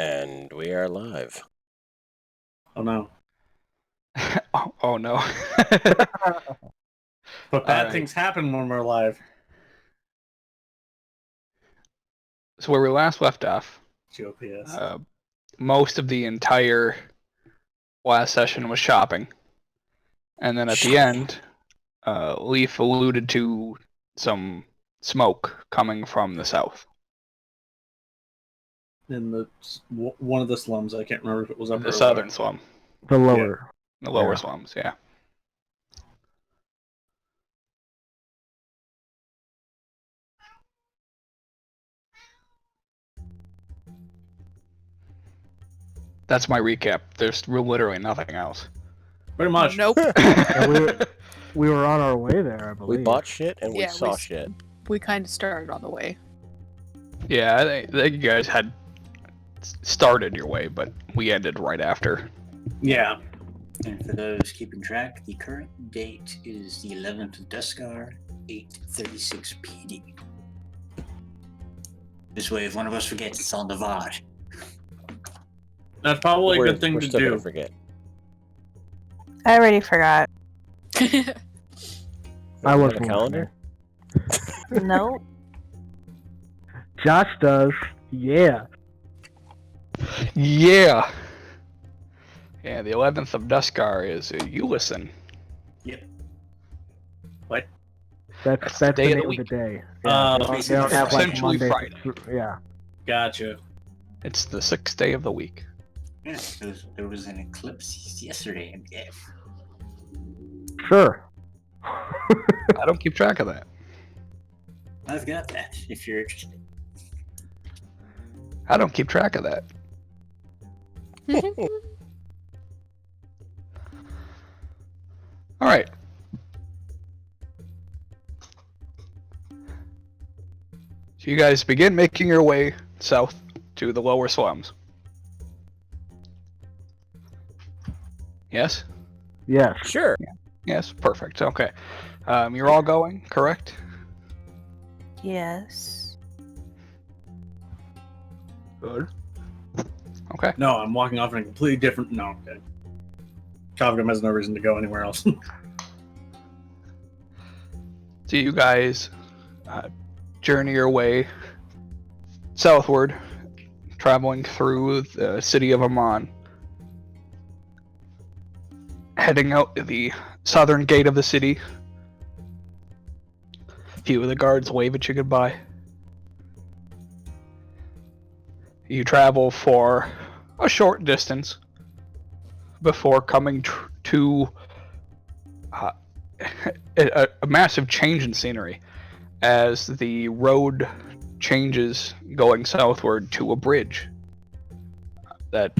And we are live. Oh no. Oh no. But bad things happen when we're live. So where we last left off, GOPS. most of the entire last session was shopping. And then at the end, Leaf alluded to some smoke coming from the south. In one of the slums, I can't remember if it was up The or southern slum. The lower. The lower slums, yeah. That's my recap. There's literally nothing else. Pretty much. Nope. We were on our way there, I believe. We bought shit and we Yeah, saw shit. We kind of started on the way. Yeah, I think you guys had started your way, but we ended right after. Yeah. And for those keeping track, the current date is the 11th of Deskar, 8:36 PD. This way, if one of us forgets, it's on the VOD. That's probably a We're- good thing we're to still do. gonna forget. I already forgot. I Was was on the calendar. Nope. Josh does. Yeah. Yeah! Yeah, the 11th of Deskar is Ulyssin. Yep. What? That's the the day of name the of the week. day. They don't have essentially Monday. Friday. Yeah. Gotcha. It's the 6th day of the week. Yeah, there was an eclipse yesterday. And yeah, Sure. I don't keep track of that. I've got that, if you're interested. I don't keep track of that. Alright. So you guys begin making your way south to the lower slums. Yes? Yes. Sure. Yes, perfect. Okay. You're all going, correct? Yes. Good. Okay. No, I'm walking off in a completely different. No, okay. Kavgam has no reason to go anywhere else. So you guys journey your way southward, traveling through the city of Emon, heading out to the southern gate of the city. A few of the guards wave at you goodbye. You travel for a short distance before coming to a massive change in scenery as the road changes going southward to a bridge that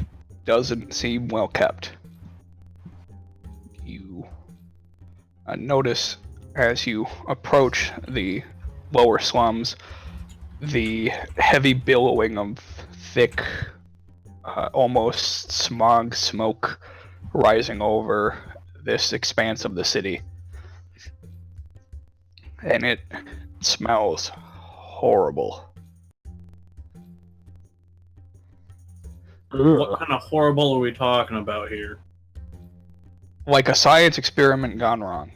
doesn't seem well kept. You notice as you approach the lower slums the heavy billowing of thick, almost smog smoke rising over this expanse of the city. And it smells horrible. What kind of horrible are we talking about here? Like a science experiment gone wrong.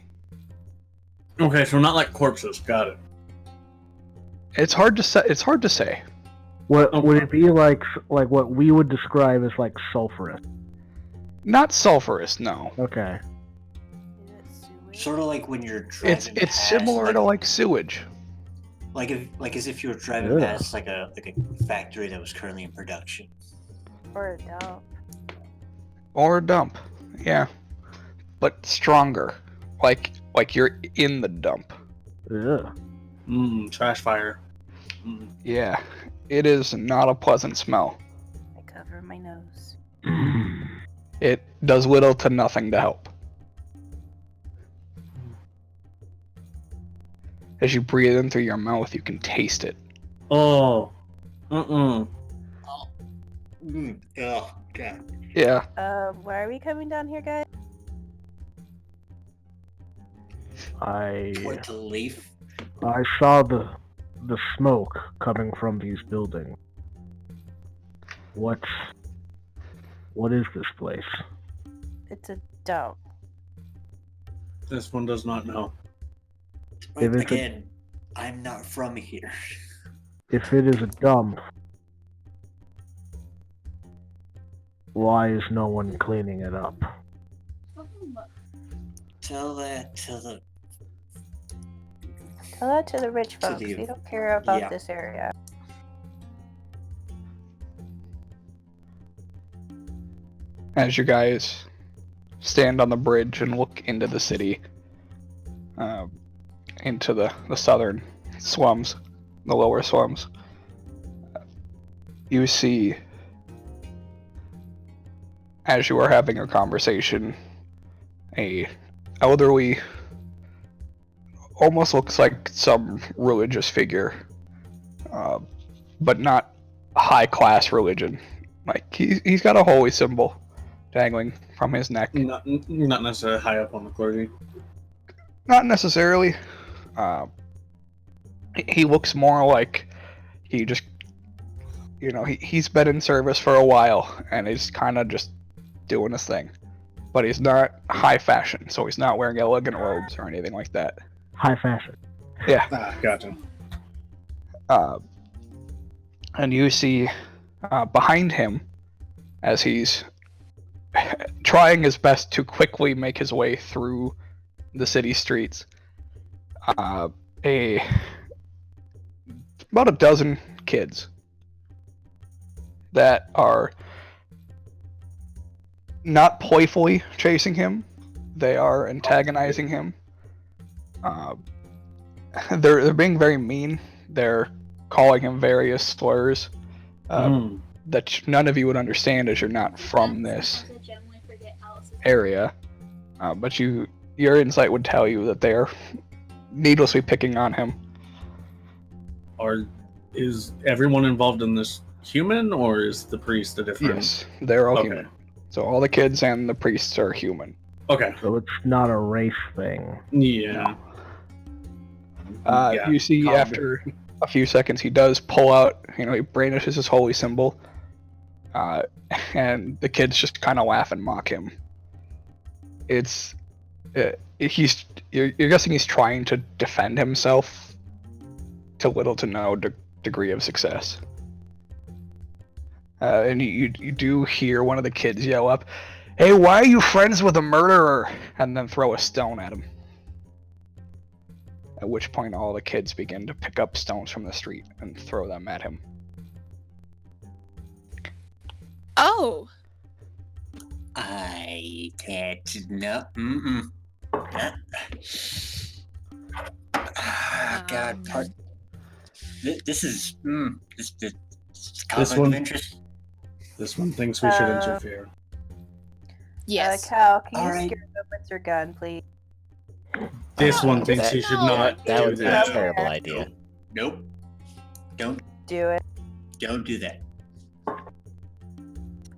Okay, so not like corpses. Got it. It's hard to say. What would it be like what we would describe as like sulfurous? Not sulfurous, no. Okay. Sort of like when you're driving It's past, similar to like sewage. like as if you were driving past like a factory that was currently in production. Or a dump. Or a dump. Yeah. But stronger. Like you're in the dump. Yeah. Trash fire. Yeah. It is not a pleasant smell. I cover my nose. It does little to nothing to help. As you breathe in through your mouth, you can taste it. Oh. Oh, God. Yeah. Why are we coming down here, guys? What, to leaf? I saw the smoke coming from these buildings. What is this place? It's a dump. This one does not know. But If it's again, I'm not from here. If it is a dump, why is no one cleaning it up? Tell that to the Tell that to the rich To folks. the- We don't care about yeah. this area. As you guys stand on the bridge and look into the city, into the southern slums, the lower slums, you see, as you are having a conversation, a elderly, almost looks like some religious figure, but not high class religion. Like he's got a holy symbol dangling from his neck. Not necessarily high up on the clergy. Not necessarily. He looks more like he just, he's been in service for a while and he's kind of just doing his thing. But he's not high fashion, so he's not wearing elegant robes or anything like that. High fashion. Yeah. Gotcha. And you see behind him, as he's trying his best to quickly make his way through the city streets, about a dozen kids that are not playfully chasing him. They are antagonizing him. They're being very mean. They're calling him various slurs that none of you would understand as you're not from this area. But your insight would tell you that they're needlessly picking on him. Is everyone involved in this human, or is the priest a different? Yes, they're all Okay. human. So all the kids and the priests are human. Okay. So it's not a race thing. Yeah. Yeah, You see, calm after a few seconds, he does pull out, he brandishes his holy symbol, and the kids just kind of laugh and mock him. You're guessing he's trying to defend himself to little to no degree of success. And you do hear one of the kids yell up, "Hey, why are you friends with a murderer?" and then throw a stone at him. At which point all the kids begin to pick up stones from the street and throw them at him. Oh, I can't. No. God. This is conflict one- of interest. This one thinks we should interfere. yes. Cal, can you Alright. scare them with your gun, please? This one thinks that- he should no, not That do would be a that. terrible idea. Nope. Don't Do it. do that.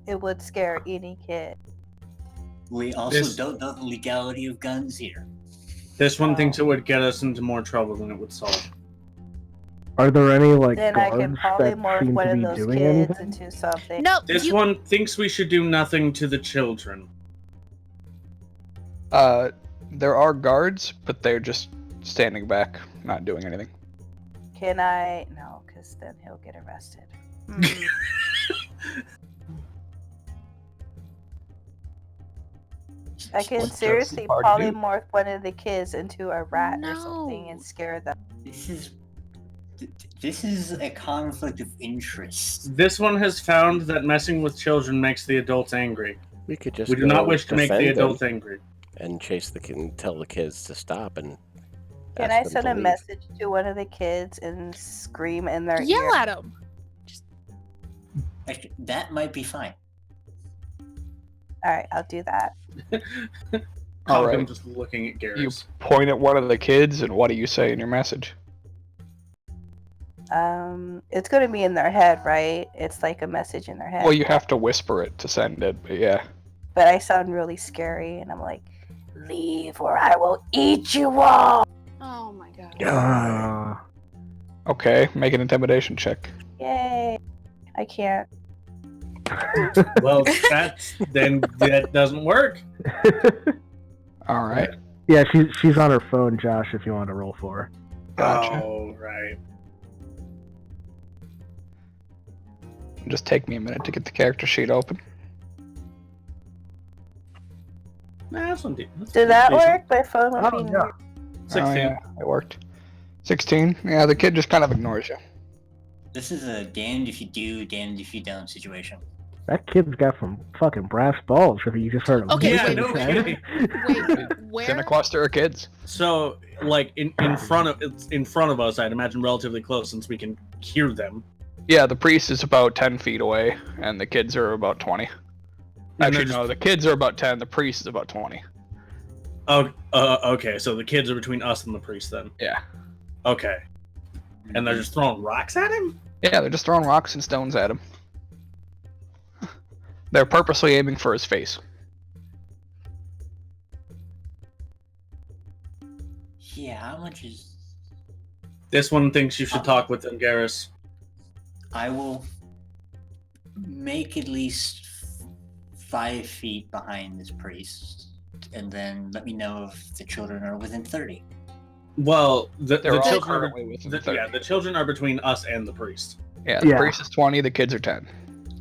It would scare any kid. We also This- don't know the legality of guns here. This one thinks it would get us into more trouble than it would solve. Are there any Then I can guards probably that morph seem one to of be those doing kids anything? into something. No, This you, one thinks we should do nothing to the children. There are guards, but they're just standing back, not doing anything. Can I? No, because then he'll get arrested. I can What seriously does the party do? polymorph one of the kids into a rat or something and No. scare them. This is a conflict of interest. This one has found that messing with children makes the adults angry. We could just We do not go wish to make the defend them adults angry. and chase the kid and tell the kids to stop and Can ask I them send to a leave. message to one of the kids and scream in their yell ear? at him. Actually, that might be fine. All right, I'll do that. All I'm right. just looking at Garrus. You point at one of the kids, and what do you say in your message? It's gonna be in their head, right? It's like a message in their head. Well, you have to whisper it to send it, but yeah. But I sound really scary, and I'm like, "Leave, or I will eat you all." Oh my god. Okay, make an intimidation check. Yay! I can't. Well, that doesn't work. All right. Yeah, she's on her phone, Josh. If you want to roll for her. Gotcha. Oh, right. Just take me a minute to get the character sheet open. Nah, that's one Did that decent. work? My phone was Oh, being yeah. weird. 16. Oh, yeah, it worked. 16. Yeah, the kid just kind of ignores you. This is a damned if you do, damned if you don't situation. That kid's got some fucking brass balls. If you just heard him. Okay, Yeah, wait, no wait, kidding. wait, It's in a where? cluster of kids. So, like in front of us, I'd imagine relatively close since we can hear them. Yeah, the priest is about 10 feet away, and the kids are about 20. they're Actually, just- no, the kids are about 10, the priest is about 20. Oh, okay. So the kids are between us and the priest then. Yeah. Okay. And they're just throwing rocks at him? Yeah, they're just throwing rocks and stones at him. They're purposely aiming for his face. Yeah, how much is... This one thinks you should talk with them, Garrus. I will make at least 5 feet behind this priest, and then let me know if the children are within 30. Well, They're the all children currently within 30. yeah, the children are between us and the priest. Yeah, the Yeah. priest is 20, the kids are 10.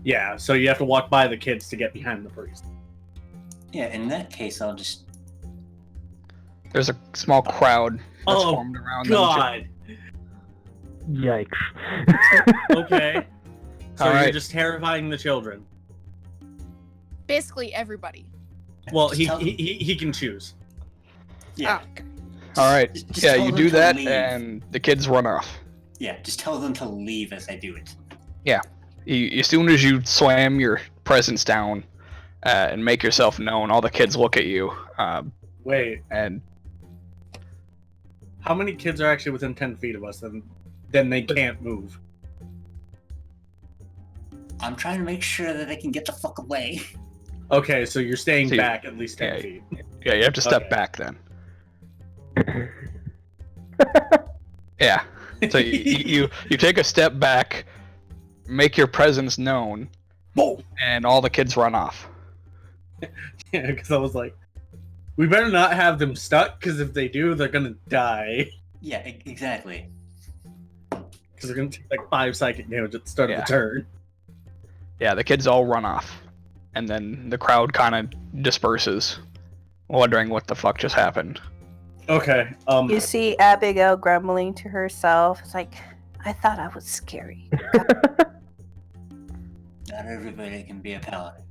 Yeah, so you have to walk by the kids to get behind the priest. Yeah, in that case, I'll just... There's a small crowd that's Oh, formed around them. God. Yikes. Okay. So All you're right. just terrifying the children. Basically everybody. Well, Just tell them- he can choose. Yeah, Oh, okay. All right. Just Yeah, tell you them do to that, leave. and the kids run off. yeah, just tell them to leave as I do it. As soon as you slam your presence down and make yourself known, all the kids look at you. Wait, And how many kids are actually within 10 feet of us? Then they can't move. I'm trying to make sure that they can get the fuck away. Okay, so you're staying See, back at least 10 yeah, feet. yeah, you have to step Okay. back then. Yeah. So you take a step back, make your presence known, Boom! and all the kids run off. Yeah, because I was like, we better not have them stuck, because if they do, they're gonna die. Yeah, exactly. Because they're gonna take like 5 psychic damage at the start Yeah. of the turn. Yeah, the kids all run off. And then the crowd kind of disperses, wondering what the fuck just happened. Okay. You see Abigail grumbling to herself. It's like, I thought I was scary. Not everybody can be a paladin.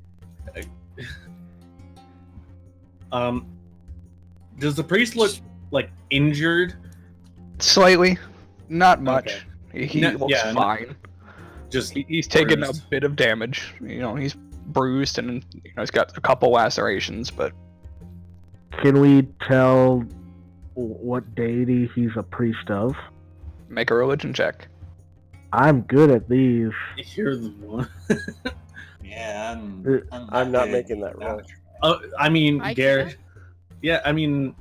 Does the priest look like injured? Slightly. Not much. He No, looks yeah, no- fine. Just He's taken a bruised. bit of damage. You know, he's bruised and he's got a couple lacerations, but Can we tell what deity he's a priest of? make a religion check. I'm good at these. You're the one. Yeah, I'm not good. making that roll. I mean, I Garrett. can't. Yeah, I mean,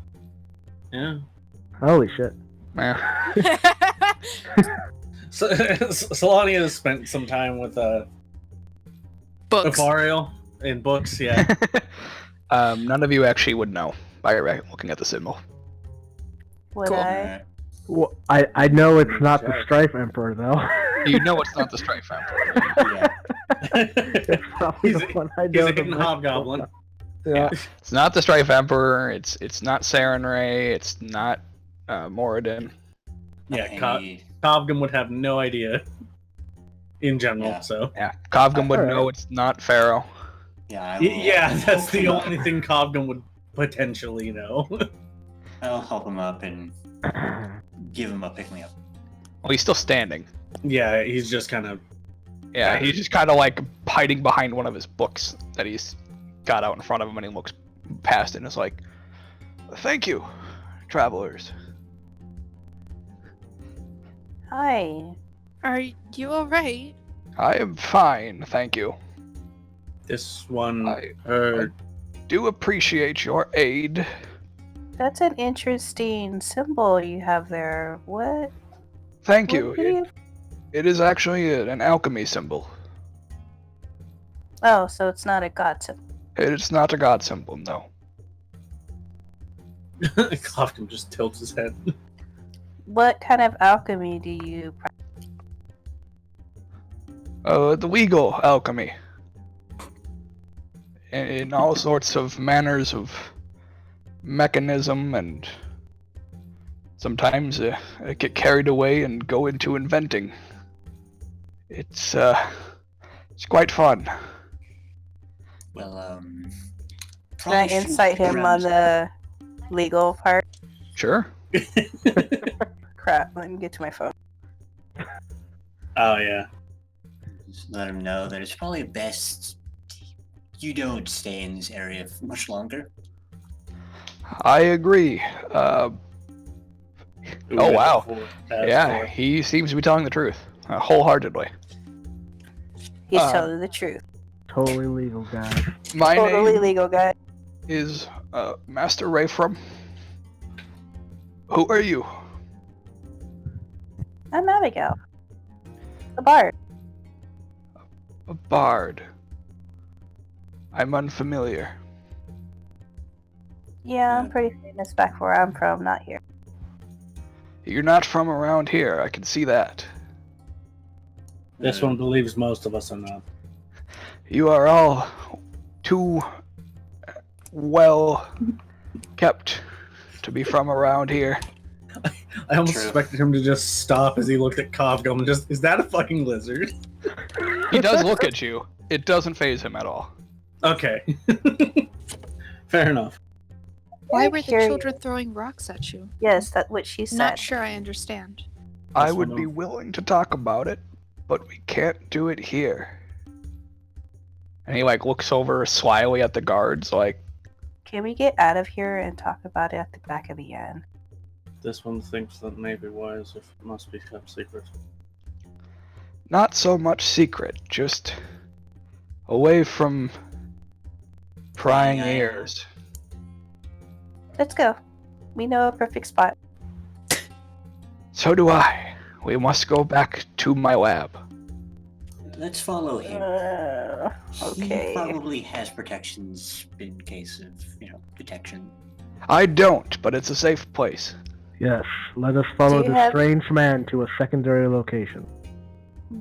yeah. Holy shit. Yeah. So, Solania has spent some time with Books. Aquarial in books. Yeah. None of you actually would know by looking at the symbol. Would Cool. I? Alright. Well, I know it's not the Strife Emperor, though. You know it's not the Strife Emperor. Yeah. It's probably He's the one I He's know a the hidden most hobgoblin. about. Yeah. It's not the Strife Emperor. It's not Sarenrae. It's not Moradin. Yeah, Hey, Cobgum would have no idea in general. Yeah. So Yeah, Cobgum would Alright. know it's not Pharaoh. yeah, I will, yeah, that's the help him only up. thing Cobgum would potentially know. I'll help him up and give him a pick me up. Well, he's still standing. Yeah, he's just kind of. Yeah, he's just kind of like hiding behind one of his books that he's got out in front of him, and he looks past it and is like, "Thank you, travelers." Hi. Are you alright? I am fine, thank you. This one I heard. do appreciate your aid. That's an interesting symbol you have there. What? Thank what you. do you- It is actually an alchemy symbol. Oh, so it's not a god symbol. It's not a god symbol, no. Kofkin just tilts his head. What kind of alchemy do you practice? The legal alchemy. In all sorts of manners of mechanism, and sometimes I get carried away and go into inventing. It's quite fun. Well, Can I insight him on the legal part? Sure. Crap, let me get to my phone. Oh yeah. Just let him know that it's probably best you don't stay in this area for much longer. I agree. Oh, wow. That's Yeah, four. he seems to be telling the truth, wholeheartedly. He's Uh, telling the truth. Totally legal, guys. My Totally name legal, guy. is Master Rayfrom. Who are you? I'm Abigail. The bard. A bard. I'm unfamiliar. Yeah, I'm pretty famous back where I'm from, not here. You're not from around here, I can see that. This one believes most of us are not. You are all too well kept to be from around here. I almost True. expected him to just stop as he looked at Kofgum and just, is that a fucking lizard? He does look at you. It doesn't faze him at all. Okay. Fair enough. Why I'm were the curious. children throwing rocks at you? Yes, that's what she said. Not sure I understand. I That's would one be of- willing to talk about it, but we can't do it here. And he looks over slyly at the guards, Can we get out of here and talk about it at the back of the inn? This one thinks that may be wise if it must be kept secret. not so much secret, just away from prying Yeah. ears. Let's go. We know a perfect spot. So do I. We must go back to my lab. Let's follow him. Okay. He probably has protections in case of, detection. I don't, but it's a safe place. Yes, let us follow Do you this have- strange man to a secondary location.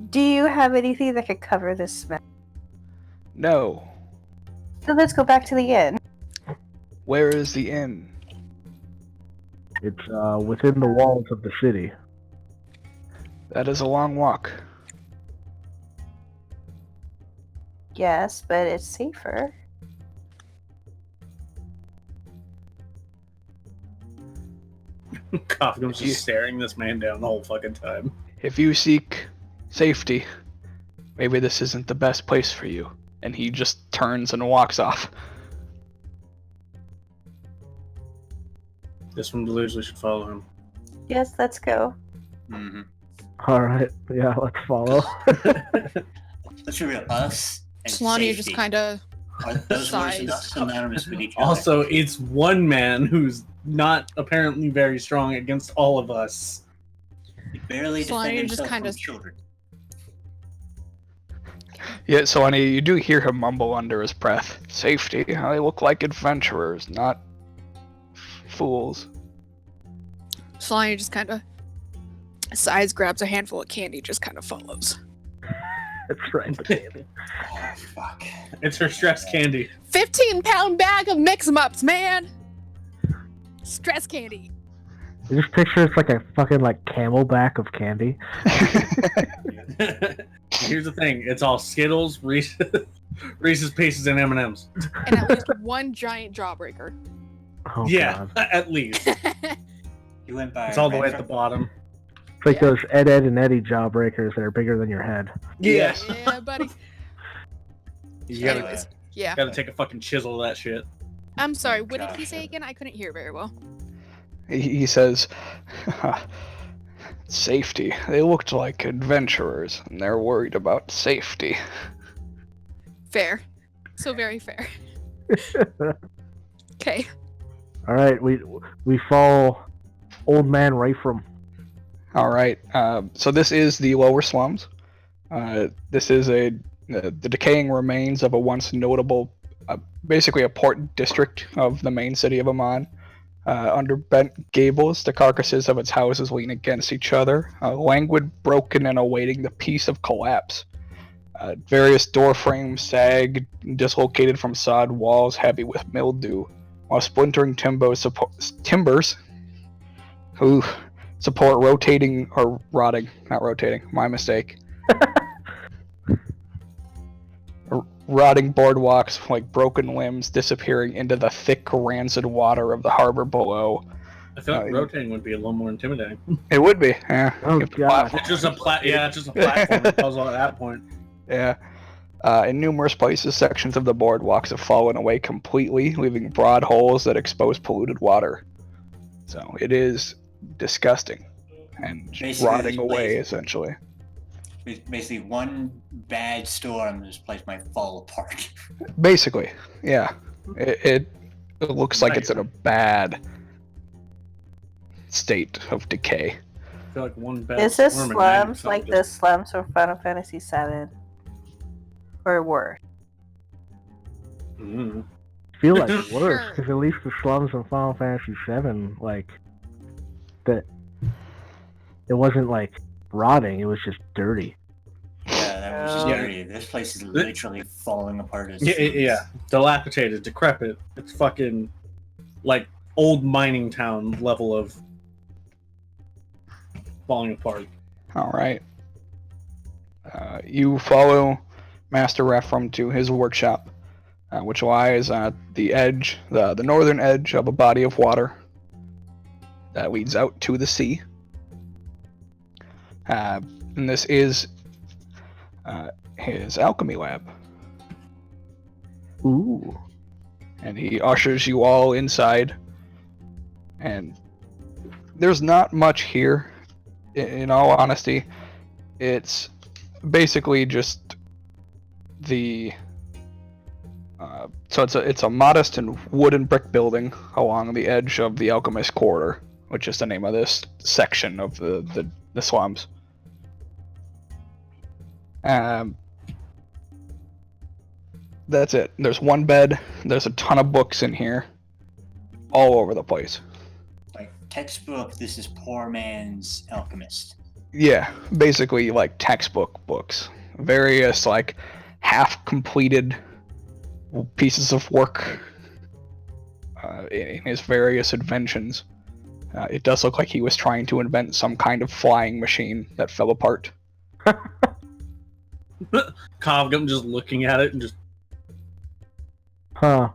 Do you have anything that could cover this smell? No. So let's go back to the inn. Where is the inn? It's within the walls of the city. That is a long walk. Yes, but it's safer. Kofgum's just staring this man down the whole fucking time. If you seek safety, maybe this isn't the best place for you. And he just turns and walks off. This one believes we should follow him. Yes, let's go. Mm-hmm. Alright, yeah, let's follow. Let's be real. Us and Solani just safety. kind of Are those words sighs. not synonymous with each other? Also, it's one man who's not apparently very strong against all of us. He barely Solani defend just himself kinda- from children. Yeah, Solani, you do hear him mumble under his breath. Safety? They look like adventurers, not fools. Solani just kind of sighs, grabs a handful of candy, just kind of follows. That's right. Oh, fuck. It's her stress candy. 15-pound bag of mix-em-ups, man! Stress candy. I just picture it's like a fucking camelback of candy. Here's the thing: it's all Skittles, Reese's Pieces, and M&Ms. And at least one giant jawbreaker. Oh Yeah, god. at least. You went by. It's all the way at Renfro? the bottom. It's like those Ed, and Eddie jawbreakers that are bigger than your head. Yeah. Yeah, buddy. You gotta, Anyways, yeah. gotta take a fucking chisel to that shit. I'm sorry, what did he Gosh. say again? I couldn't hear very well. He says, safety. They looked like adventurers, and they're worried about safety. Fair. So very fair. Okay. Alright, we follow Old Man Rayfrom. All right. So this is the lower slums. This is a the decaying remains of a once notable, basically a port district of the main city of Emon. Under bent gables, the carcasses of its houses lean against each other, languid, broken, and awaiting the peace of collapse. Various door frames sag, dislocated from sod walls heavy with mildew, while splintering timbers support rotating or rotting, not rotating, my mistake. Rotting boardwalks like broken limbs disappearing into the thick, rancid water of the harbor below. I feel like rotating would be a little more intimidating. It would be, yeah. Oh, God. It's just a platform puzzle at that point. Yeah. In numerous places, sections of the boardwalks have fallen away completely, leaving broad holes that expose polluted water. So it is disgusting and Basically, rotting this away, place- essentially. Basically, one bad storm, this place might fall apart. Basically, yeah. It looks like it's in a bad state of decay. I feel like one bad Is this storm and slums then like something the slums from Final Fantasy VII? Or worse? Mm. I feel like worse, Sure. because at least the slums in Final Fantasy VII, like, that it wasn't like rotting; it was just dirty. Yeah, that was just Yeah. dirty. This place is literally falling apart as Yeah, dilapidated, decrepit. It's fucking like old mining town level of falling apart. All right. You follow Master Rephram to his workshop, which lies at the edge, the northern edge of a body of water that leads out to the sea. And this is his alchemy lab. Ooh. And he ushers you all inside. And there's not much here, in all honesty. It's basically just the so it's a modest and wooden brick building along the edge of the Alchemist Quarter, which is the name of this section of the slums. That's it. There's one bed. There's a ton of books in here, all over the place. Like textbook, this is poor man's alchemist. Yeah, basically like textbook books. Various like half-completed pieces of work in his various inventions. It does look like he was trying to invent some kind of flying machine that fell apart. Kovgum just looking at it and just Huh.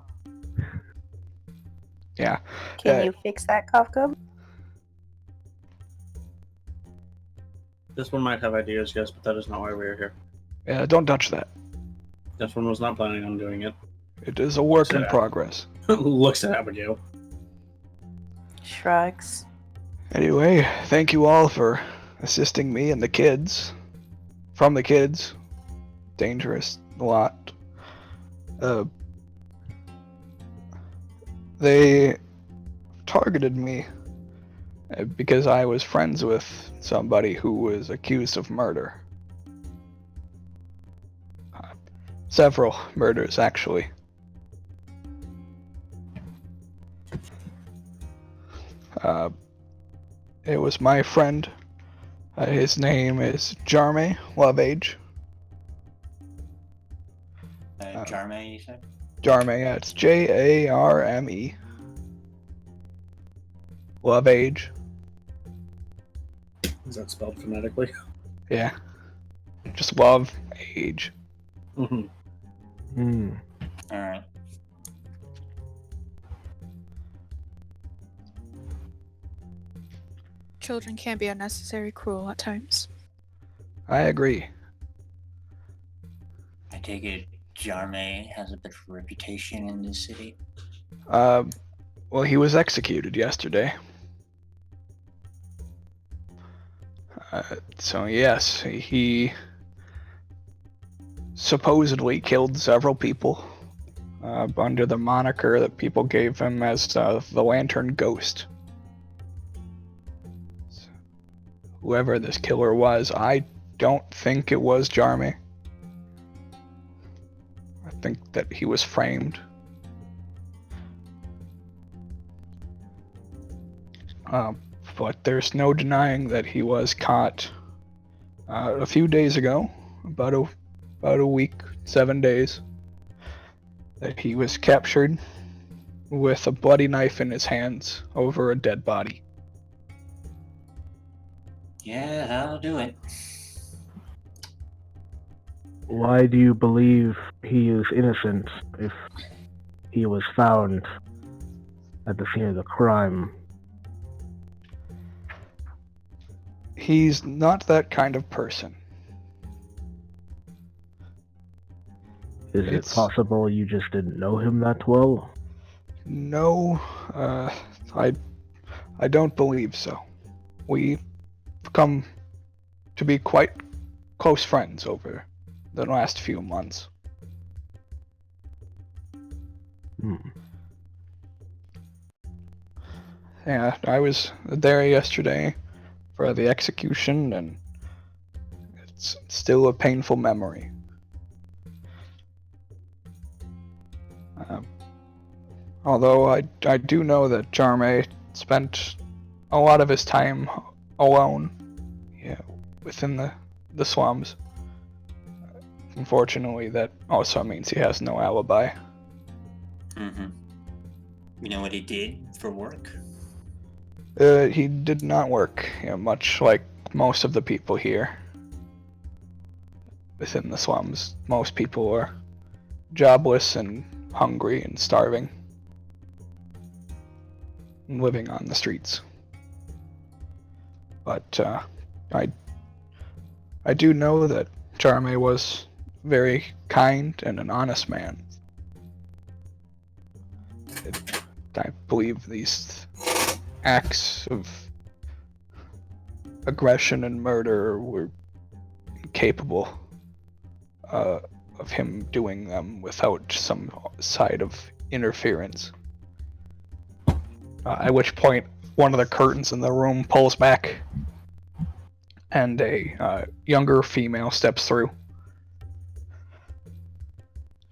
Yeah. Can you fix that, Kafka? this one might have ideas, yes, but that is not why we are here. Don't touch that. This one was not planning on doing it. It is a work in Yeah. progress. Looks at Abigail. Shrugs. Anyway, thank you all for assisting me and the kids. From the kids. Dangerous a lot. They targeted me because I was friends with somebody who was accused of murder. Several murders, actually. It was my friend. His name is Jarme Loveage. Jarme, you said? Jarme, yeah, it's Jarme. Loveage. Is that spelled phonetically? Yeah. Just love age. Mm-hmm. Hmm. Alright. Children can be unnecessary cruel at times. I agree. I take it Jarme has a bit of a reputation in this city. Well, he was executed yesterday. So yes, he supposedly killed several people under the moniker that people gave him as the Lantern Ghost. Whoever this killer was, I don't think it was Jarme. think that he was framed. But there's no denying that he was caught a few days ago, about a week, 7 days, that he was captured with a bloody knife in his hands over a dead body. Yeah, that'll do it. Why do you believe he is innocent if he was found at the scene of the crime? He's not that kind of person. Is it It's- possible you just didn't know him that well? No, I don't believe so. We've come to be quite close friends over the last few months. Hmm. Yeah, I was there yesterday for the execution, and it's still a painful memory. Although I do know that Jarme spent a lot of his time alone, within the slums. Unfortunately, that also means he has no alibi. Mm-hmm. You know what he did for work? He did not work, much like most of the people here within the slums. Most people are jobless and hungry and starving, and living on the streets. But I do know that Charme was very kind and an honest man. I believe these acts of aggression and murder were incapable of him doing them without some side of interference. At which point, one of the curtains in the room pulls back, and a younger female steps through.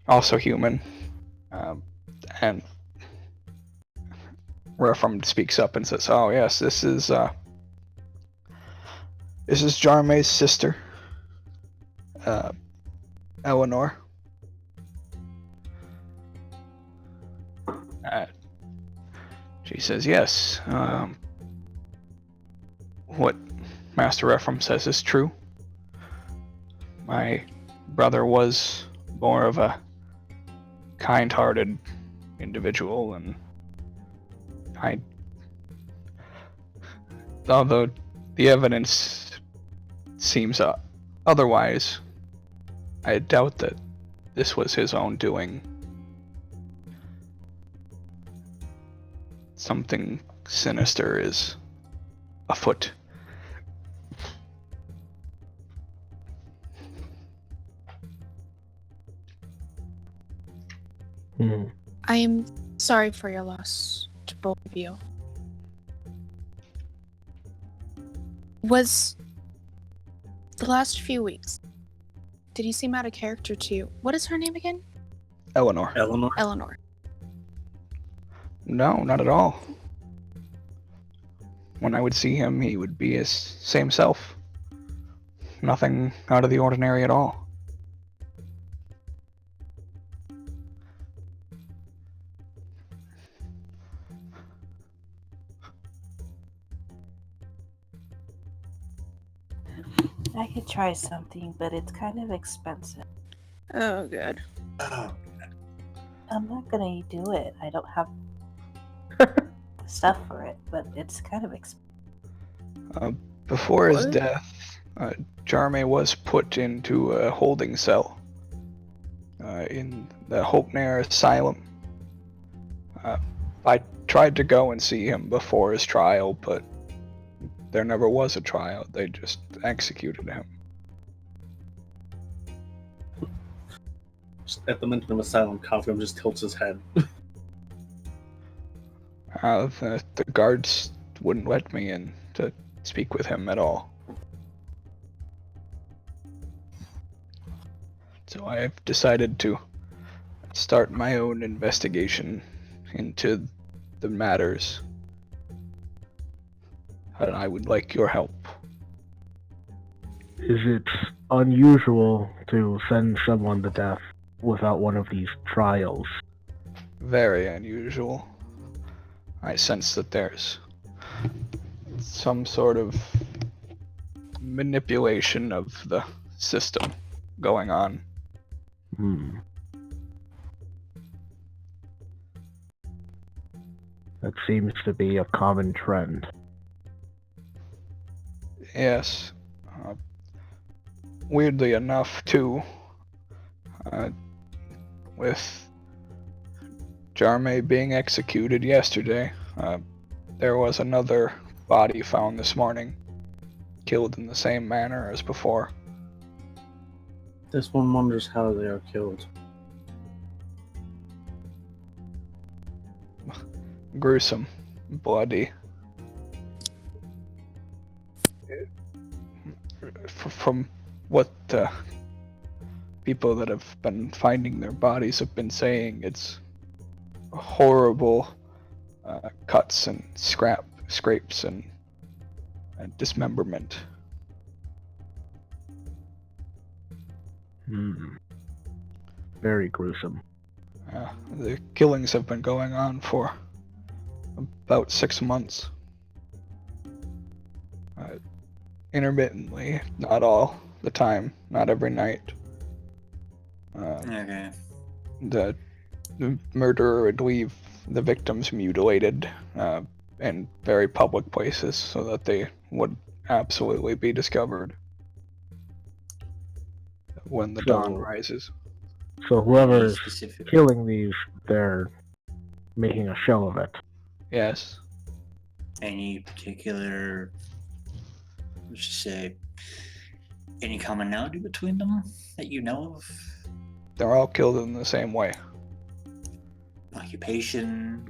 Also human. And Refram speaks up and says, "Oh yes, this is Jarme's sister, Eleanor." She says, "Yes. What Master Refram says is true. My brother was more of a kind-hearted individual, and although the evidence seems otherwise, I doubt that this was his own doing. Something sinister is afoot." Hmm. I am sorry for your loss to both of you. Was the last few weeks, did he seem out of character to you? What is her name again? Eleanor. Eleanor? Eleanor. No, not at all. When I would see him, he would be his same self. Nothing out of the ordinary at all. I could try something, but it's kind of expensive. Oh, good. Oh, I'm not gonna do it. I don't have the stuff for it, but it's kind of expensive. Before his What? death, Jarme was put into a holding cell in the Hope Nair Asylum. I tried to go and see him before his trial, but there never was a trial. They just executed him. At the mention of asylum, Kafka just tilts his head. The guards wouldn't let me in to speak with him at all. So I've decided to start my own investigation into the matters. And I would like your help. Is it unusual to send someone to death without one of these trials? Very unusual. I sense that there's some sort of manipulation of the system going on. That seems to be a common trend. Yes. Weirdly enough, too, with Jarme being executed yesterday, there was another body found this morning, killed in the same manner as before. This one wonders how they are killed. Gruesome, bloody. From what the people that have been finding their bodies have been saying, it's horrible cuts and scrapes and dismemberment. Very gruesome. The killings have been going on for about 6 months. Intermittently, not all the time, not every night. Okay. The murderer would leave the victims mutilated in very public places so that they would absolutely be discovered when the dawn rises. So whoever's Specific. killing these, they're making a show of it. Yes. Any particular, let's just say, any commonality between them that you know of? They're all killed in the same way. Occupation?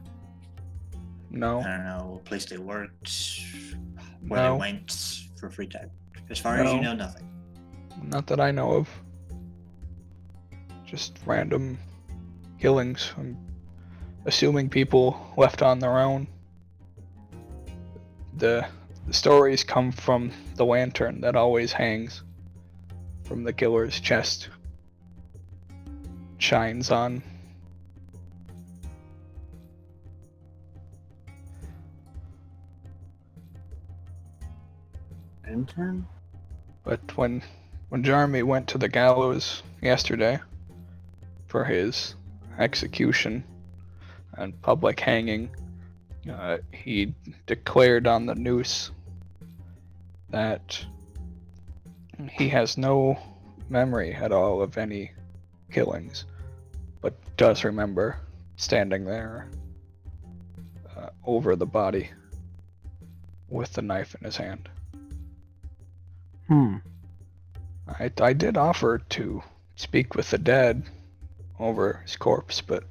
No. I don't know, place they worked, where No. they went for free time. As far as you No. know, nothing. Not that I know of. Just random killings. I'm assuming people left on their own. The stories come from the lantern that always hangs from the killer's chest. Shines on. Intern? But when Jarmy went to the gallows yesterday for his execution and public hanging, he declared on the noose that he has no memory at all of any killings, but does remember standing there over the body with the knife in his hand. I did offer to speak with the dead over his corpse, but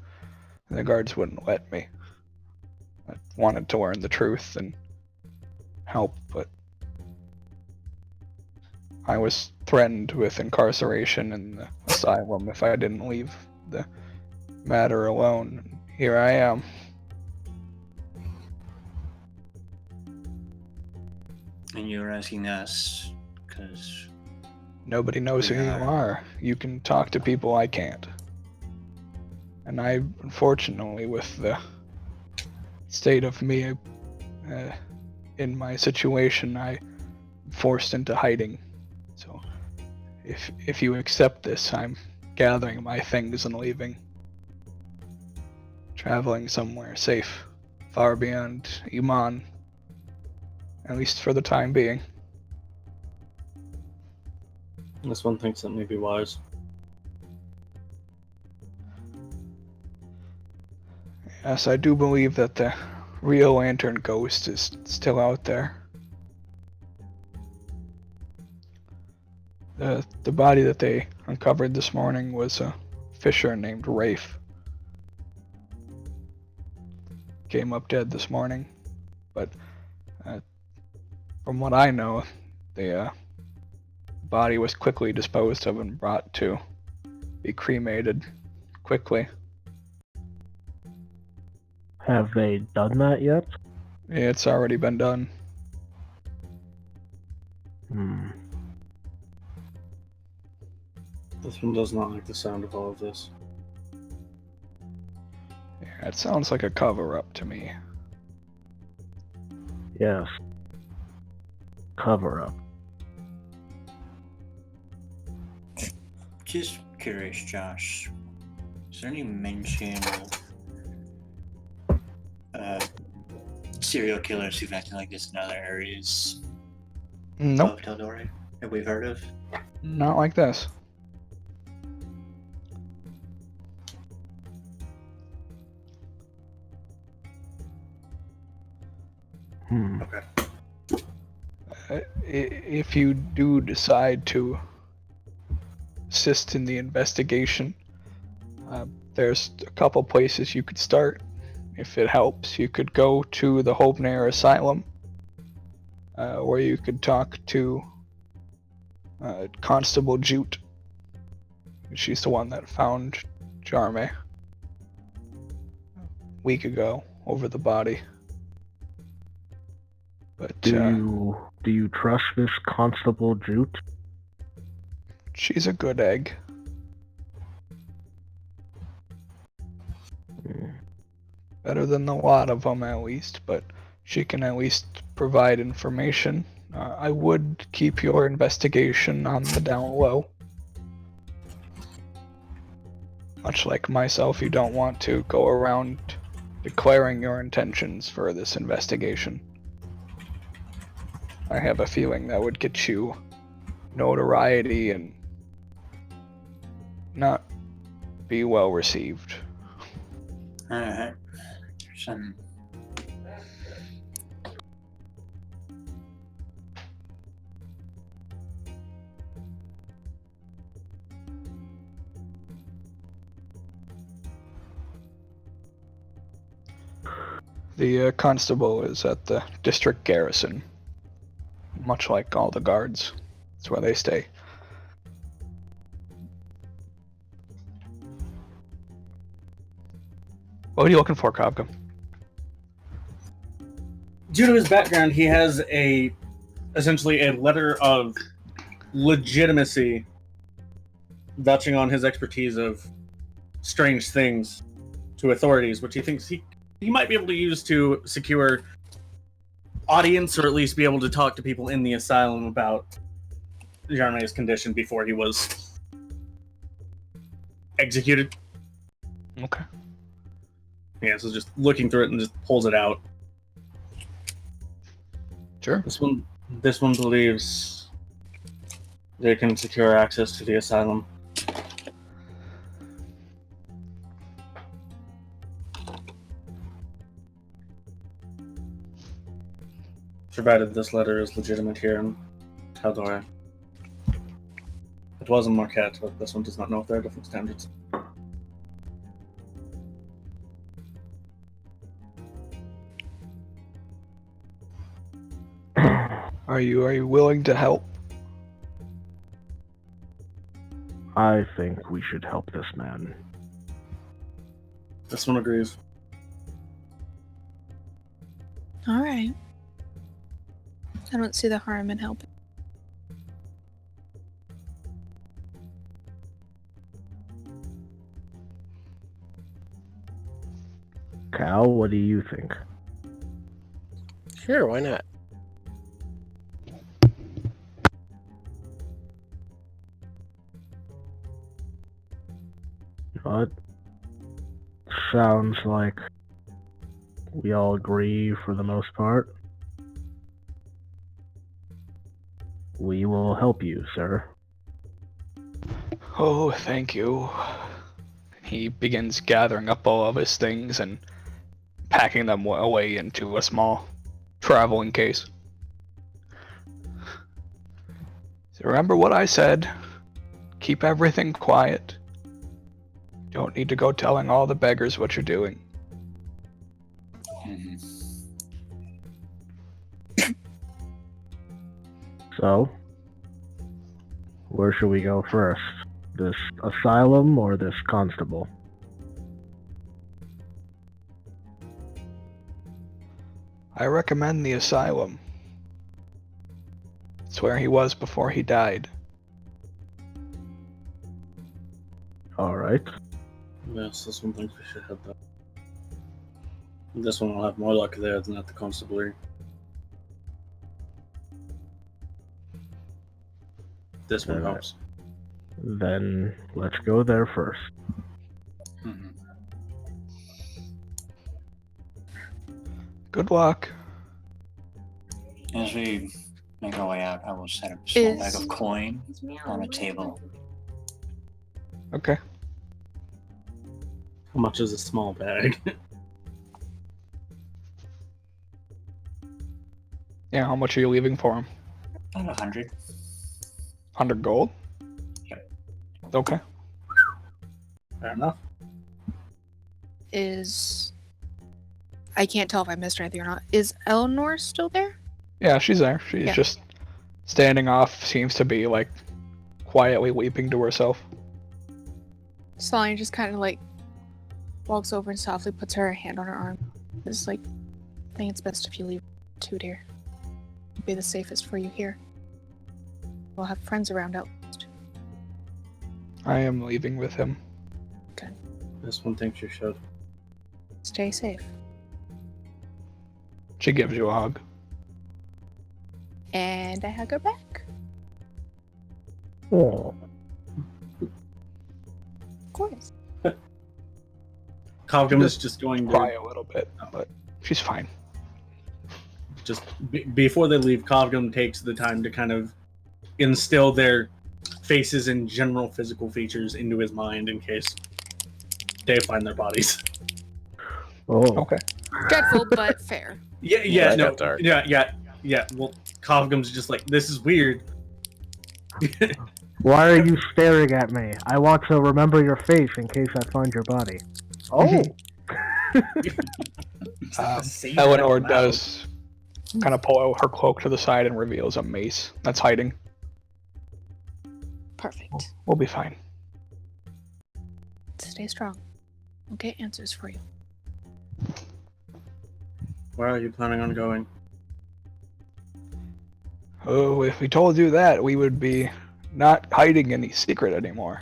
the guards wouldn't let me. I wanted to learn the truth and help, but I was threatened with incarceration in the asylum if I didn't leave the matter alone. Here I am. And you're asking us because Nobody knows who you are. You can talk to people I can't. And I, unfortunately, with the state of me in my situation, I'm forced into hiding. So, if you accept this, I'm gathering my things and leaving. Traveling somewhere safe, far beyond Emon. At least for the time being. This one thinks that may be wise. Yes, I do believe that the real Lantern Ghost is still out there. The body that they uncovered this morning was a fisher named Rafe. Came up dead this morning, but from what I know, the body was quickly disposed of and brought to be cremated quickly Have they done that yet? It's already been done. Hmm. This one does not like the sound of all of this. Yeah, it sounds like a cover-up to me. Yes. Cover up. Just curious, Josh. Is there any mention of serial killers who've acted like this in other areas Nope, of Tal'Dorei that we've heard of? not like this. Hmm. Okay. If you do decide to assist in the investigation, there's a couple places you could start. If it helps, you could go to the Hobnair Asylum, where you could talk to Constable Jute. She's the one that found Jarme a week ago over the body. But Do you trust this Constable Jute? she's a good egg. Hmm. Better than a lot of them, at least, but she can at least provide information. I would keep your investigation on the down low. Much like myself, you don't want to go around declaring your intentions for this investigation. I have a feeling that would get you notoriety and not be well received. Alright. The constable is at the district garrison, much like all the guards. That's where they stay. What are you looking for, Kavka? Due to his background, he has essentially a letter of legitimacy vouching on his expertise of strange things to authorities, which he thinks he might be able to use to secure audience, or at least be able to talk to people in the asylum about Jarme's condition before he was executed. Okay. Yeah, so just looking through it and just pulls it out. Sure. This one believes they can secure access to the asylum. Provided this letter is legitimate here in Tal'Dorei. It was in Marquette, but this one does not know if there are different standards. Are you willing to help? I think we should help this man. This one agrees. All right. I don't see the harm in helping. Cal, what do you think? Sure, why not? It sounds like we all agree for the most part. We will help you, sir. Oh, thank you. He begins gathering up all of his things and packing them away into a small traveling case. So remember what I said. Keep everything quiet. You don't need to go telling all the beggars what you're doing. So, where should we go first? This asylum or this constable? I recommend the asylum. It's where he was before he died. Alright. Yes, this one thinks we should head there. This one will have more luck there than at the constabulary. This one Alright. helps. Then let's go there first. Mhm. Good luck. As we make our way out, I will set up a small bag Is- of coin on a table. Okay. How much is a small bag? Yeah, how much are you leaving for him? About 100. 100 gold? Yep. Okay. Fair enough. I can't tell if I missed anything or not. Is Eleanor still there? Yeah, she's there. She's Yeah. just standing off, seems to be like quietly weeping to herself. Selene just kind of like walks over and softly puts her hand on her arm. It's like, I think it's best if you leave too, dear. It'll be the safest for you here. We'll have friends around out. I am leaving with him. This one thinks you should. Stay safe. She gives you a hug. And I hug her back. Oh. Of course. Cogum is just going Cry to a little bit, but she's fine. just before they leave. Cogum takes the time to kind of instill their faces and general physical features into his mind in case they find their bodies. Oh. Okay. Dreadful, but fair. Yeah, that no, got dark. yeah. Well, Cogum's just like, this is weird. Why are you staring at me? I want to remember your face in case I find your body. Oh. Eleanor does kind of pull out her cloak to the side and reveals a mace that's hiding. Perfect. We'll be fine. Stay strong. We'll get answers for you. Where are you planning on going? Oh, if we told you that, we would be not hiding any secret anymore.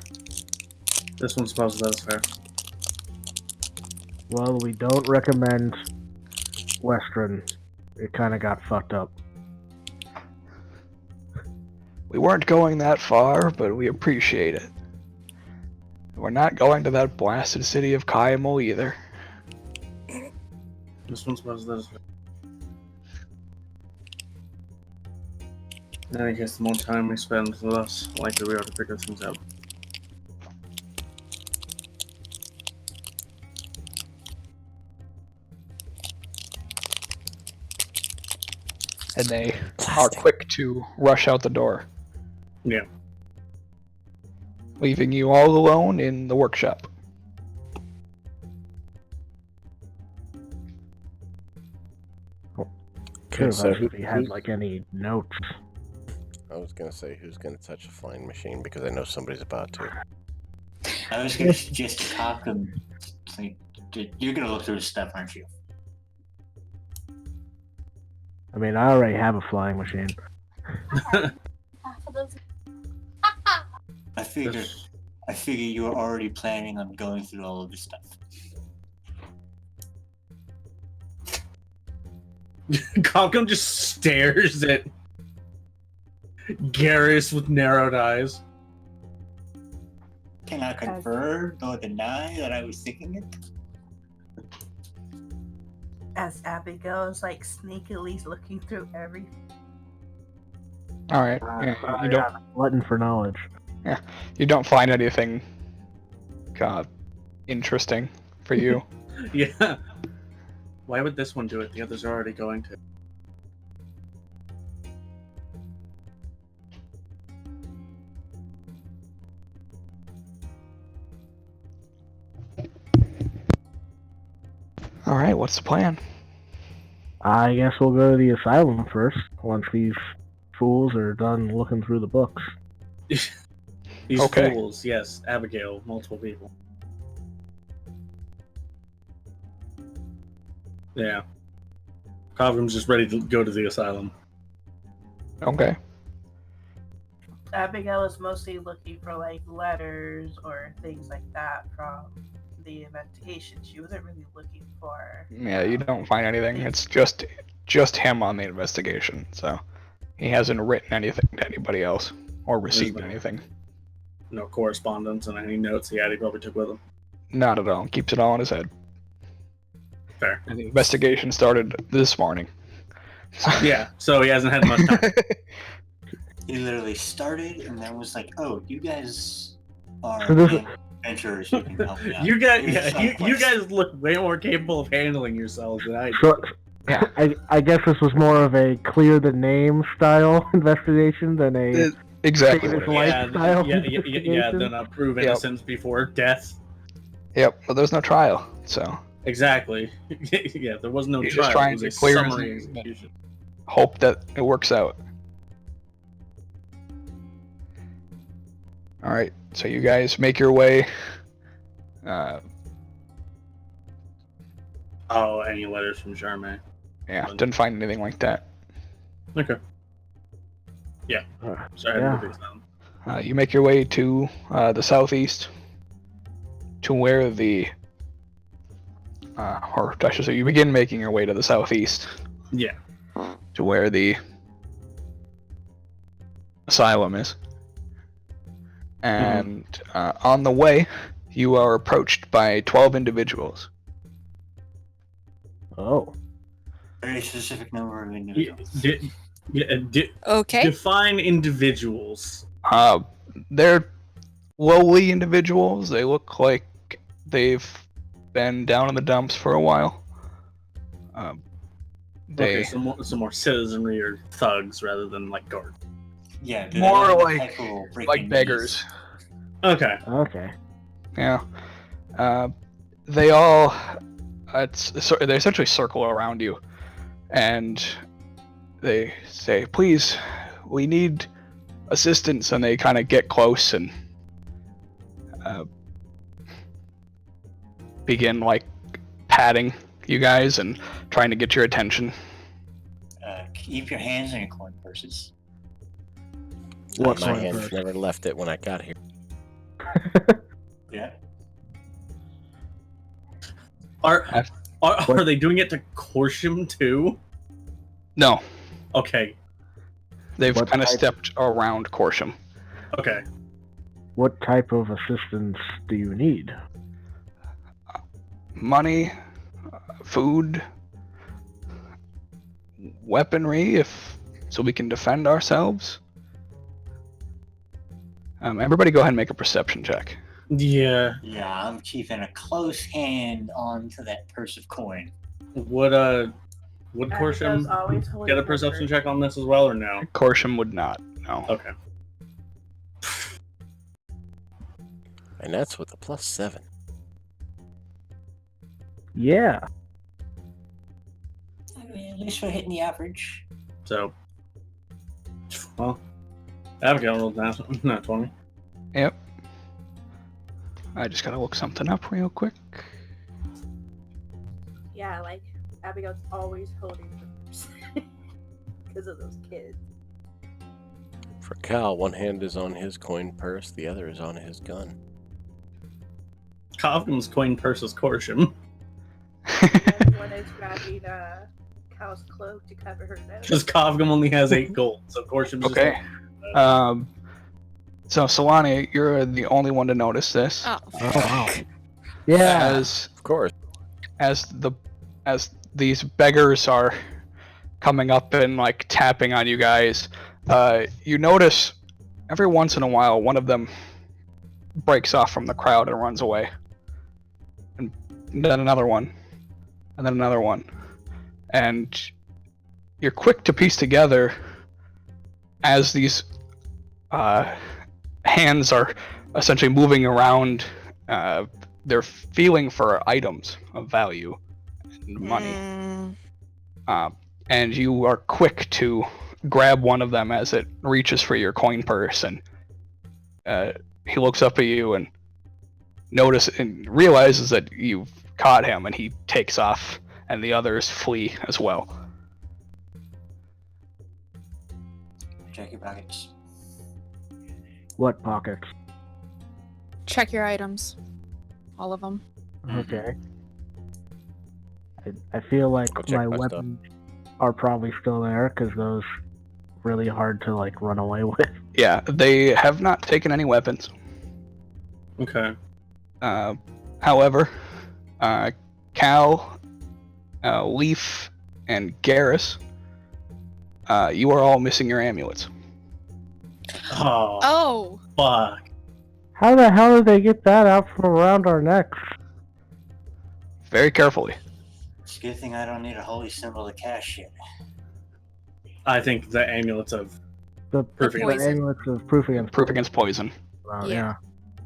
This one supposes that is fair. Well, we don't recommend Western. It kind of got fucked up. We weren't going that far, but we appreciate it. We're not going to that blasted city of Kaimal either. This one supposes that is fair. In any case, the more time we spend, the less likely we are to figure things out. And they are quick to rush out the door, Yeah. leaving you all alone in the workshop. Could have so asked if he had who's- like any notes. I was gonna say, who's gonna touch a flying machine, because I know somebody's about to. I was going to suggest to Cogum, like, you're going to look through his stuff, aren't you? I mean, I already have a flying machine. I figure you were already planning on going through all of this stuff. Cogum just stares at Garrus with narrowed eyes. Cannot confirm nor deny that I was thinking it. As Abigail is like sneakily looking through everything. All right, you don't Glutton for knowledge. find anything interesting for you. Yeah. Why would this one do it? The others are already going to. All right, what's the plan? I guess we'll go to the asylum first, once these fools are done looking through the books. These Okay. fools, yes. Abigail, multiple people. Yeah. Cobham's just ready to go to the asylum. Okay. Abigail is mostly looking for like letters or things like that from the investigation. She wasn't really looking for. Yeah, you don't find anything. It's just him on the investigation, so he hasn't written anything to anybody else or received anything. No correspondence and any notes he probably took with him. Not at all. Keeps it all in his head. Fair. And the investigation started this morning. Yeah, so he hasn't had much time. He literally started and then was like, "Oh, you guys are So this is- adventurers. You can help me out. You guys, Here's some you questions." guys look way more capable of handling yourselves than I do. So, Yeah. I guess this was more of a clear the name style investigation than a Exactly. Save his What it is. life. Lifestyle yeah, investigation? then prove Yep. innocence before death. Yep, but there's no trial, so Exactly. Yeah, there was no You're trial. just trying it was to a clear his summary name. execution. hope that it works out. Alright, so you guys make your way. Oh, any letters from Charmaine? Yeah, didn't find anything like that. Okay. Yeah. Sorry, I Yeah. had to fix that. You make your way to the southeast, to where the, or I should say, you begin making your way to the southeast, Yeah. to where the asylum is. And on the way, you are approached by 12 individuals. Oh. Very specific number of Yeah, individuals. Okay. Define individuals. They're lowly individuals. They look like they've been down in the dumps for a while. They Okay, some more citizenry or thugs rather than like guards. Yeah, More they're like- type who will break like in beggars. Okay. Okay. Yeah. They all they essentially circle around you, and they say, "Please, we need assistance," and they kind of get close and begin like patting you guys and trying to get your attention. Keep your hands in your coin purses. What My sort of hands person? never left it when I got here. Yeah. Are they doing it to Corsham too? No, Okay. they've What kind of type- stepped around Corsham. Okay. What type of assistance do you need? Money, food, weaponry, so we can defend ourselves. Everybody go ahead and make a perception check. Yeah. Yeah, I'm keeping a close hand onto that purse of coin. Would Abigail's Corsham always holding get a her perception purse. check on this as well, or no? Corsham would not, no. Okay. And that's with a +7. Yeah. I mean, at least we're hitting the average. So, well, Abigail rolled not 20. Yep. I just gotta look something up real quick. Yeah, like Abigail's always holding her purse because of those kids. For Cal, one hand is on his coin purse, the other is on his gun. Cobham's coin purse is Corsham. And one is grabbing Cal's cloak to cover her nose. Because Cobham only has 8 gold, so Corsham's Okay. So Solani, you're the only one to notice this. Oh. Oh wow. Yeah. Of course. As these beggars are coming up and like tapping on you guys, you notice every once in a while one of them breaks off from the crowd and runs away, and then another one, and then another one, and you're quick to piece together as these hands are essentially moving around. They're feeling for items of value and money. And you are quick to grab one of them as it reaches for your coin purse, and he looks up at you and realizes that you've caught him, and he takes off, and the others flee as well. Check your pockets. What pockets? Check your items. All of them. Okay. I feel like I'll check my my stuff. weapons are probably still there because those really hard to like run away with. Yeah, they have not taken any weapons. Okay. However, Cal, Leaf, and Garrus, you are all missing your amulets. Oh, Oh! fuck. How the hell did they get that out from around our necks? Very carefully. It's a good thing I don't need a holy symbol to cast shit. I think the amulets of The Proof against poison. amulets of proof against Proof against poison. Yeah.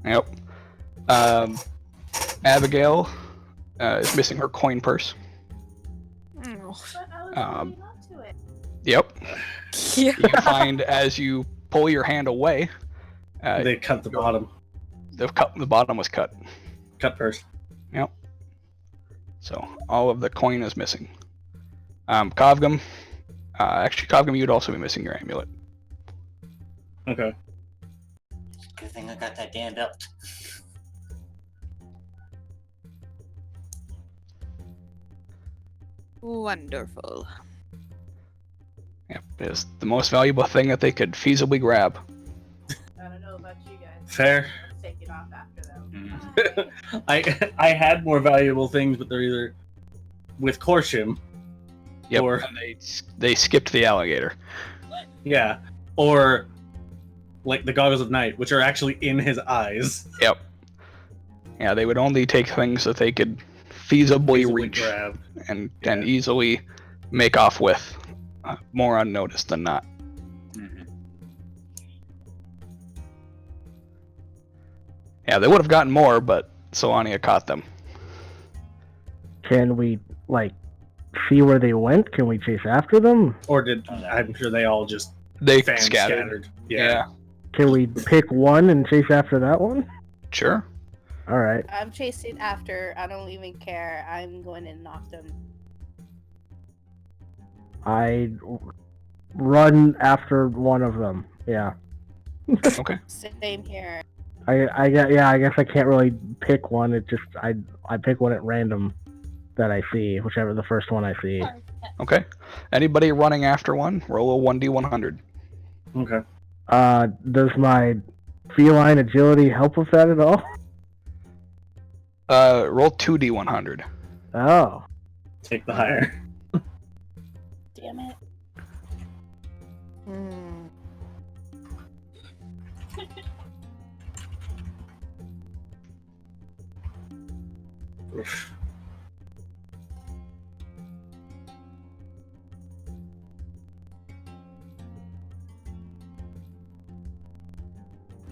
Yep. Abigail is missing her coin purse. Oh. But I was Um, holding on to it. Yep. Yeah. You find as you pull your hand away, they cut the bottom. the bottom was cut. Cut first. Yep. So all of the coin is missing. Kovgum, Kovgum, you'd also be missing your amulet. Okay. Good thing I got that damn belt. Wonderful. Yep, it's the most valuable thing that they could feasibly grab. I don't know about you guys. Fair. Let's take it off after them. I had more valuable things, but they're either with Korshim, Yep. or And they skipped the alligator. yeah, or like the goggles of night, which are actually in his eyes. Yep. Yeah, they would only take things that they could feasibly Easily reach grab. and Yeah. easily make off with, more unnoticed than not. Yeah, they would have gotten more, but Solania caught them. Can we like see where they went? Can we chase after them? Or did I'm sure they all just They fan scattered. Yeah, Can we pick one and chase after that one? sure. All right. I'm chasing after. I don't even care. I'm going to knock them. I run after one of them. Yeah. Okay. Same here. I guess I can't really pick one. It just I pick one at random that I see, whichever the first one I see. Okay. Anybody running after one, roll a 1d100. okay. Does my feline agility help with that at all? Roll 2d100. Oh. Take the higher. Damn it. Hmm. Oof.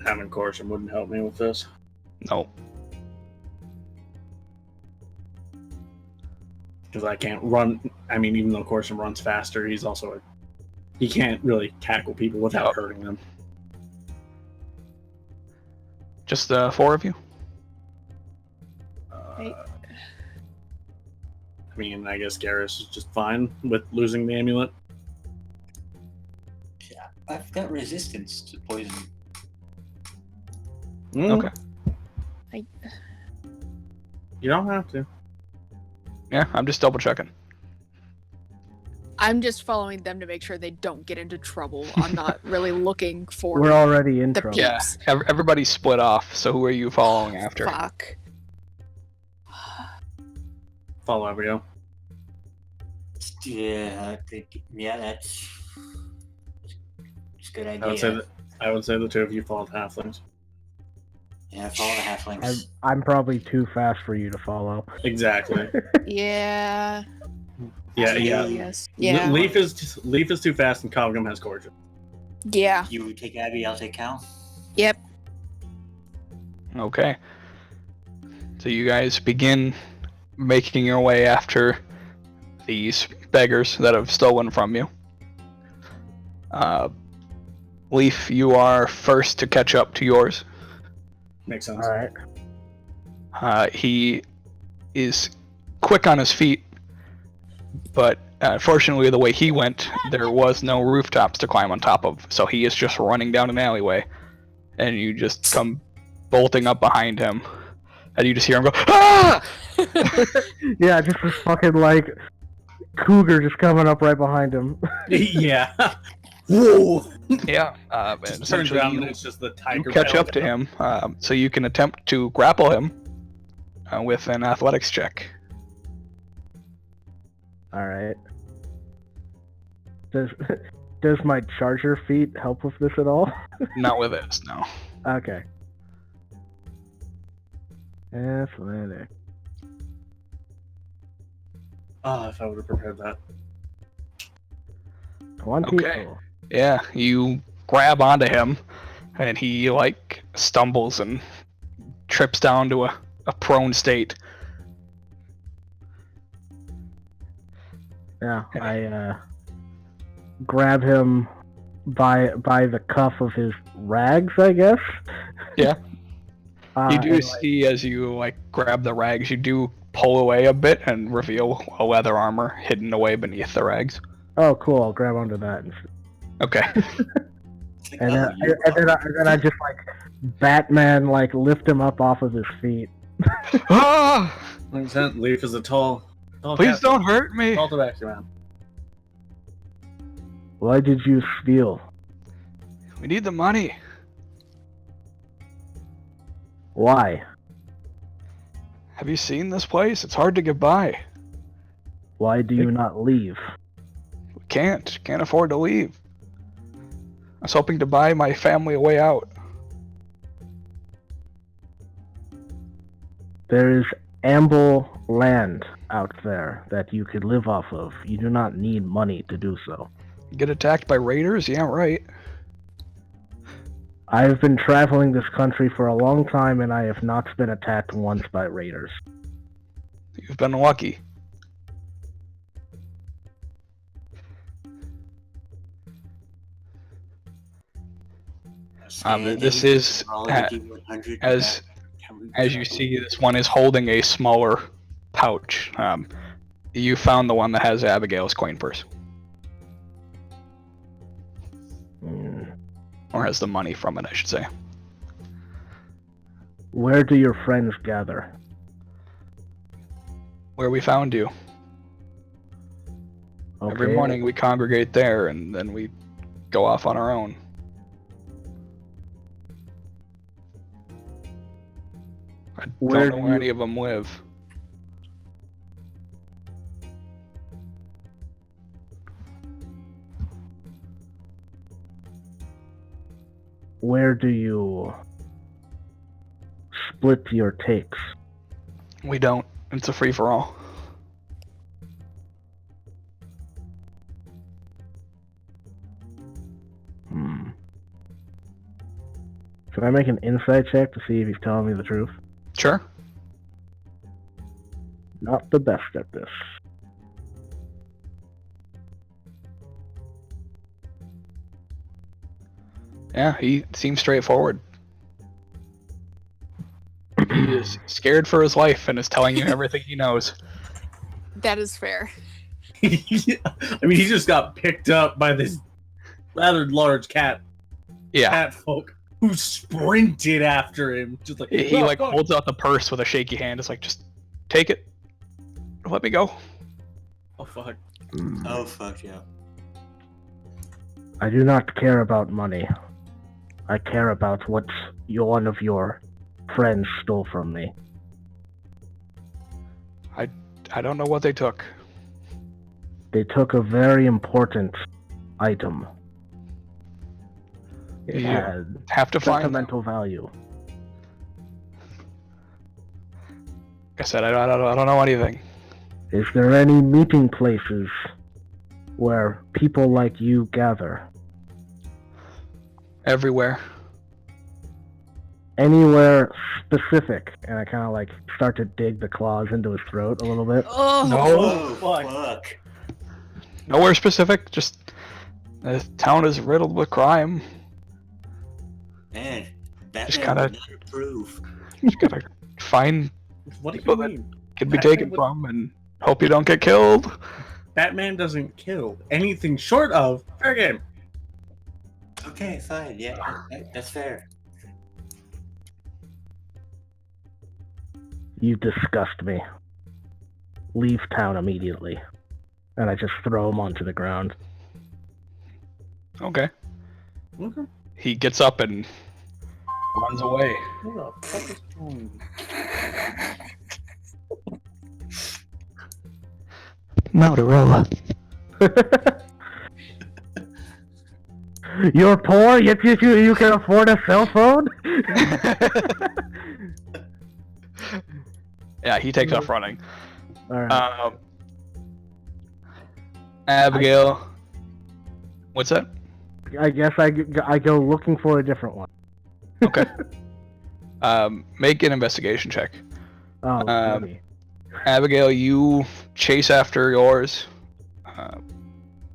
Having Korshim wouldn't help me with this. No. Because I can't run. I mean, even though Korshim runs faster, he's also he can't really tackle people without Yep. hurting them. Just the four of you? Right. I mean, I guess Garrus is just fine with losing the amulet. Yeah, I've got resistance to poison. Okay. You don't have to. Yeah, I'm just double checking. I'm just following them to make sure they don't get into trouble. I'm not really looking for We're already in the trouble. Yeah, peeps. everybody's split off, so who are you following after? Fuck. Follow Abigail. Yeah, I think. Yeah, it's a good idea. I would say the two of you follow the halflings. Yeah, follow the halflings. I'm probably too fast for you to follow. Exactly. Yeah. Yeah, yeah. Yes. Yeah. Leaf is too fast, and Kovgum has Korshim. Yeah. You take Abby, I'll take Cal. Yep. Okay. So you guys begin making your way after these beggars that have stolen from you. Leaf, you are first to catch up to yours. Makes sense. All right. He is quick on his feet, but Unfortunately, the way he went, there was no rooftops to climb on top of, so he is just running down an alleyway, and you just come bolting up behind him, and you just hear him go, "Ah!" Yeah, just this fucking like cougar just coming up right behind him. Yeah. Whoa! Yeah, and Just turns essentially around you, and it's just the you tiger. catch up to belly. him, so you can attempt to grapple him with an athletics check. Alright. Does my charger feat help with this at all? Not with this, no. Okay. Athletic. Ah, if I would have prepared that. 20. Okay. Yeah, you grab onto him, and he like stumbles and trips down to a prone state. Yeah, I grab him by the cuff of his rags, I guess. Yeah. You do and, see as you like grab the rags, you do pull away a bit and reveal a leather armor hidden away beneath the rags. oh, cool! I'll grab onto that, Okay. and then I just like Batman like lift him up off of his feet. Ah! 100% Leaf is a tall Please cat. don't hurt me. Tall tobacco man. Why did you steal? We need the money. Why? Have you seen this place? It's hard to get by. Why do you not leave? We can't afford to leave. I was hoping to buy my family a way out. There is ample land out there that you could live off of. You do not need money to do so. Get attacked by raiders? Yeah, right. I've been traveling this country for a long time and I have not been attacked once by raiders. You've been lucky. This is as you see, this one is holding a smaller pouch. You found the one that has Abigail's coin purse, or has the money from it, I should say. Where do your friends gather? Where we found you. Okay. Every morning we congregate there, and then we go off on our own. I Where don't know do where you- any of them live. Where do you split your takes? We don't. It's a free-for-all. Can I make an insight check to see if he's telling me the truth? Sure. Not the best at this. Yeah, he seems straightforward. He is scared for his life and is telling you everything he knows. That is fair. I mean, he just got picked up by this rather large cat folk who sprinted after him. Just like He like holds out the purse with a shaky hand. It's like, just take it. Let me go. oh fuck. Oh fuck yeah. I do not care about money. I care about what one of your friends stole from me. I don't know what they took. They took a very important item. It You had have to find them. sentimental value. Like I said, I don't know anything. Is there any meeting places where people like you gather? Everywhere. Anywhere specific? And I kind of like start to dig the claws into his throat a little bit. Oh, No. Oh fuck. fuck. Nowhere specific. Just the town is riddled with crime. Man, Just Batman gotta- would not approve. Just gotta find What do People you that mean? could be Batman taken would- from and hope you don't get killed. Batman doesn't kill. Anything short of fair game. Okay, fine. Yeah, that's fair. You disgust me. Leave town immediately. And I just throw him onto the ground. Okay. Okay. He gets up and runs away. What the fuck is going on? Motorola. You're poor, yet you can afford a cell phone? Yeah, he takes off running. Alright. Abigail. What's that? I guess I go looking for a different one. Okay. Make an investigation check. Oh, goody. Abigail, you chase after yours,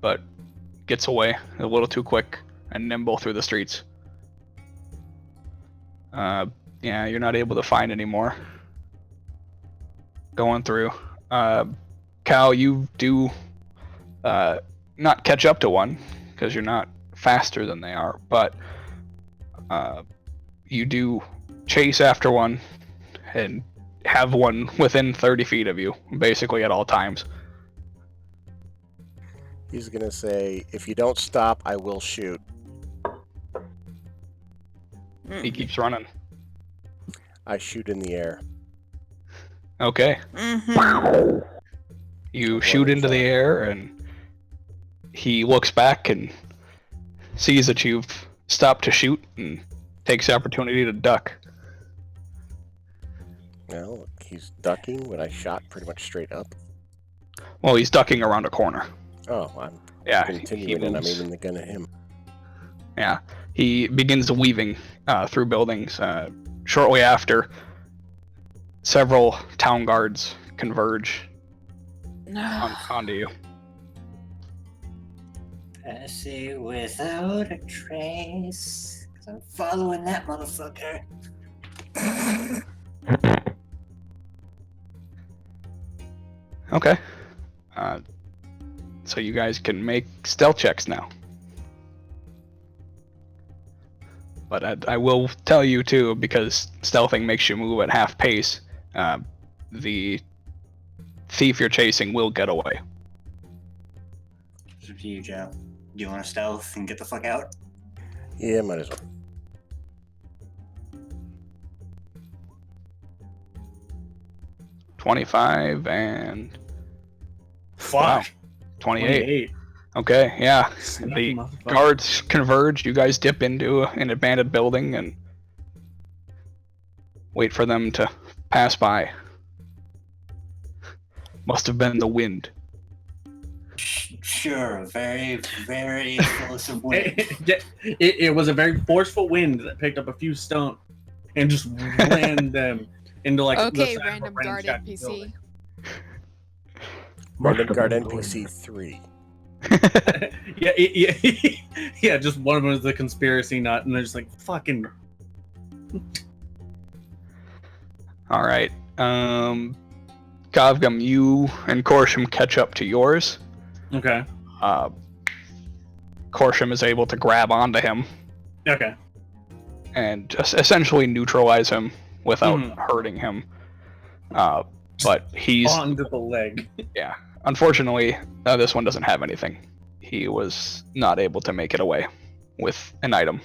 but gets away a little too quick and nimble through the streets. Yeah, you're not able to find any more. Going through. Cal, you do not catch up to one, because you're not faster than they are, but you do chase after one and have one within 30 feet of you, basically at all times. He's gonna say, if you don't stop, I will shoot. He keeps running. I shoot in the air. Okay. You shoot into the air, and he looks back and sees that you've stopped to shoot and takes the opportunity to duck. Well, he's ducking when I shot pretty much straight up. Well, he's ducking around a corner. Oh, I'm he continuing and I'm moves. aiming the gun at him. Yeah, he begins weaving through buildings. Shortly after, several town guards converge onto you. Passy without a trace. 'Cause I'm following that motherfucker. Okay. So you guys can make stealth checks now. But I will tell you too, because stealthing makes you move at half pace, the thief you're chasing will get away. It's up to you, Joe. Do you want to stealth and get the fuck out? Yeah, might as well. $25 and Fuck. 28. Okay, yeah. Sneaky The motherfucker. guards converge. You guys dip into an abandoned building and wait for them to pass by. Must have been the wind. Sure, very, very explosive wind. It was a very forceful wind that picked up a few stones and just ran them into like Okay, the side of a random guard ramshackle NPC. building. Random Must guard have been NPC 3. Yeah, just one of them is the conspiracy nut, and they're just like fucking. All right. Kavgam, you and Korsham catch up to yours. Okay. Korsham is able to grab onto him Okay. and just essentially neutralize him without Mhm. hurting him. But he's Onto the leg. yeah. Unfortunately, this one doesn't have anything. He was not able to make it away with an item.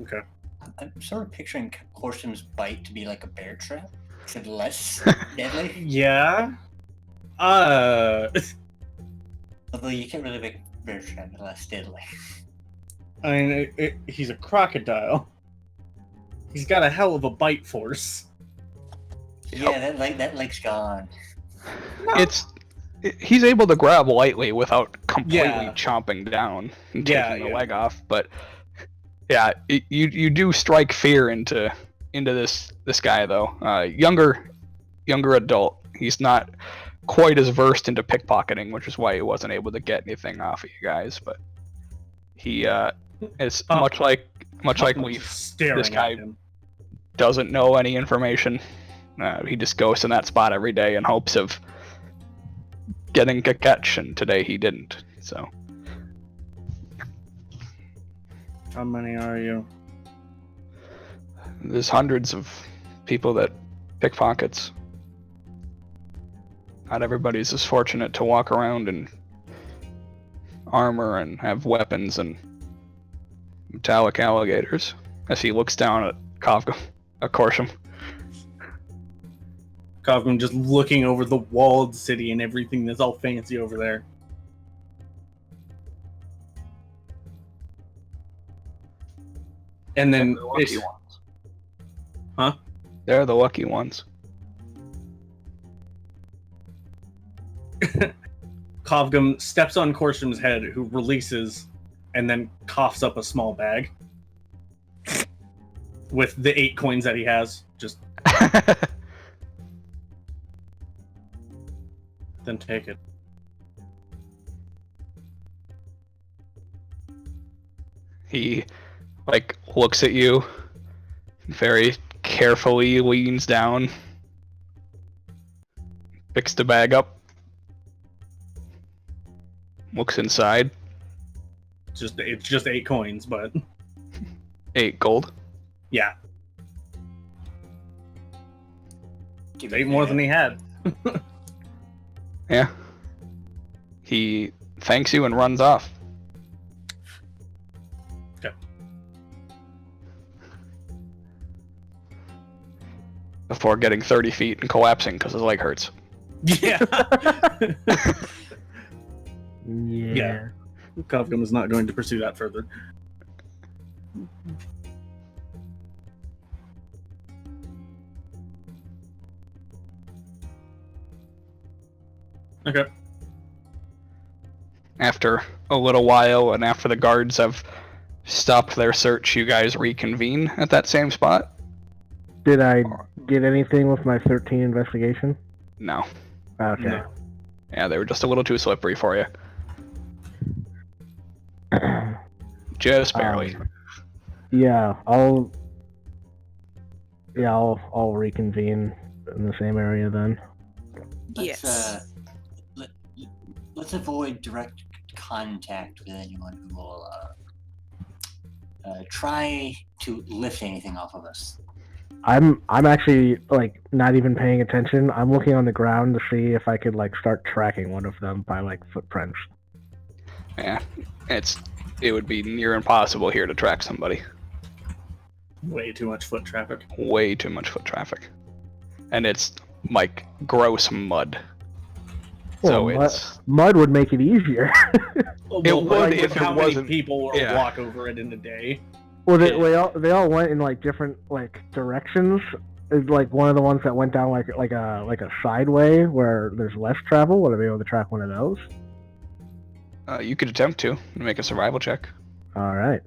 Okay. I'm sort of picturing Korsham's bite to be like a bear trap, except less deadly. Yeah. Although you can't really make a bear trap less deadly. I mean, he's a crocodile. He's got a hell of a bite force. Yeah, that leg's gone. He's able to grab lightly without completely Yeah. chomping down and Yeah, taking the yeah. leg off. But yeah, you do strike fear into this guy though. Younger adult. He's not quite as versed into pickpocketing, which is why he wasn't able to get anything off of you guys. But he is much like I'm Leaf. staring This guy at him. doesn't know any information He just goes to that spot every day in hopes of getting a catch, and today he didn't. So, How many are you? there's hundreds of people that pickpockets. Not everybody's as fortunate to walk around in armor and have weapons and metallic alligators. As he looks down at Kovgum, Korsham. Kovgum just looking over the walled city and everything that's all fancy over there. And then They're the lucky ones. Huh? They're the lucky ones. Kovgum steps on Korsham's head, who releases and then coughs up a small bag with the 8 coins that he has. Just then take it. He looks at you, very carefully leans down, picks the bag up, looks inside. It's just 8 coins, but 8 gold. yeah, it's 8 more than he had. Yeah. He thanks you and runs off. Okay. Before getting 30 feet and collapsing because his leg hurts. Yeah. Yeah. Kovgum is not going to pursue that further. Okay. After a little while and after the guards have stopped their search, you guys reconvene at that same spot? Did I get anything with my 13 investigation? No. Okay. No. Yeah, they were just a little too slippery for you. Just barely. Yeah, I'll reconvene in the same area then. Yes. Let's avoid direct contact with anyone who will try to lift anything off of us. I'm actually not even paying attention. I'm looking on the ground to see if I could start tracking one of them by footprints. Yeah, it would be near impossible here to track somebody. Way too much foot traffic. Way too much foot traffic. And it's gross mud. So Well, it's mud would make it easier. It would if it how many wasn't- people yeah. walk over it in a day. Well, they all went in different directions. Is one of the ones that went down like a sideway where there's less travel. Would I be able to track one of those? you could attempt to make a survival check. All right.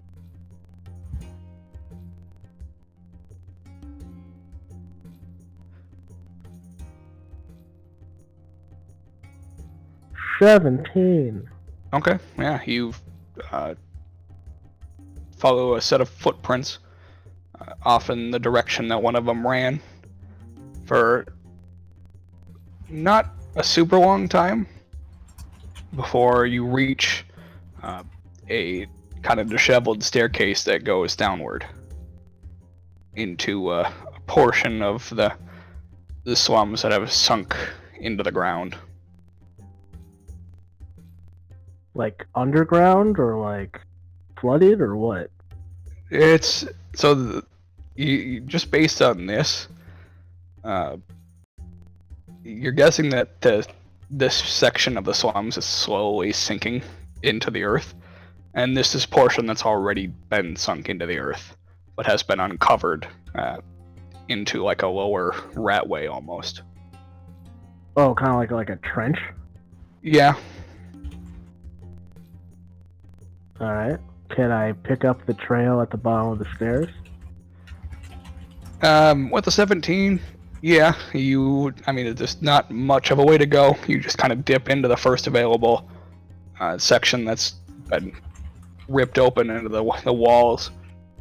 $17. Okay, yeah, you follow a set of footprints off in the direction that one of them ran for not a super long time before you reach a kind of disheveled staircase that goes downward into a portion of the slums that have sunk into the ground. Underground or flooded or what? It's so you just based on this, you're guessing that this section of the slums is slowly sinking into the earth, and this is portion that's already been sunk into the earth, but has been uncovered into a lower ratway almost. Oh, kind of like a trench. Yeah. All right. Can I pick up the trail at the bottom of the stairs? With the 17, yeah, there's not much of a way to go. You just kind of dip into the first available section that's been ripped open into the walls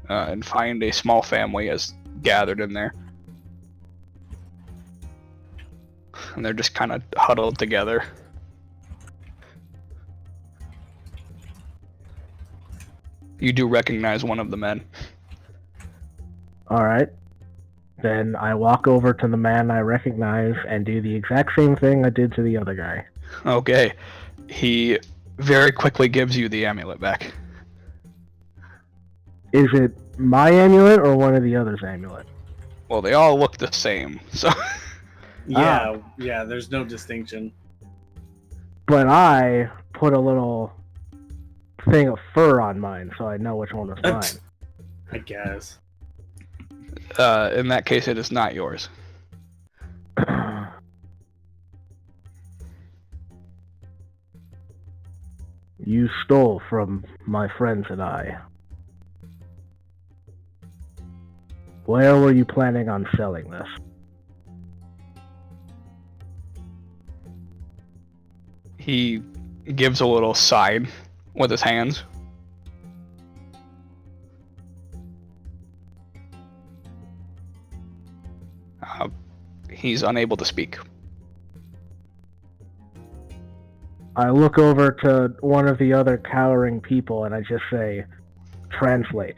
and find a small family has gathered in there. and they're just kind of huddled together. You do recognize one of the men. Alright. Then I walk over to the man I recognize and do the exact same thing I did to the other guy. Okay. He very quickly gives you the amulet back. Is it my amulet or one of the other's amulet? Well, they all look the same, so... Yeah, yeah, there's no distinction. But I put a little thing of fur on mine, so I know which one was mine. I guess. In that case, it is not yours. You stole from my friends and I. Where were you planning on selling this? He gives a little sign with his hands. He's unable to speak. I look over to one of the other cowering people and I just say, translate.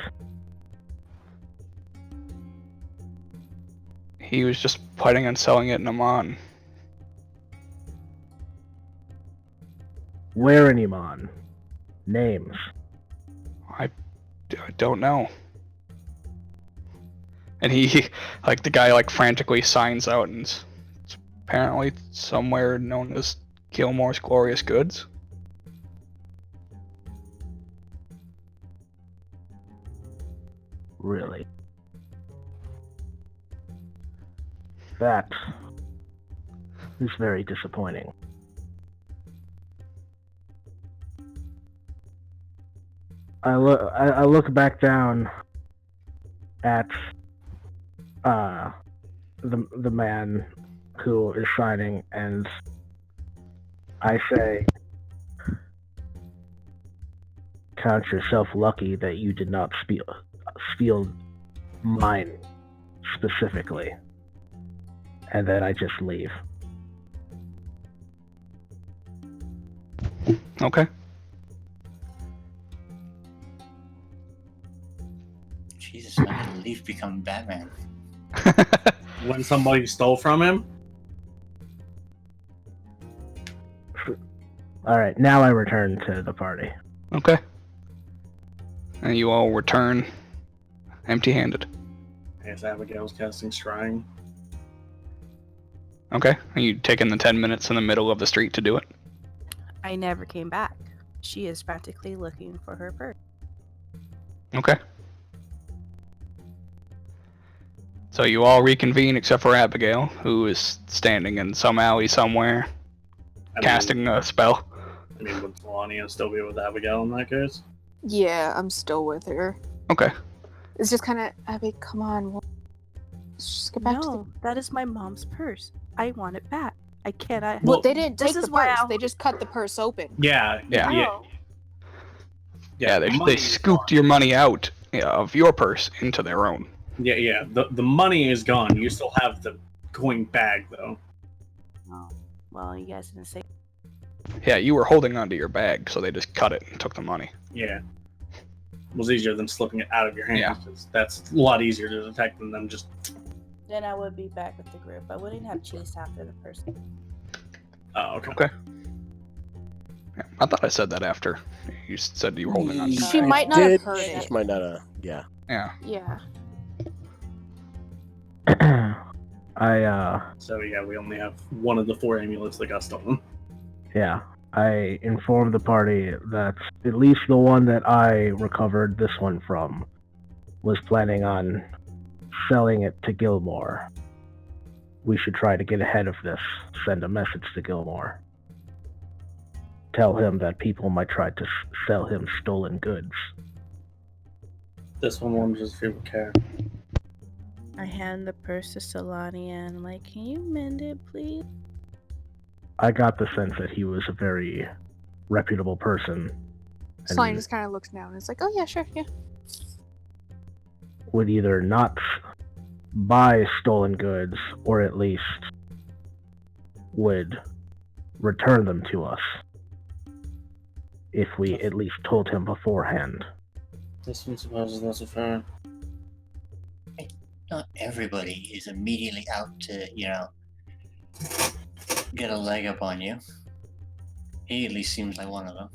He was just planning on selling it in Emon. Where in Emon? Names. I don't know. And he, like, the guy, like, frantically signs out, and it's apparently somewhere known as Gilmore's Glorious Goods. Really? That is very disappointing. I look back down at the man who is signing, and I say, count yourself lucky that you did not steal mine specifically. And then I just leave. Okay. Jesus, when did Leaf become Batman? When somebody stole from him? Alright, now I return to the party. Okay. And you all return empty-handed. As Abigail's casting Scrying. Okay. Are you taking the 10 minutes in the middle of the street to do it? I never came back. She is frantically looking for her purse. Okay. So you all reconvene except for Abigail, who is standing in some alley somewhere, casting a spell. I mean, would Melania still be with Abigail in that case? Yeah, I'm still with her. Okay. It's just kind of, Abby, come on. Let's just get back to the... No, that is my mom's purse. I want it back. I cannot. Well, they didn't this take the is why purse. I'll- They just cut the purse open. Yeah, Yeah. yeah. Oh. Yeah, the they money is scooped gone. your money out of your purse into their own. Yeah, yeah. The money is gone. You still have the coin bag, though. Oh. Well, you guys didn't say. Yeah, you were holding onto your bag, so they just cut it and took the money. Yeah. It was easier than slipping it out of your hands. Yeah. 'Cause that's a lot easier to detect than them just... Then I would be back with the group. I wouldn't have chased after the person. Oh, okay. Okay. Yeah, I thought I said that after. You said you were holding on to She your bag. might not Did have heard she it. just might not have. Yeah. Yeah. Yeah. So, yeah, we only have one of the 4 amulets that got stolen. I informed the party that at least the one that I recovered this one from was planning on selling it to Gilmore. We should try to get ahead of this, send a message to Gilmore. Tell him that people might try to sell him stolen goods. This one wonders if he would care. I hand the purse to Solani and I'm like, can you mend it, please? I got the sense that he was a very reputable person Slime just kind of looks down and it's like, oh yeah, sure, yeah. would either not buy stolen goods or at least would return them to us if we at least told him beforehand. This one supposes that's a fair. Not everybody is immediately out to, get a leg up on you. He at least seems like one of them.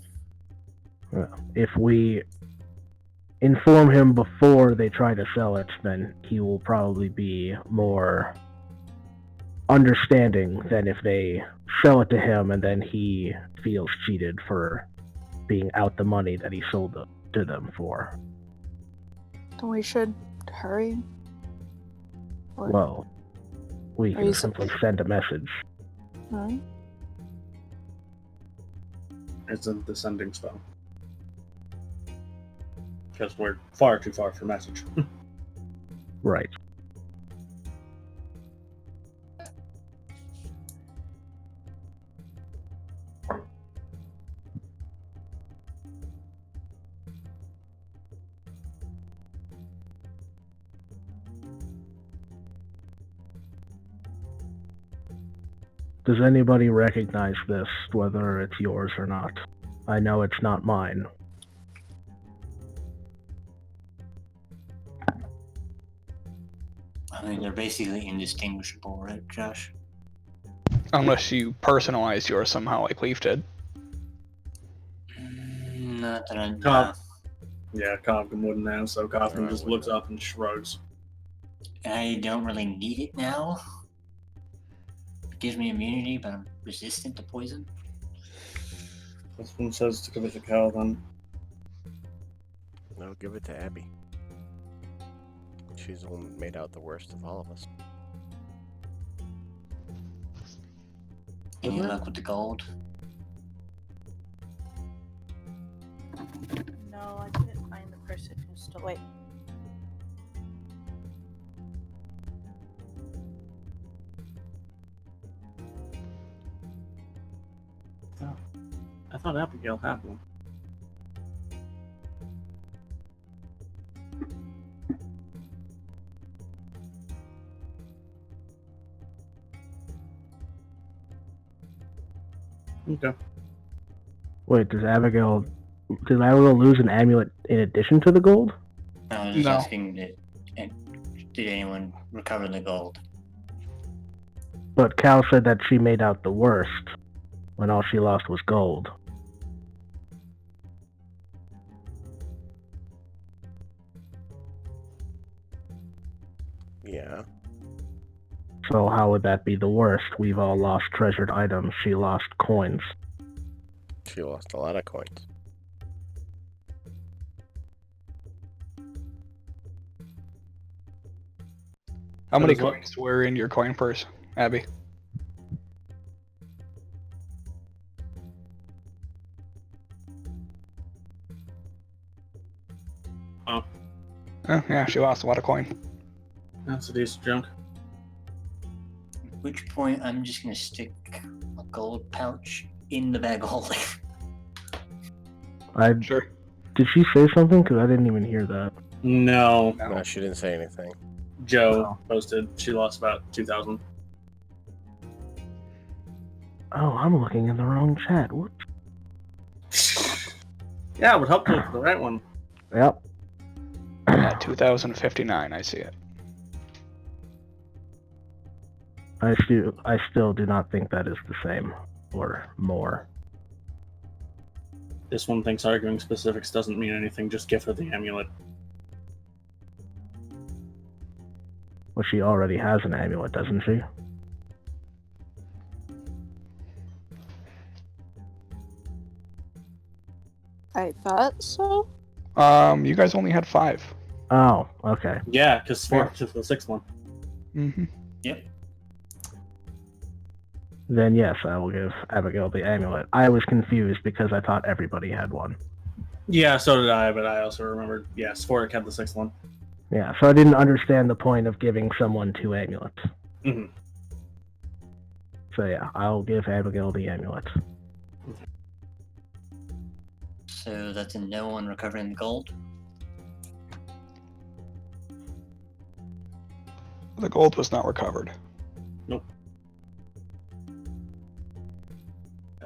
If we inform him before they try to sell it, then he will probably be more understanding than if they sell it to him and then he feels cheated for being out the money that he sold it to them for. Then we should hurry. Or- Well, we Are can you simply send a message. Alright. It's a descending spell. Because we're far too far for message. Right. Does anybody recognize this, whether it's yours or not? I know it's not mine. I mean, they're basically indistinguishable, right, Josh? Unless you personalize yours somehow like Leaf did. Not that I know. Cobb. Yeah, Cobb wouldn't have, so Kaufman I just wouldn't looks up and shrugs. I don't really need it now. It gives me immunity, but I'm resistant to poison. This one says to give it to Cal then. No, give it to Abby. She's the one that made out the worst of all of us. Any luck with the gold? No, I couldn't find the person who stole it. I thought Abigail had one. Okay. Wait, did Abigail lose an amulet in addition to the gold? I was just No. asking, did anyone recover the gold? But Cal said that she made out the worst when all she lost was gold. Yeah. So how would that be the worst? We've all lost treasured items. She lost coins. She lost a lot of coins. How many That is what- coins were in your coin purse, Abby? Oh. Oh, yeah, she lost a lot of coin. That's a decent chunk. At which point, I'm just gonna stick a gold pouch in the bag of holding. Sure. Did she say something? Because I didn't even hear that. No. No, she didn't say anything. Joe posted she lost about 2,000. Oh, I'm looking in the wrong chat. What? Yeah, it would help to look for the right one. Yep. Yeah, 2059, I see it. I still do not think that is the same or more. This one thinks arguing specifics doesn't mean anything, just gift her the amulet. Well, she already has an amulet, doesn't she? I thought so. You guys only had 5. Oh, okay. Yeah, because Sword is the sixth one. Mm-hmm. Yep. Then yes, I will give Abigail the amulet. I was confused because I thought everybody had one. Yeah, so did I, but I also remembered, yeah, Sphoric had the sixth one. Yeah, so I didn't understand the point of giving someone 2 amulets. Mhm. So yeah, I'll give Abigail the amulet. So that's a no on recovering the gold. The gold was not recovered.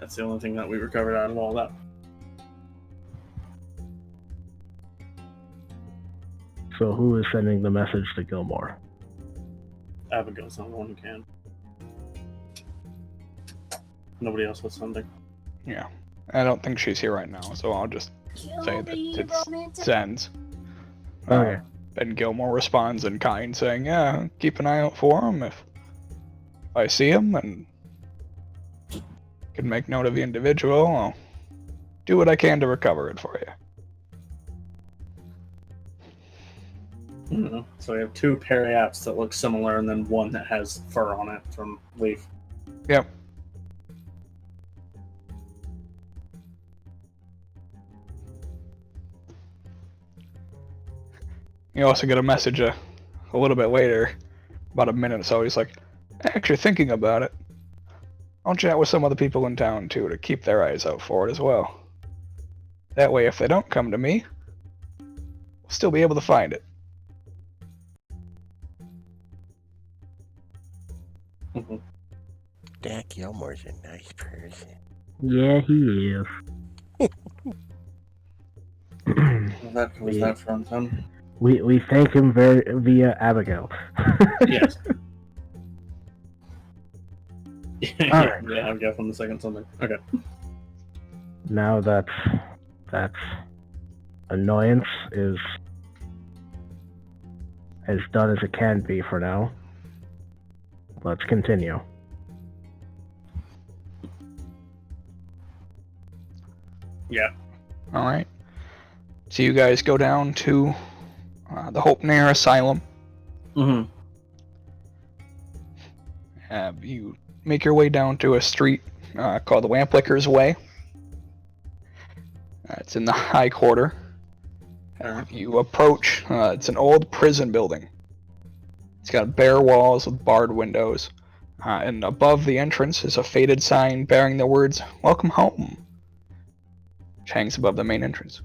That's the only thing that we recovered out of all that. So who is sending the message to Gilmore? Abigail's not the one who can. Nobody else has something. Yeah. I don't think she's here right now, so I'll just say that it's Zen's. Okay. And Gilmore responds in kind, saying, yeah, keep an eye out for him if I see him and can make note of the individual. I'll do what I can to recover it for you. So we have 2 periaps that look similar, and then one that has fur on it from Leaf. Yep. You also get a message a little bit later, about a minute or so. He's like, actually thinking about it. I'll chat with some other people in town too to keep their eyes out for it as well. That way, if they don't come to me, we'll still be able to find it. Dak Gilmore's a nice person. Yeah, he is. Was that from him? We thank him via Abigail. Yes. Alright. Yeah, I've got from the second something. Okay. Now that annoyance is as done as it can be for now, let's continue. Yeah. Alright. So you guys go down to the Hope Nair Asylum. Mm-hmm. You make your way down to a street called the Wamplicker's Way. It's in the High Quarter. You approach, it's an old prison building. It's got bare walls with barred windows. And above the entrance is a faded sign bearing the words, "Welcome home," which hangs above the main entrance.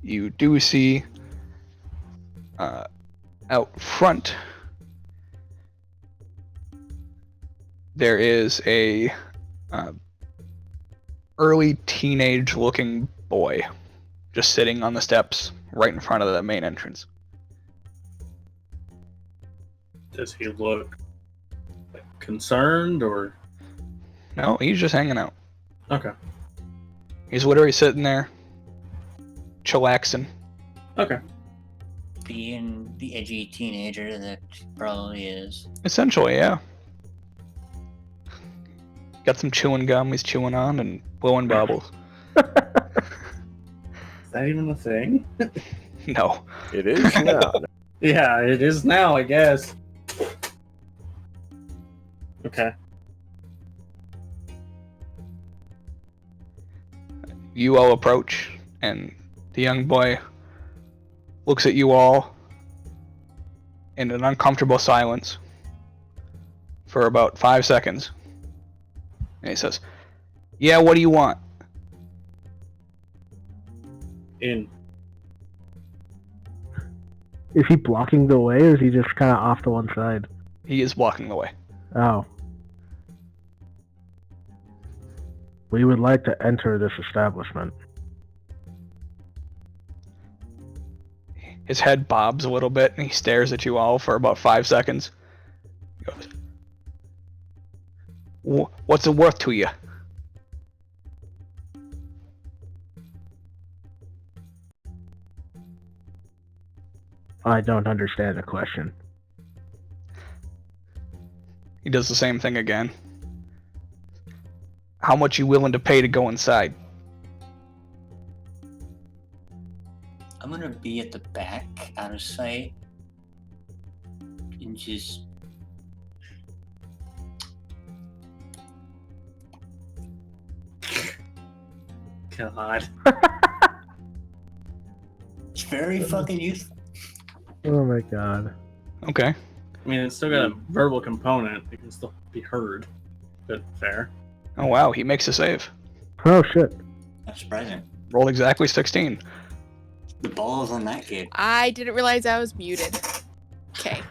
You do see out front there is a early teenage looking boy just sitting on the steps right in front of the main entrance. Does he look concerned or? No, he's just hanging out. Okay. He's literally sitting there chillaxing. Okay. Being the edgy teenager that probably is. Essentially, yeah. Got some chewing gum he's chewing on and blowing bubbles. Is that even a thing? No. It is now. Yeah, it is now, I guess. Okay. You all approach, and the young boy looks at you all in an uncomfortable silence for about 5 seconds. And he says, "Yeah, what do you want?" In. Is he blocking the way, or is he just kind of off to one side? He is blocking the way. Oh. We would like to enter this establishment. His head bobs a little bit, and he stares at you all for about 5 seconds. He goes, "What's it worth to you?" I don't understand the question. He does the same thing again. "How much you willing to pay to go inside?" I'm gonna be at the back, out of sight, and just God. it's very fucking useful. Oh my god. Okay. I mean, it's still got a verbal component. It can still be heard. But fair. Oh wow, he makes a save. Oh shit. Not surprising. Rolled exactly 16. The balls on that kid. I didn't realize I was muted. Okay.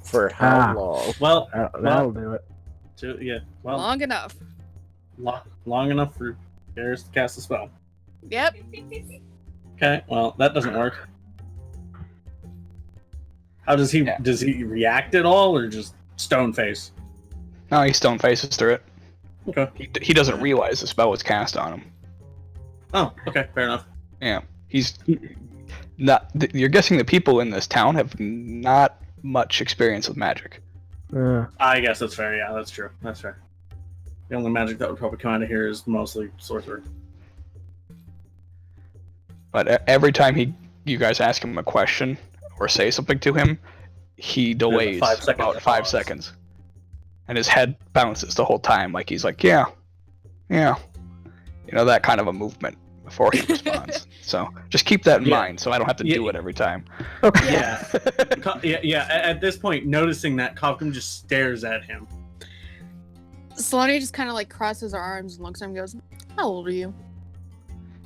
For how Ah. long? Well, That'll do it. Yeah. Well, Long enough. long enough for Garrus to cast a spell. Yep. Okay. Well, that doesn't work. How does he? Yeah. Does he react at all, or just stone face? No, he stone faces through it. Okay. He doesn't realize the spell was cast on him. Oh, okay. Fair enough. Yeah, he's not. You're guessing the people in this town have not much experience with magic. I guess that's fair. Yeah, that's true. That's fair. The only magic that would probably come out of here is mostly sorcerer. But every time you guys ask him a question or say something to him, he delays about 5 seconds, and his head bounces the whole time, like he's like, yeah, that kind of a movement before he responds. So just keep that in mind, so I don't have to do it every time. Yeah. Yeah. At this point, noticing that, Kafka just stares at him. Solani just kind of like crosses her arms and looks at him and goes, "How old are you?"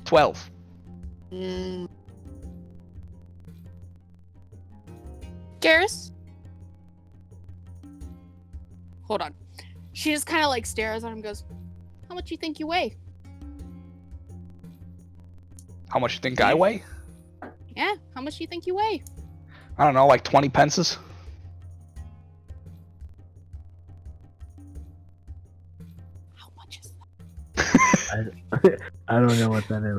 12. Garrus? Hold on. She just kind of like stares at him and goes, "How much you think you weigh?" How much you think I weigh? Yeah, how much do you think you weigh? I don't know, like 20 pences. How much is that? I don't know what that is.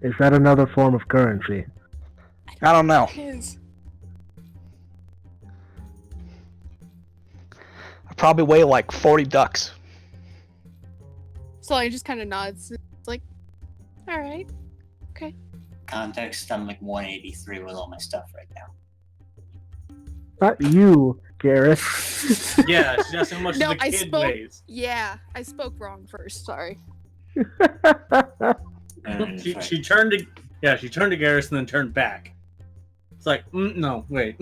Is that another form of currency? I don't know. It is. I probably weigh like 40 ducks. Solani just kind of nods. It's like, all right. Okay. Context, I'm like 183 with all my stuff right now. Not you, Garrus. Yeah, she's asking how much No, the I kid spoke- weighs. Yeah, I spoke wrong first. Sorry. She turned to Garrus and then turned back. It's like, no, wait.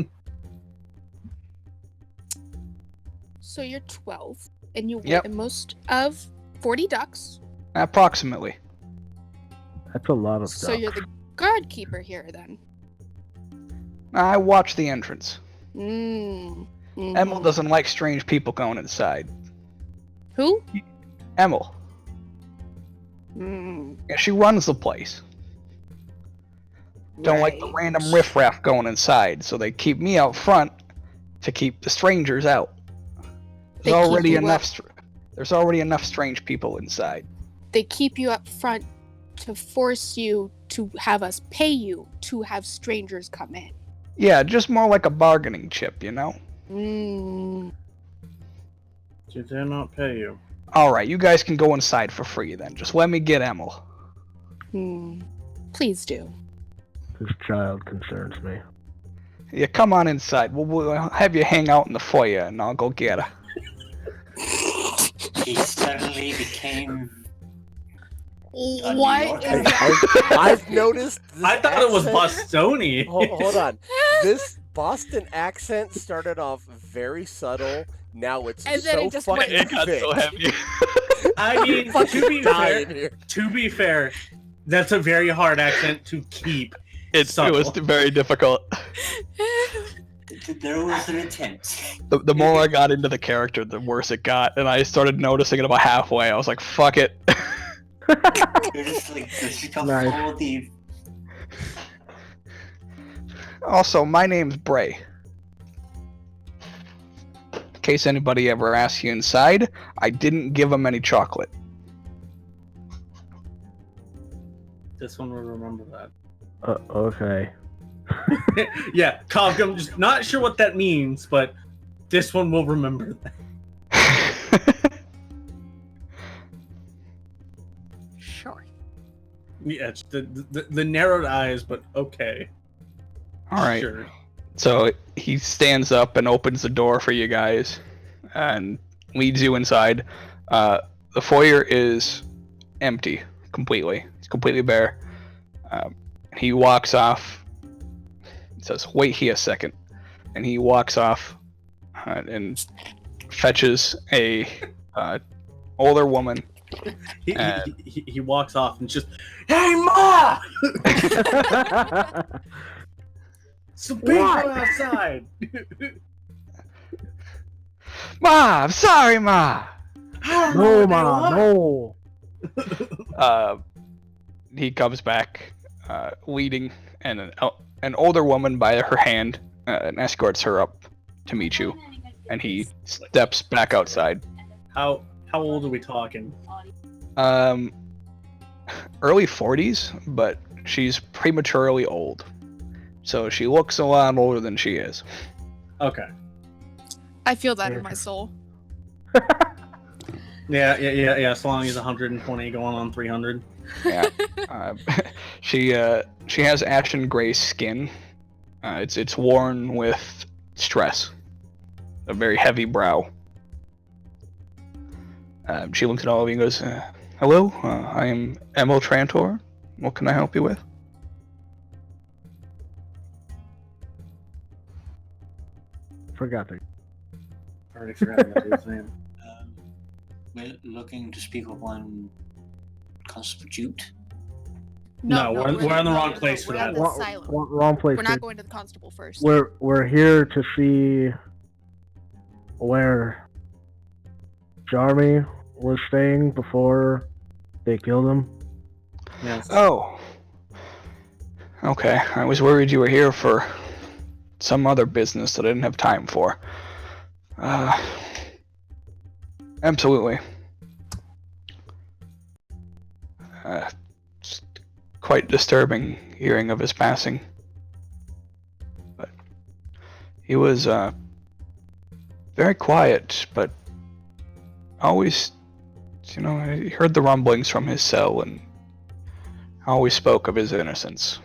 So you're 12, and you weigh Yep. the most of 40 ducks. Approximately. That's a lot of So stuff. you're the guard keeper here, then. I watch the entrance. Mm. Emil doesn't like strange people going inside. Who? Emil. Yeah, she runs the place. Don't like the random riffraff going inside, so they keep me out front to keep the strangers out. They There's keep already you enough. There's already enough strange people inside. They keep you up front to force you to have us pay you to have strangers come in. Yeah, just more like a bargaining chip, you know? She did not pay you. Alright, you guys can go inside for free then. Just let me get Emil. Please do. This child concerns me. Yeah, come on inside. We'll have you hang out in the foyer and I'll go get her. He suddenly became. What is that? I've noticed. This I thought it was accent- Bostonian. Hold on. This Boston accent started off very subtle. Now it's And then so it just fucking went- It got so thick. heavy. I mean, to be fair, that's a very hard accent to keep. It was very difficult. There was an attempt. The more I got into the character, the worse it got, and I started noticing it about halfway. I was like, fuck it. You're just like, this becomes Nice. full of the. Also, my name's Bray. In case anybody ever asks you inside, I didn't give them any chocolate. This one will remember that. Okay. Yeah, Kavka, I'm just not sure what that means, but this one will remember that. Sure. Yeah, it's the narrowed eyes, but okay. Alright. Sure. So he stands up and opens the door for you guys and leads you inside. The foyer is empty completely. It's completely bare. He walks off. He says, "Wait here a second," and he walks off and fetches a older woman. He walks off and just, "Hey, Ma! Some people outside." Ma, I'm sorry, Ma. I don't know No, what they Ma, want. no. He comes back, leading an older woman by her hand, and escorts her up to meet you. And he steps back outside. How old are we talking? Early 40s, but she's prematurely old. So she looks a lot older than she is. Okay. I feel that in my soul. Yeah. As long as 120 going on 300. Yeah. She has ashen gray skin. It's worn with stress. A very heavy brow. She looks at all of you and goes, "Hello, I am Emil Trantor. What can I help you with?" Forgot to. I already forgot what he was saying. We're looking to speak with one Constable Jute. No, we're in the wrong place for we're at that. the asylum. Wrong place. We're not dude. going to the constable first. We're here to see where Jarmy was staying before they killed him. Yes. Oh. Okay, I was worried you were here for some other business that I didn't have time for. Absolutely. It's quite disturbing hearing of his passing. But he was very quiet, but always, I heard the rumblings from his cell and always spoke of his innocence.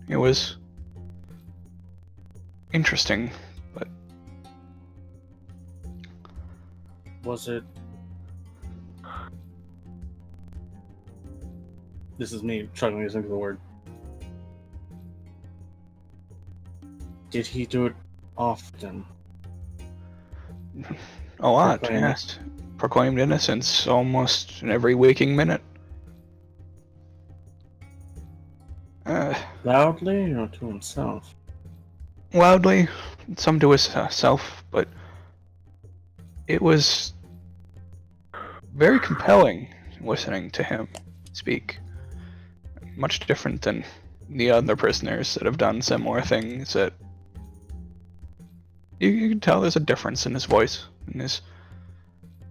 It was interesting, but Was it? This is me struggling to think of the word. Did he do it often? a lot, Proclaimed. yes. Proclaimed innocence almost in every waking minute. Loudly or to himself? Loudly, some to himself, but it was very compelling listening to him speak. Much different than the other prisoners that have done similar things. That you can tell there's a difference in his voice, in his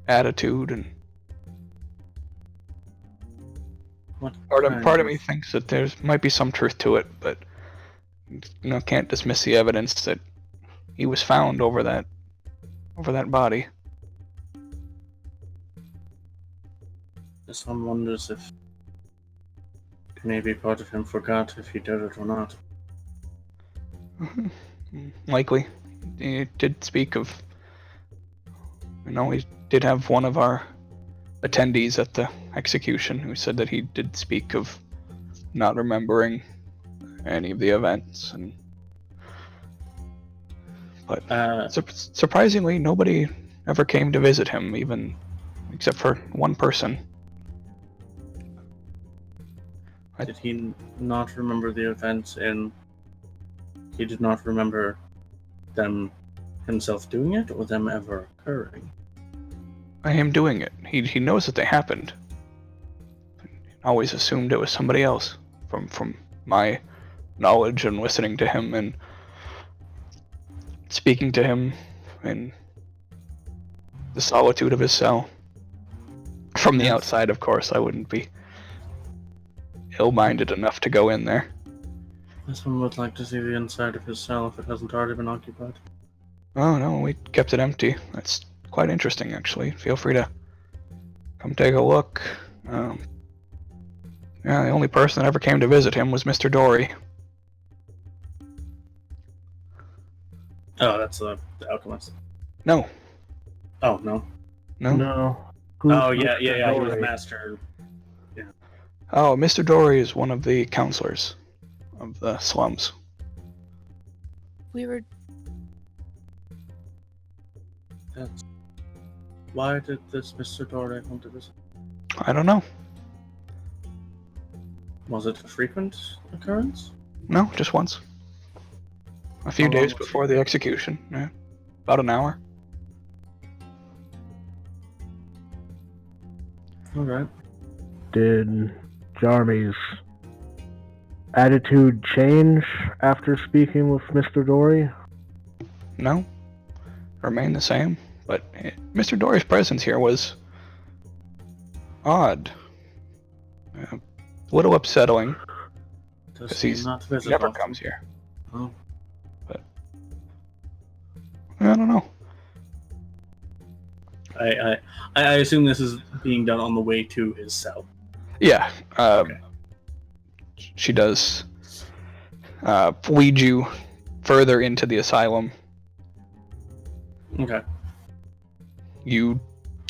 attitude, and What part of me thinks that there might be some truth to it, but can't dismiss the evidence that he was found over that body. This one wonders if maybe part of him forgot if he did it or not. Likely. He did speak of... we did have one of our attendees at the execution who said that he did speak of not remembering any of the events, but surprisingly nobody ever came to visit him, even except for one person. Did he not remember the events and he did not remember them himself doing it or them ever occurring? I am doing it. He knows that they happened. Always assumed it was somebody else from my knowledge and listening to him and speaking to him in the solitude of his cell. From the outside, of course, I wouldn't be ill-minded enough to go in there. This one would like to see the inside of his cell if it hasn't already been occupied. Oh no, we kept it empty. That's quite interesting, actually. Feel free to come take a look. The only person that ever came to visit him was Mr. Dory. Oh, that's the alchemist. No. Oh, no. No? No. Oh, yeah, he was master. Yeah. Oh, Mr. Dory is one of the counselors of the slums. We were. That's... Why did this Mr. Tal'Dorei come to visit? I don't know. Was it a frequent occurrence? No, just once. A few How long days was before the execution. Yeah. About an hour. All right. Did Jarmy's attitude change after speaking with Mr. Dory? No, remain the same. But Mr. Dory's presence here was odd, a little upsetting. Does Because seem he not to visit never often. comes here. Oh. But I don't know. I assume this is being done on the way to his cell. Yeah. Okay. She does lead you further into the asylum. Okay.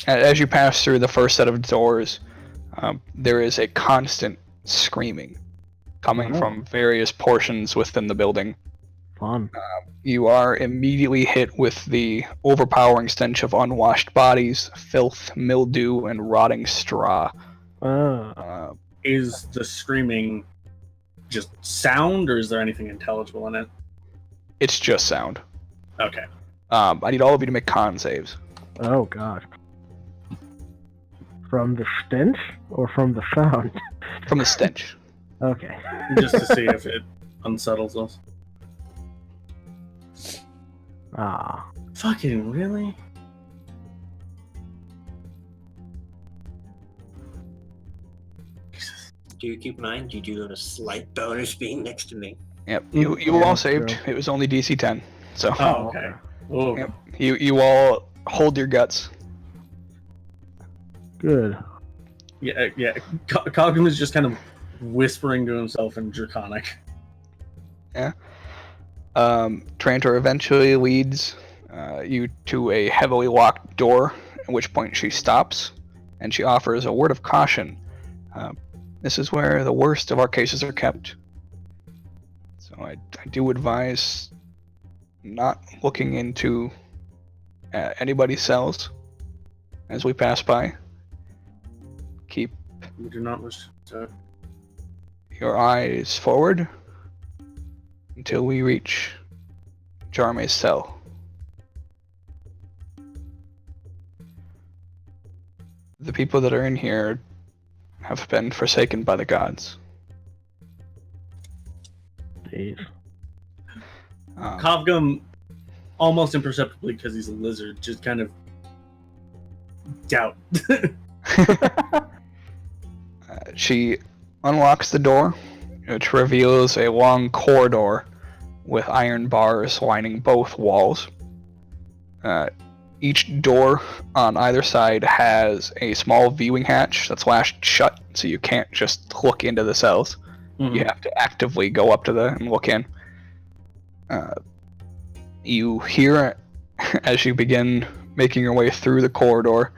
As you pass through the first set of doors, there is a constant screaming coming from various portions within the building. Fun. You are immediately hit with the overpowering stench of unwashed bodies, filth, mildew, and rotting straw. Is the screaming just sound, or is there anything intelligible in it? It's just sound. Okay. I need all of you to make con saves. Oh, God. From the stench or from the sound? From the stench. Okay. Just to see if it unsettles us. Ah. Fucking really? Do keep in mind, you do have a slight bonus being next to me. Yep. You all saved. true. It was only DC 10. So Oh, okay. Oh, yep. You all hold your guts. Good. yeah. Cogum is just kind of whispering to himself in Draconic. Trantor eventually leads you to a heavily locked door, at which point she stops, and she offers a word of caution. This is where the worst of our cases are kept. So I do advise not looking into anybody's cells as we pass by. Keep We do not wish to. your eyes forward until we reach Jarme's cell. The people that are in here have been forsaken by the gods. Jeez. Cogum, almost imperceptibly because he's a lizard, just kind of doubt. She unlocks the door, which reveals a long corridor with iron bars lining both walls. Each door on either side has a small viewing hatch that's lashed shut, so you can't just look into the cells. Mhm. You have to actively go up to them and look in. You hear, as you begin making your way through the corridor,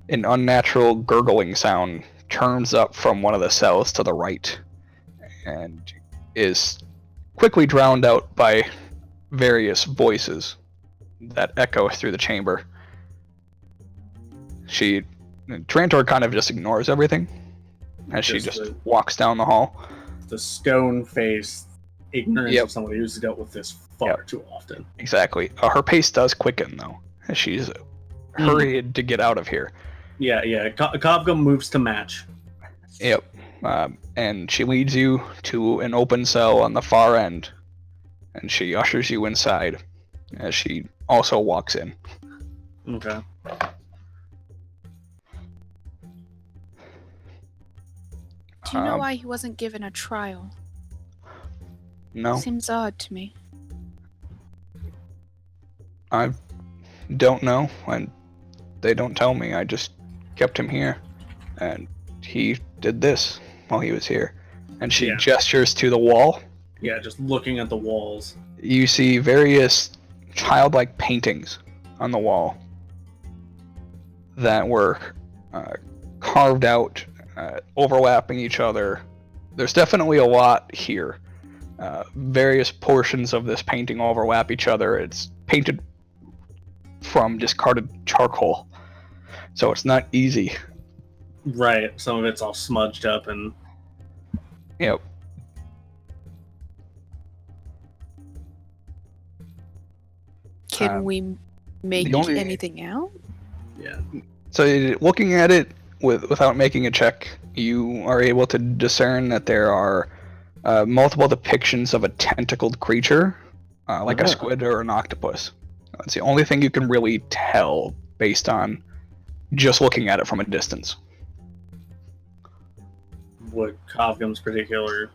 an unnatural gurgling sound turns up from one of the cells to the right and is quickly drowned out by various voices that echo through the chamber. Trantor kind of just ignores everything as she Just just walks down the hall. The stone-faced ignorance Yep. of somebody who's dealt with this far too often. Exactly. Her pace does quicken, though, as she's hurried to get out of here. Yeah. Cogum moves to match. Yep. And she leads you to an open cell on the far end, and she ushers you inside as she also walks in. Okay. Do you know why he wasn't given a trial? No, Seems odd to me. I don't know, and they don't tell me. I just kept him here, and he did this while he was here. And she gestures to the wall. Yeah, just looking at the walls. You see various childlike paintings on the wall that were carved out, overlapping each other. There's definitely a lot here. Various portions of this painting overlap each other. It's painted from discarded charcoal, so it's not easy. Right, some of it's all smudged up and... Yep. Can we make the only- anything out? Yeah. So looking at it, without making a check, you are able to discern that there are multiple depictions of a tentacled creature, like a squid or an octopus. That's the only thing you can really tell based on just looking at it from a distance. Would Kovgum's particular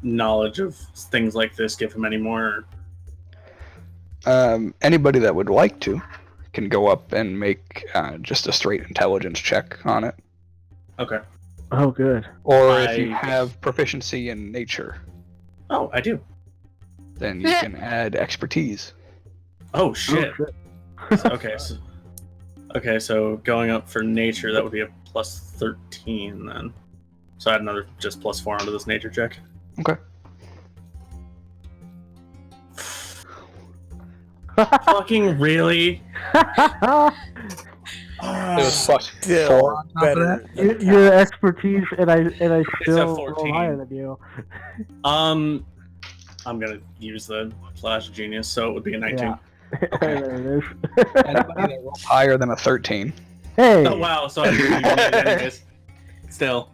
knowledge of things like this give him any more? Anybody that would like to can go up and make just a straight intelligence check on it. Okay. Oh, good. Or if you have proficiency in nature, Oh, I do. then you can add expertise. Oh, shit. Oh, shit. Okay, so going up for nature, that would be a plus 13 then. So I had another just plus 4 onto this nature check. Okay. Fucking really? It was plus Still 4 on top of better. that. Your expertise, and I still 14. roll higher than you. I'm gonna use the Flash Genius, so it would be a 19. Yeah. Okay. There it is. Anybody that rolls higher than a 13. Hey. Oh wow, so I didn't even need it anyways. Still.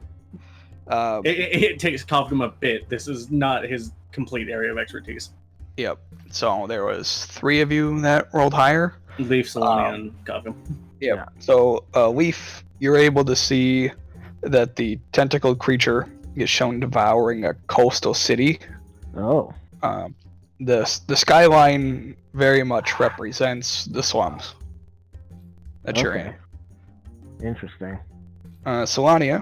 Uh, It takes Kovgum a bit. This is not his complete area of expertise. Yep. So there was 3 of you that rolled higher. Leaf, Solania, and Kovgum. Yep. Yeah. So Leaf, you're able to see that the tentacled creature is shown devouring a coastal city. Oh. The skyline very much represents the slums that you're in. Interesting. Solania,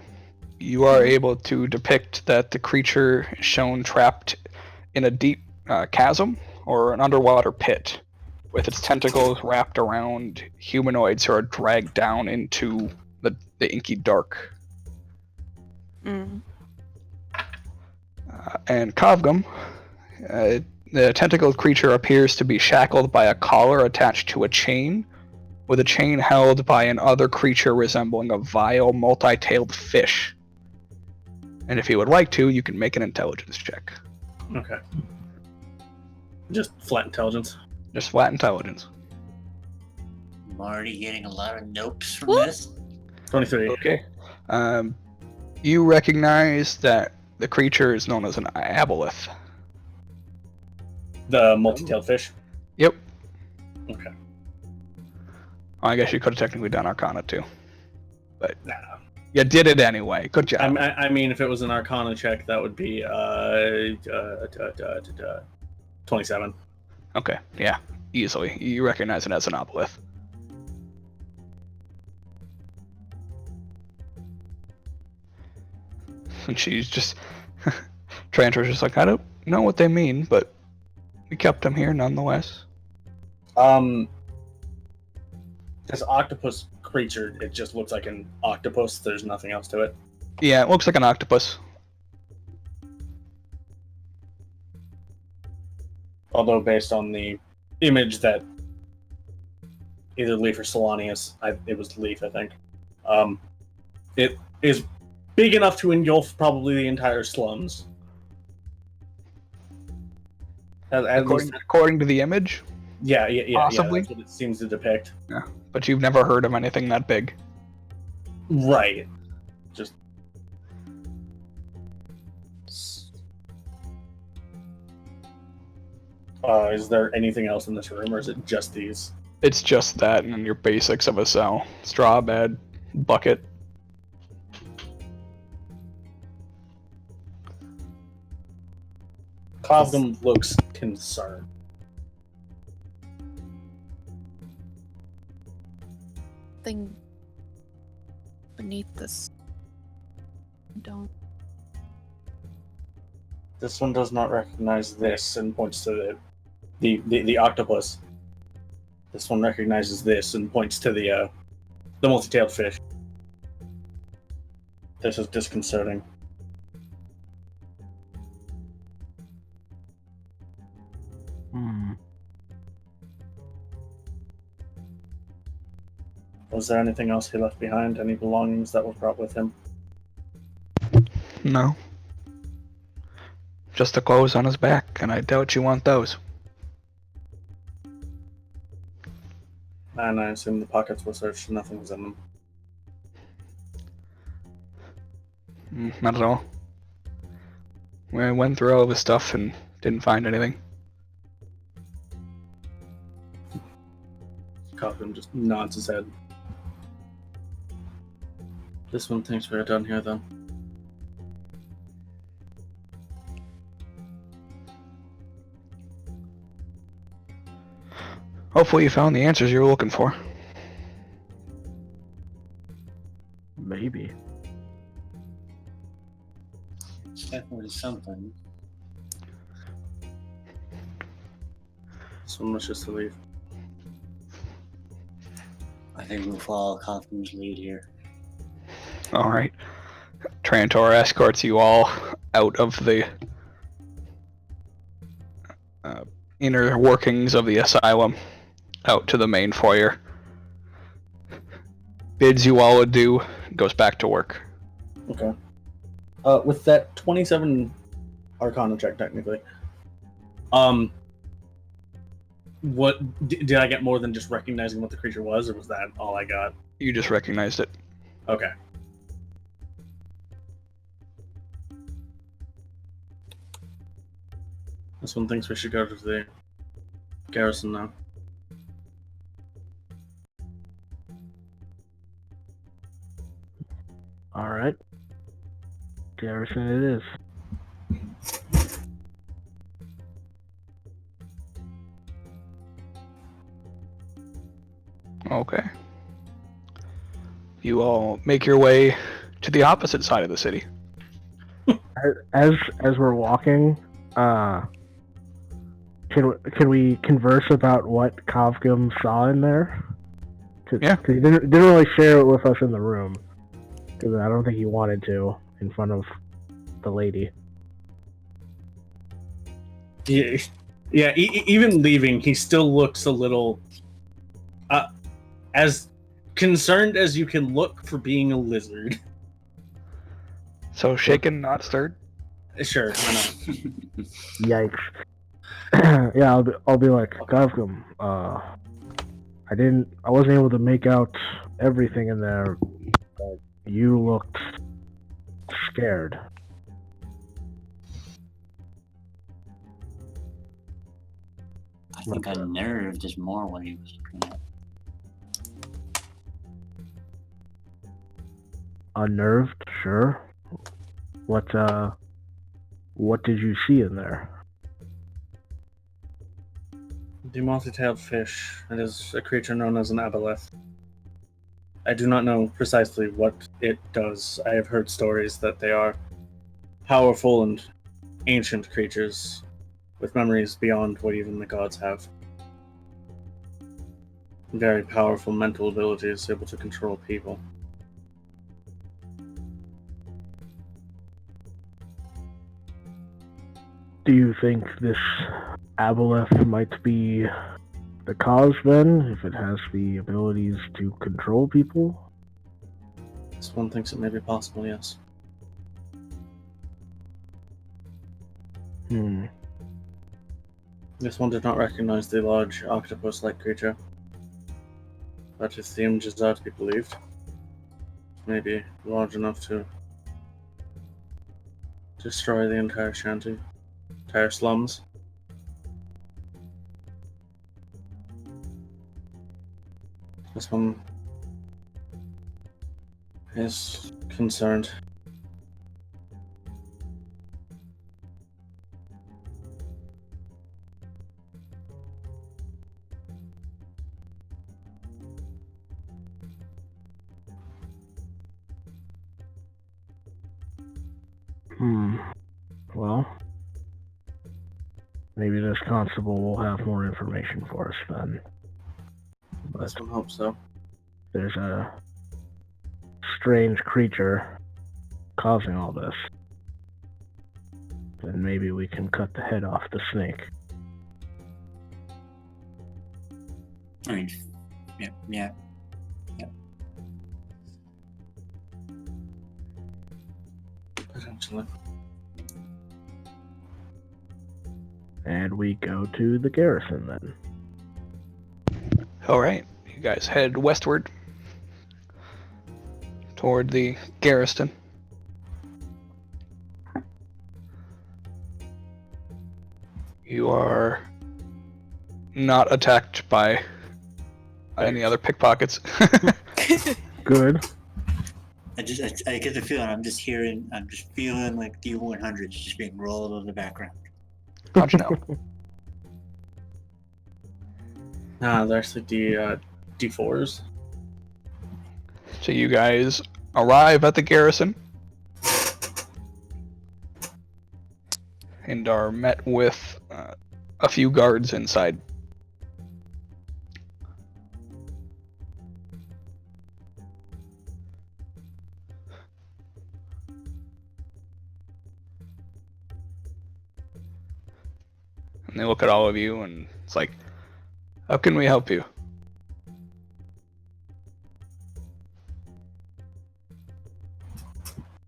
you are able to depict that the creature is shown trapped in a deep chasm or an underwater pit, with its tentacles wrapped around humanoids who are dragged down into the inky dark. Mm. And Kovgum, the tentacled creature appears to be shackled by a collar attached to a chain, with a chain held by an other creature resembling a vile, multi-tailed fish. And if you would like to, you can make an intelligence check. Okay. Just flat intelligence. Just flat intelligence. I'm already getting a lot of nopes from What? this. 23. Okay. You recognize that the creature is known as an aboleth. The multi-tailed fish. Yep. Okay. I guess you could have technically done Arcana too. But Nah. you did it anyway. Good job. I mean, if it was an Arcana check, that would be 27. Okay, yeah. Easily. You recognize it as an aboleth. And she's just... Trantor's just like, I don't know what they mean, but we kept them here nonetheless. This octopus creature, it just looks like an octopus. There's nothing else to it. Yeah, it looks like an octopus. Although based on the image that either Leaf or Solanius, it was Leaf, I think. It is big enough to engulf probably the entire slums. According to the image? Yeah, Possibly. that's what it seems to depict. Yeah, but you've never heard of anything that big. Right. Just is there anything else in this room, or is it just these? It's just that and your basics of a cell. Straw bed, bucket. Kovgum looks concerned. Thing beneath this. Don't. This one does not recognize this and points to the octopus. This one recognizes this and points to the multi-tailed fish. This is disconcerting. Hmm. Was there anything else he left behind? Any belongings that were brought with him? No. Just the clothes on his back, and I doubt you want those. And I assume the pockets were searched and nothing was in them. Not at all. We went through all of his stuff and didn't find anything. Cochran just nods his head. This one thinks we're done here, though. Hopefully you found the answers you were looking for. Maybe. It's definitely something. This one was just to leave. I think we'll follow Kaufman's lead here. Alright. Trantor escorts you all out of the inner workings of the asylum, out to the main foyer. Bids you all adieu, goes back to work. Okay. With that 27 Arcana check, technically, what did I get more than just recognizing what the creature was, or was that all I got? You just recognized it. Okay. This one thinks we should go to the garrison now. Alright. Garrison it is. Okay. You all make your way to the opposite side of the city. As we're walking, can we converse about what Kovgum saw in there? Yeah. Cause he didn't really share it with us in the room. Because I don't think he wanted to in front of the lady. Yeah, even leaving, he still looks a little as concerned as you can look for being a lizard. So shaken, not stirred? Sure, why not? Yikes. Yeah, I'll be like, Kovgum, I wasn't able to make out everything in there, but you looked scared. I think unnerved is more what he was looking at. Unnerved, sure. What did you see in there? The multi-tailed fish. It is a creature known as an aboleth. I do not know precisely what it does. I have heard stories that they are powerful and ancient creatures with memories beyond what even the gods have. Very powerful mental abilities, able to control people. Do you think this aboleth might be the cause then, if it has the abilities to control people? This one thinks it may be possible, yes. This one did not recognize the large octopus-like creature. But if the images are to be believed, it may be large enough to destroy the entire shanty, entire slums. This one is concerned. Well, maybe this constable will have more information for us then. But This one hopes so. there's a strange creature causing all this. Then maybe we can cut the head off the snake. I mean, yeah. Potentially. And we go to the garrison then. Alright, you guys head westward toward the garrison. You are not attacked by any other pickpockets. Good. I get the feeling I'm just feeling like the 100s just being rolled in the background. How'd you know? They're actually D4s. So you guys arrive at the garrison and are met with a few guards inside. And they look at all of you and it's like, how can we help you?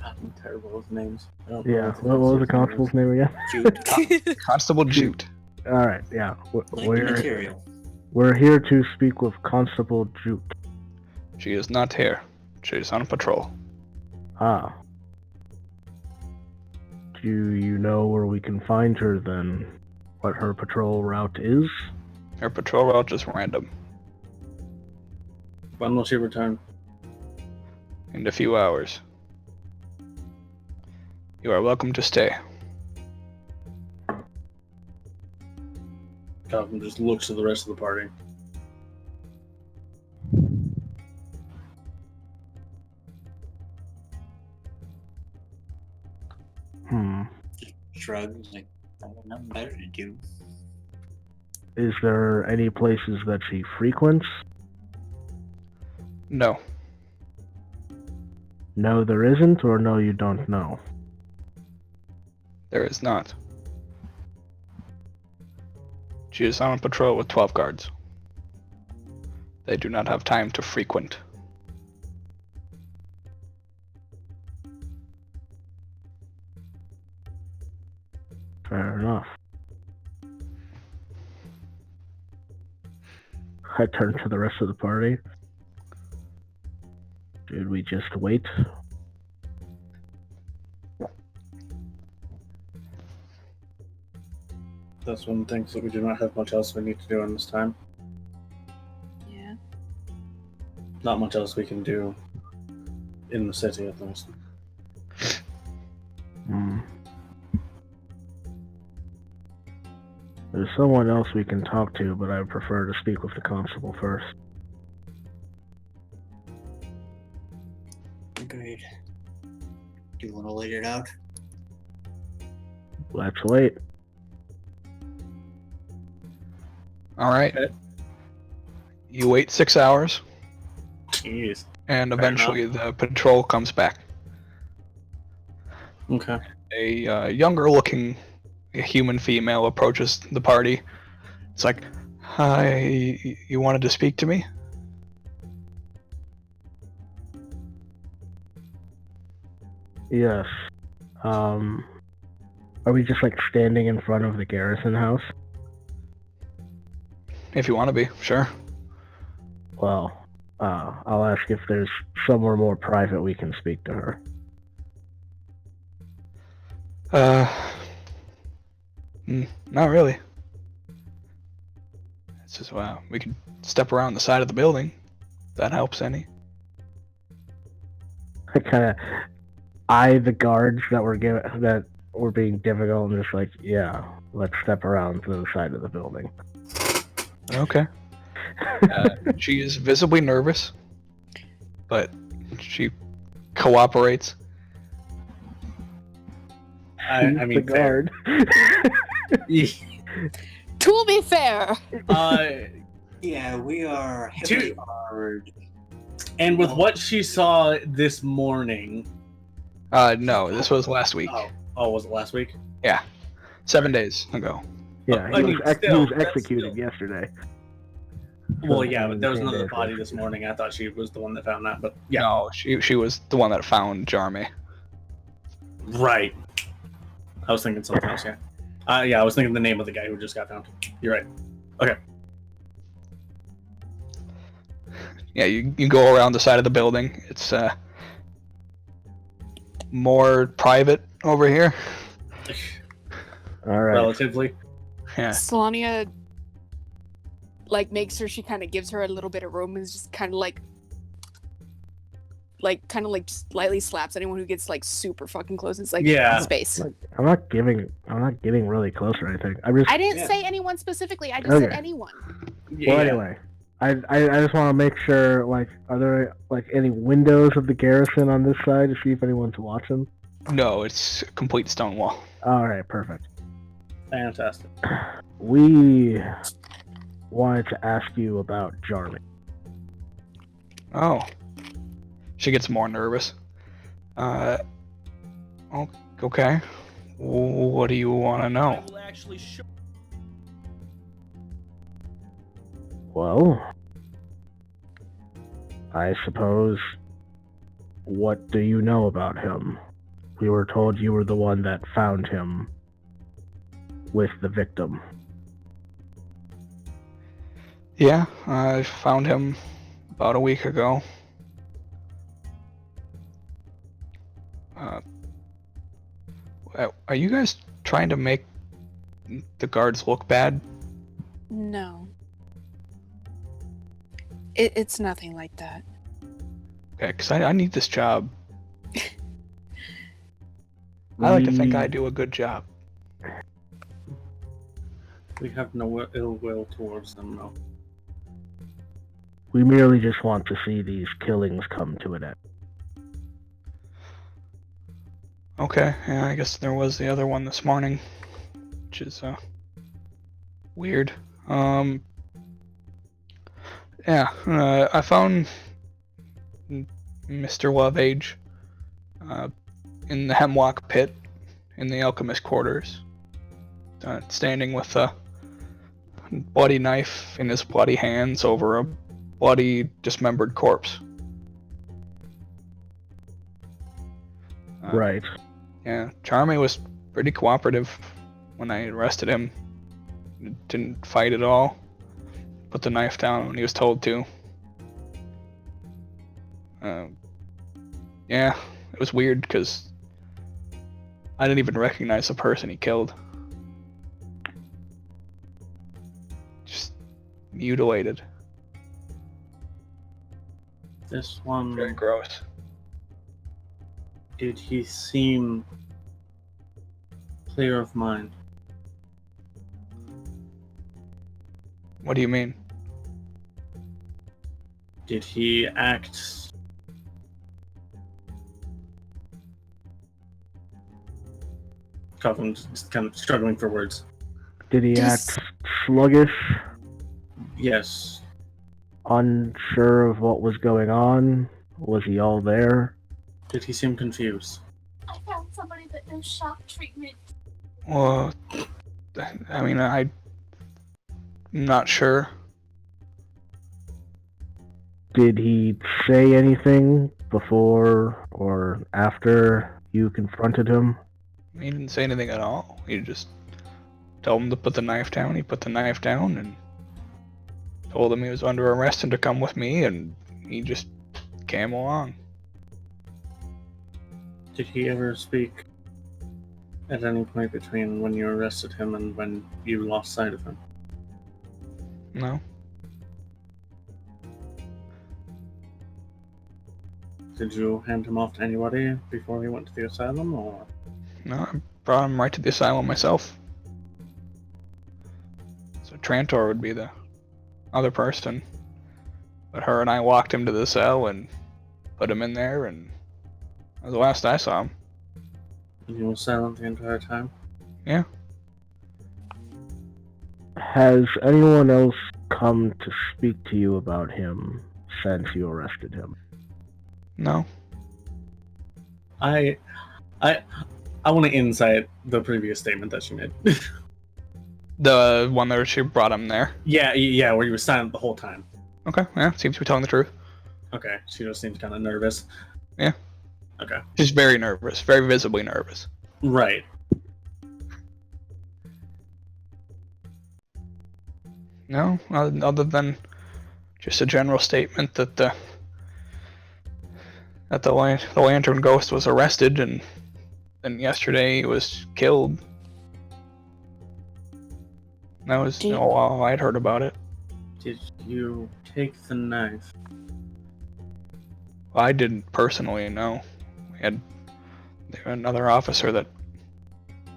I'm terrible with names. Yeah. What was the constable's name again? Jute. Constable Jute. All right. Yeah. Like the material. We're here to speak with Constable Jute. She is not here. She is on patrol. Ah. Do you know where we can find her then? What her patrol route is? Her patrol route is random. When will she return? In a few hours. You are welcome to stay. Calvin just looks at the rest of the party. Shrugs, like, I got nothing better to do. Is there any places that she frequents? No. No, there isn't, or no, you don't know? There is not. She is on patrol with 12 guards. They do not have time to frequent. Fair enough. I turn to the rest of the party. Should we just wait? That's one thing, so we do not have much else we need to do in this time. Yeah. Not much else we can do in the city, at least. There's someone else we can talk to, but I prefer to speak with the constable first. Agreed. Do you want to wait it out? Let's wait. Alright. Okay. You wait 6 hours, Jeez. and eventually the patrol comes back. Okay. A younger looking human female approaches the party. It's like, hi, you wanted to speak to me? Yes. Are we just like standing in front of the garrison house? If you want to be, sure. Well, I'll ask if there's somewhere more private we can speak to her. Not really. It's just, wow, we can step around the side of the building. If that helps any. I kind of eye the guards that were being difficult and just like, yeah, let's step around to the side of the building. Okay. She is visibly nervous, but she cooperates. I mean, the guard. To be fair. Yeah, we are heavily armored. And with what she saw this morning. No, this was last week. Oh, was it last week? Yeah, 7 days ago. Yeah, he was executed yesterday. Well, yeah, but there was another body this morning. I thought she was the one that found that, but yeah. No, she was the one that found Jarmy. Right. I was thinking something else, yeah. Yeah, I was thinking the name of the guy who just got found. You're right. Okay. Yeah, you go around the side of the building. It's more private over here. All right. Relatively. Yeah. Solania like makes sure she kind of gives her a little bit of room and is just kind of like just lightly slaps anyone who gets like super fucking close. It's like space. I'm not getting really close or anything. I didn't say anyone specifically. I just said anyone. Well, anyway, I just want to make sure. Like, are there like any windows of the garrison on this side to see if anyone's watching? No, it's a complete stone wall. All right, perfect. Fantastic. We wanted to ask you about Jarmy. Oh. She gets more nervous. Okay. What do you want to know? Well, I suppose, what do you know about him? We were told you were the one that found him with the victim. Yeah, I found him about a week ago. Are you guys trying to make the guards look bad? No. It's nothing like that. Okay, because I need this job. I like to think I do a good job. We have no ill will towards them, no. We merely just want to see these killings come to an end. Okay, yeah, I guess there was the other one this morning, which is weird. Yeah, I found Mr. Loveage in the Hemlock Pit in the Alchemist Quarters, standing with a bloody knife in his bloody hands over a bloody, dismembered corpse. Right. Yeah, Charmy was pretty cooperative when I arrested him. Didn't fight at all. Put the knife down when he was told to. Yeah, it was weird because I didn't even recognize the person he killed. Just mutilated. This one... Very gross. Did he seem clear of mind? What do you mean? Did he act... I'm just kind of struggling for words. Did he act sluggish? Yes. Unsure of what was going on? Was he all there? Did he seem confused? I found somebody that knows shock treatment. Well, I mean, I'm not sure. Did he say anything before or after you confronted him? He didn't say anything at all. He just told him to put the knife down. He put the knife down and told him he was under arrest and to come with me, and he just came along. Did he ever speak at any point between when you arrested him and when you lost sight of him? No. Did you hand him off to anybody before he went to the asylum, or...? No, I brought him right to the asylum myself. So Trantor would be the other person. But her and I walked him to the cell and put him in there, and that was the last I saw him. And he was silent the entire time? Yeah. Has anyone else come to speak to you about him since you arrested him? No. I want to insight the previous statement that she made. The one where she brought him there? Yeah, where he was silent the whole time. Okay, yeah, seems to be telling the truth. Okay, she just seems kind of nervous. Yeah. Okay. She's very nervous, very visibly nervous. Right. No, other than just a general statement that the Lantern Ghost was arrested and then yesterday he was killed. That was Do you- well, I'd heard about it. Did you take the knife? I didn't personally know. We had another officer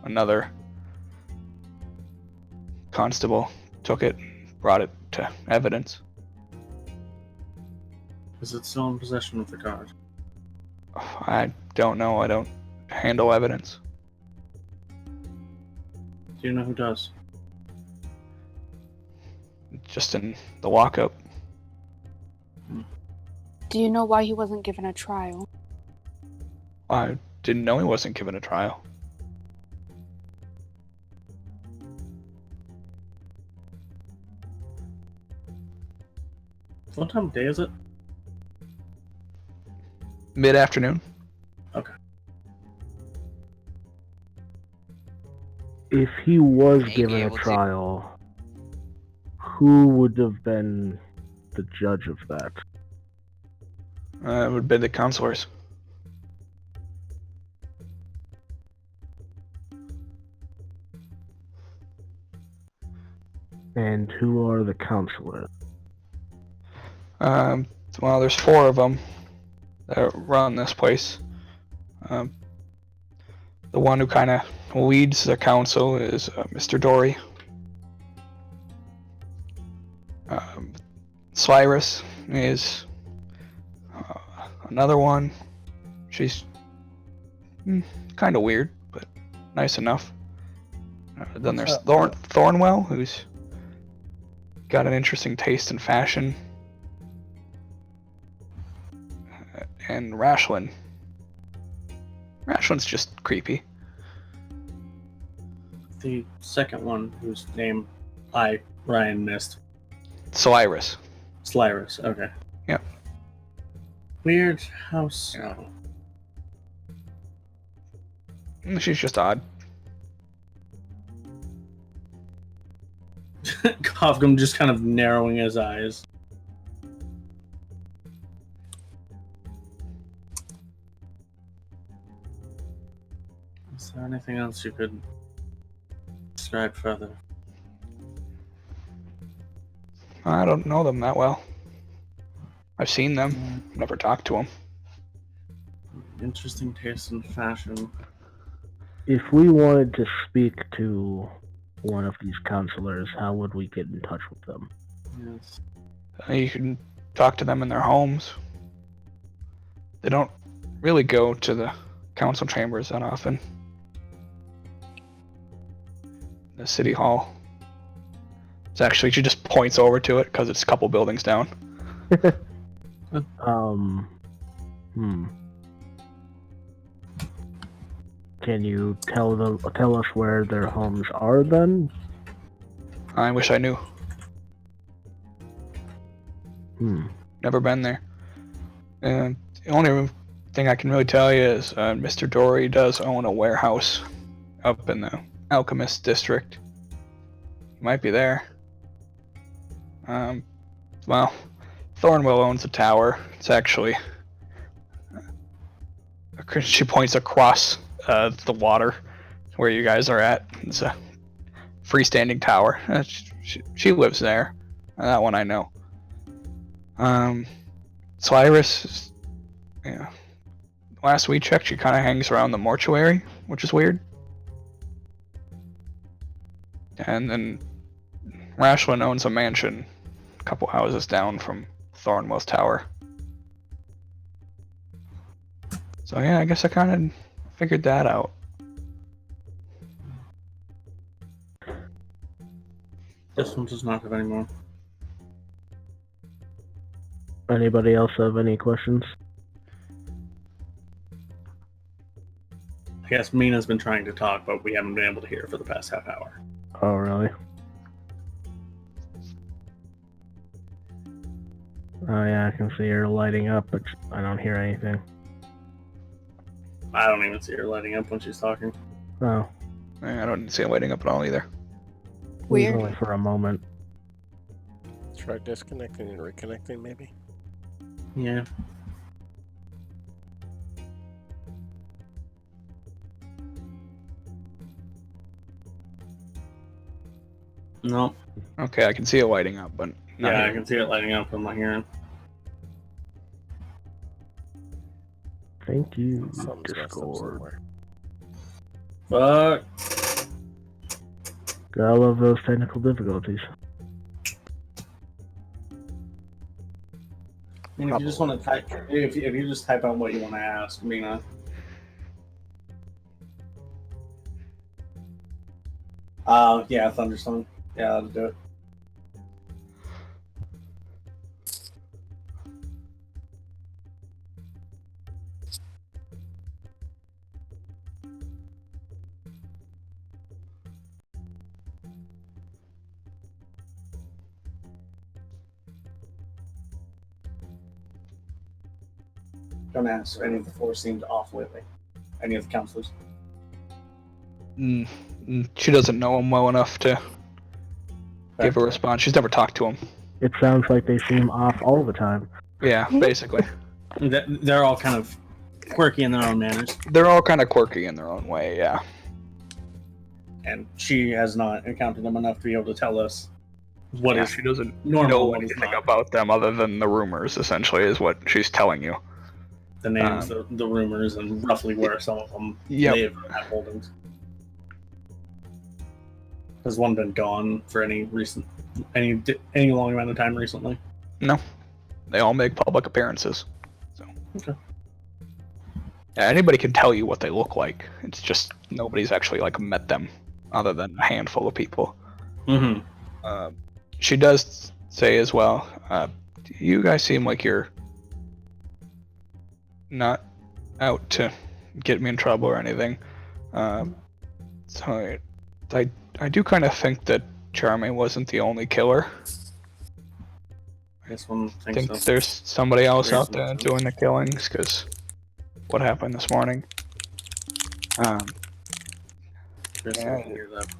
another constable took it, brought it to evidence. Is it still in possession of the guard? I don't know. I don't handle evidence. Do you know who does? Just in the lockup. Do you know why he wasn't given a trial? I didn't know he wasn't given a trial. What time of day is it? Mid-afternoon. Okay. If he was May be given a able to- trial, who would have been the judge of that? It would be the counselors. And who are the counselors? Well, there's 4 of them that run this place. The one who kind of leads the council is Mr. Dory. Cyrus is another one. She's kind of weird, but nice enough. Then there's Thornwell, who's got an interesting taste in fashion. And Rashlin. Rashlin's just creepy. The second one, whose name Ryan missed. Cyrus. Slyrus, okay. Yep. Weird. How so? She's just odd. Kovgum just kind of narrowing his eyes. Is there anything else you could describe further? I don't know them that well. I've seen them, never talked to them. Interesting taste in fashion. If we wanted to speak to one of these counselors, how would we get in touch with them? Yes. You can talk to them in their homes. They don't really go to the council chambers that often. The city hall. It's actually, she just points over to it because it's a couple buildings down. Can you tell us where their homes are then? I wish I knew. Never been there. And the only thing I can really tell you is Mr. Dory does own a warehouse up in the Alchemist District. He might be there. Well, Thornwell owns a tower. It's actually... she points across the water where you guys are at. It's a freestanding tower. She lives there. That one I know. Cyrus, yeah. Last we checked, she kind of hangs around the mortuary, which is weird. And then Rashlin owns a mansion a couple houses down from Thornwell's tower. So yeah, I guess I kind of figured that out. This one does not have any more. Anybody else have any questions? I guess Mina's been trying to talk, but we haven't been able to hear her for the past half hour. Oh, really? Oh, yeah, I can see her lighting up, but I don't hear anything. I don't even see her lighting up when she's talking. Oh. I don't see it lighting up at all either. Weird. Only for a moment. Try disconnecting and reconnecting, maybe? Yeah. No. Okay, I can see it lighting up, but not Yeah, I here. can see it lighting up in my hearing. Thank you, Something's messed up Discord. somewhere. Fuck. I love those technical difficulties. I mean, if you just want to type, if you just type out what you want to ask, Mina. Yeah, Thunderstorm. Yeah, that'll do it. Don't ask if any of the four seemed off lately. Any of the counselors. She doesn't know him well enough to give a response. She's never talked to him. It sounds like they seem off all the time. Yeah, basically. They're all kind of quirky in their own manners. They're all kind of quirky in their own way, yeah. And she has not encountered them enough to be able to tell us what is she doesn't normal, know what is anything not. about them other than the rumors, essentially, is what she's telling you. The names, the rumors, and roughly where some of them live or have holdings. Has one been gone for any long amount of time recently? No. They all make public appearances. So. Okay. Yeah, anybody can tell you what they look like. It's just nobody's actually met them, other than a handful of people. Mm-hmm. She does say as well, you guys seem like you're not out to get me in trouble or anything. So I do kind of think that Charmy wasn't the only killer. I guess one I thinks think so. there's somebody else out there doing the killings, because what happened this morning. I can hear that.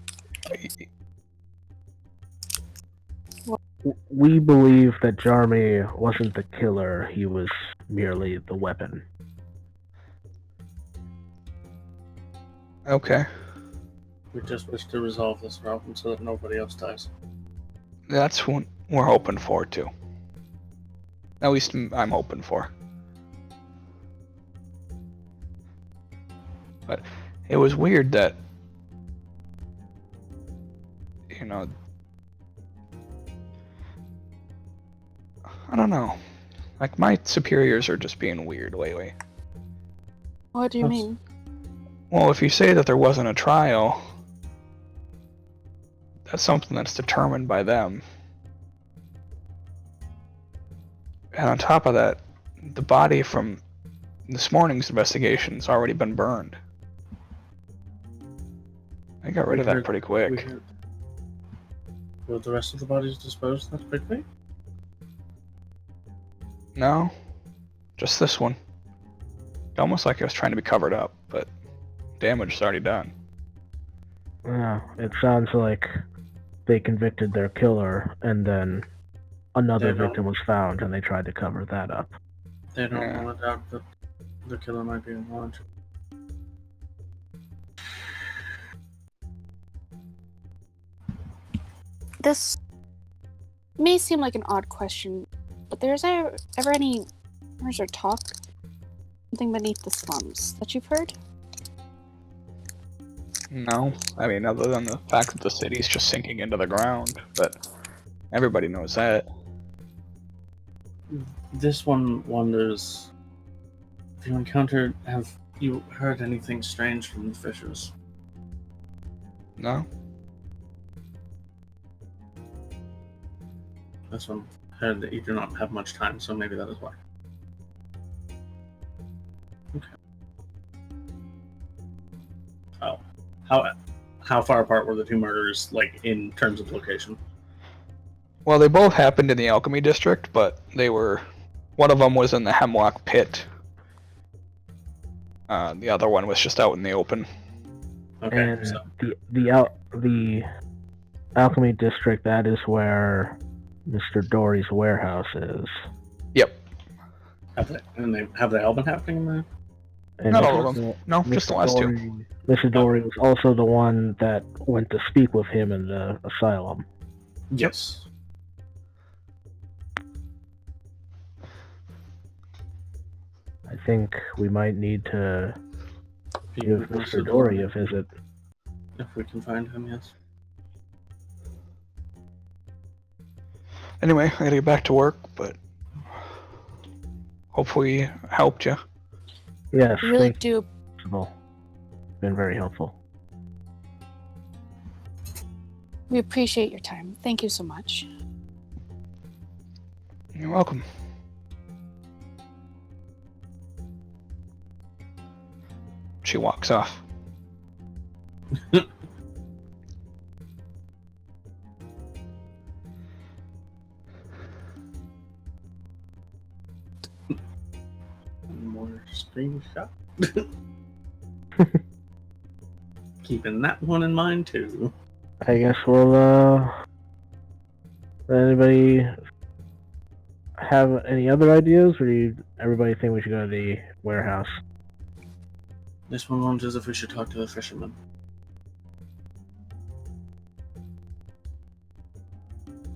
We believe that Jarmy wasn't the killer, he was merely the weapon. Okay. We just wish to resolve this problem so that nobody else dies. That's what we're hoping for, too. At least I'm hoping for. But it was weird that, I don't know. My superiors are just being weird lately. What do you mean? Well, if you say that there wasn't a trial, that's something that's determined by them. And on top of that, the body from this morning's investigation's already been burned. I got rid of that pretty quick. Were the rest of the bodies disposed that quickly? No, just this one. Almost like it was trying to be covered up, but damage is already done. Yeah, it sounds like they convicted their killer, and then another victim was found, and they tried to cover that up. They don't want to doubt that the killer might be in lodge. This may seem like an odd question, but there's ever any rumors or talk, something beneath the slums that you've heard? No, I mean, other than the fact that the city's just sinking into the ground, but everybody knows that. This one wonders, have you heard anything strange from the fishers? No? This one heard that you do not have much time, so maybe that is why. Okay. Oh. How far apart were the two murders, in terms of location? Well, they both happened in the Alchemy District, but one of them was in the Hemlock Pit. The other one was just out in the open. Okay, and so the Alchemy District, that is where Mr. Dory's warehouse is. Yep. have they all been happening in there? And Not all of them. No, just the last two. Mrs. Dory was also the one that went to speak with him in the asylum. Yes. I think we might need to Speak give with Mr. Dory a visit. If we can find him, yes. Anyway, I gotta get back to work, but hopefully helped you. Yes, We really thank do. you. Been very helpful. We appreciate your time. Thank you so much. You're welcome. She walks off. More screenshot. Keeping that one in mind too. I guess we'll, anybody have any other ideas, or do everybody think we should go to the warehouse? This one wonders if we should talk to the fisherman.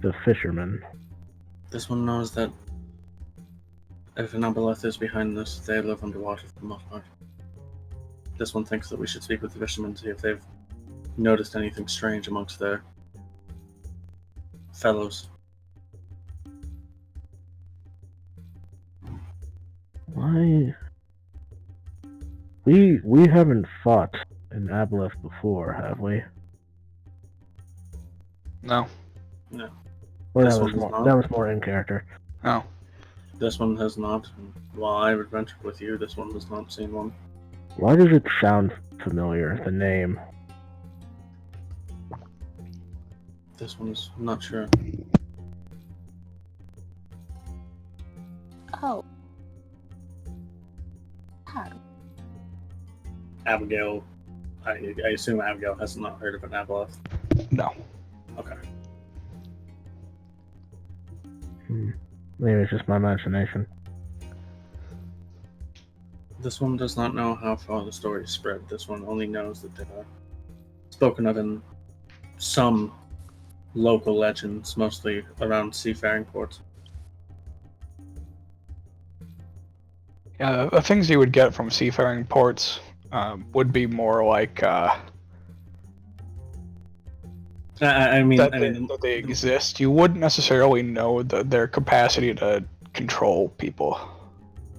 The fisherman. This one knows that if an Aboleth is behind this, they live underwater for the most part. This one thinks that we should speak with the fishermen to see if they've noticed anything strange amongst their fellows. Why? We haven't fought an Aboleth before, have we? No. No. Well, This that one was has more, not. that was more in character. Oh. This one has not. And while I've adventured with you, this one has not seen one. Why does it sound familiar, the name? This one's not sure. Oh. God. Abigail, I assume Abigail has not heard of an Aboleth. No. Okay. Maybe it's just my imagination. This one does not know how far the story spread. This one only knows that they are spoken of in some local legends, mostly around seafaring ports. Yeah, the things you would get from seafaring ports would be more like I mean, that they exist. You wouldn't necessarily know their capacity to control people.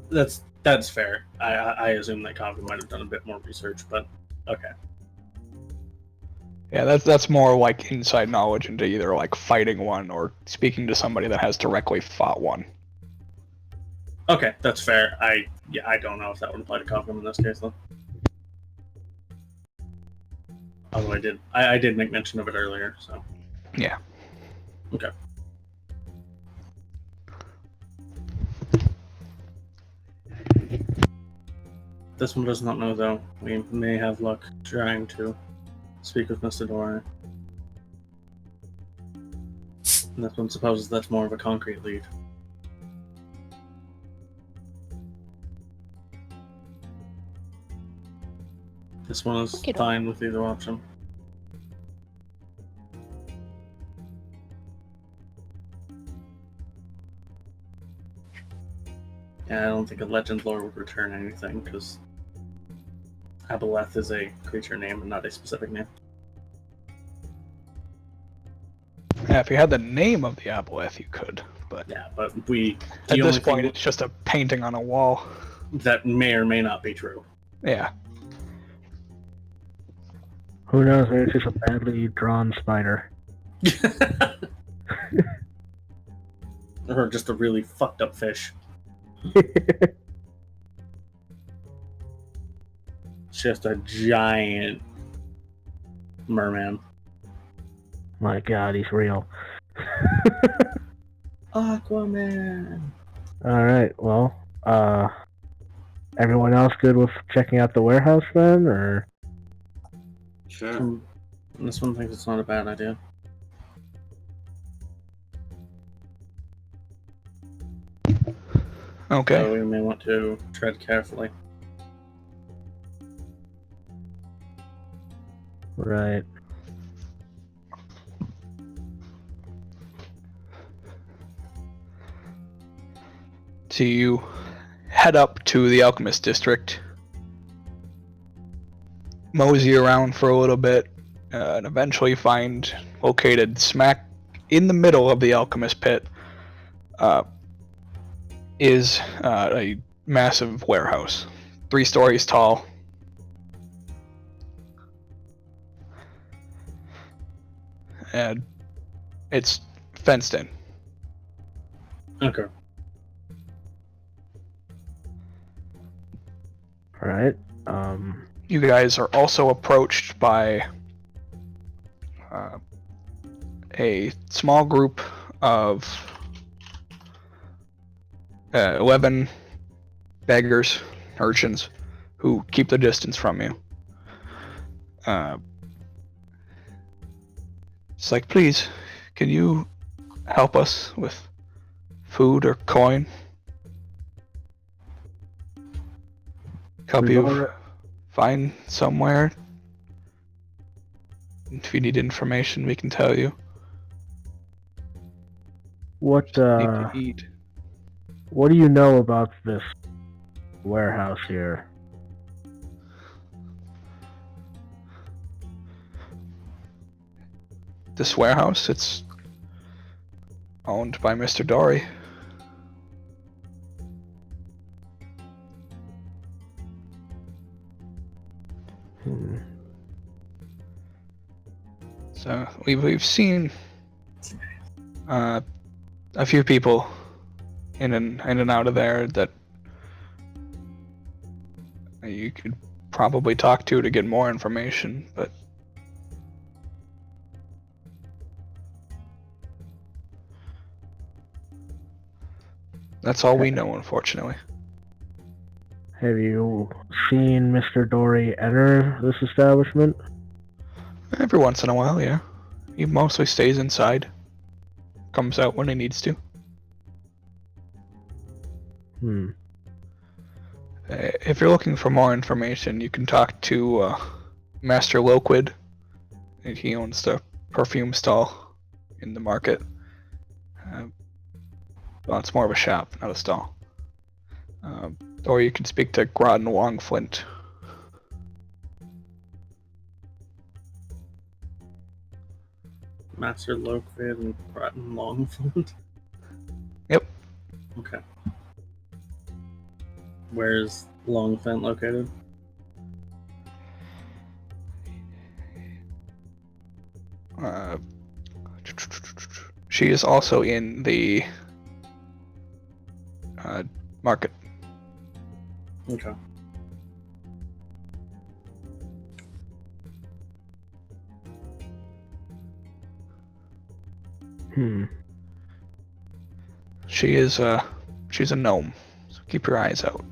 That's fair. I assume that Kavka might have done a bit more research, but okay. Yeah, that's more like inside knowledge into either like fighting one or speaking to somebody that has directly fought one. Okay, that's fair. I don't know if that would apply to Kavka in this case though. Although I did make mention of it earlier, so. Yeah. Okay. This one does not know though. We may have luck trying to speak with Mr. Doran. And this one supposes that's more of a concrete lead. This one is fine with either option. Yeah, I don't think a legend lore would return anything, because Aboleth is a creature name and not a specific name. Yeah, if you had the name of the Aboleth, you could, but yeah, but we at this point it's just a painting on a wall. That may or may not be true. Yeah. Who knows? Maybe it's just a badly drawn spider. Or just a really fucked up fish. It's just a giant merman. My god, he's real. Aquaman. Alright, well, everyone else good with checking out the warehouse then, or? Sure. This one thinks it's not a bad idea. Okay. So we may want to tread carefully. Right. So you head up to the Alchemist District, mosey around for a little bit, and eventually find, located smack in the middle of the Alchemist Pit, is a massive warehouse, 3 stories tall. And it's fenced in. Okay. Alright. You guys are also approached by a small group of 11 beggars, urchins, who keep the distance from you. It's like, please, can you help us with food or coin? Help you find somewhere. If you need information, we can tell you. What Need to eat. What do you know about this warehouse here? This warehouse, it's owned by Mr. Dory. So we've seen a few people in and out of there that you could probably talk to get more information, but that's all we know, unfortunately. Have you seen Mr. Dory enter this establishment? Every once in a while, yeah. He mostly stays inside. Comes out when he needs to. If you're looking for more information, you can talk to Master Loquid. He owns the perfume stall in the market. Well, it's more of a shop, not a stall. Or you can speak to Groton Wongflint. Master Loquid and Groton Longflint? Yep. Okay. Where's Longflint located? She is also in the market. Okay. She's a gnome, so keep your eyes out.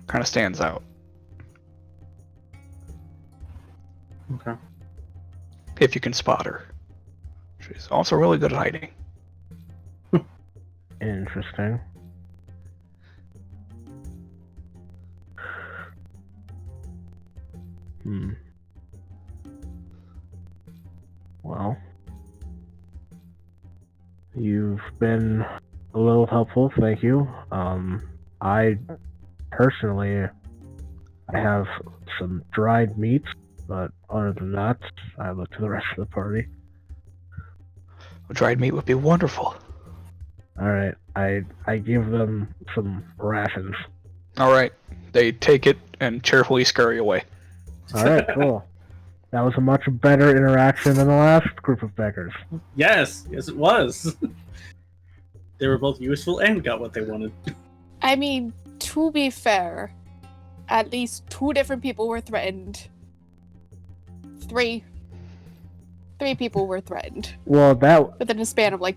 Kind of stands out. Okay. If you can spot her. She's also really good at hiding. Interesting. Well, you've been a little helpful, thank you. I personally, I have some dried meats, but other than that, I look to the rest of the party. Dried meat would be wonderful. Alright, I give them some rations. Alright, they take it and cheerfully scurry away. Alright, cool. That was a much better interaction than the last group of beggars. Yes, it was. They were both useful and got what they wanted. I mean, to be fair, at least 2 different people were threatened. 3 people were threatened. Well, that within a span of like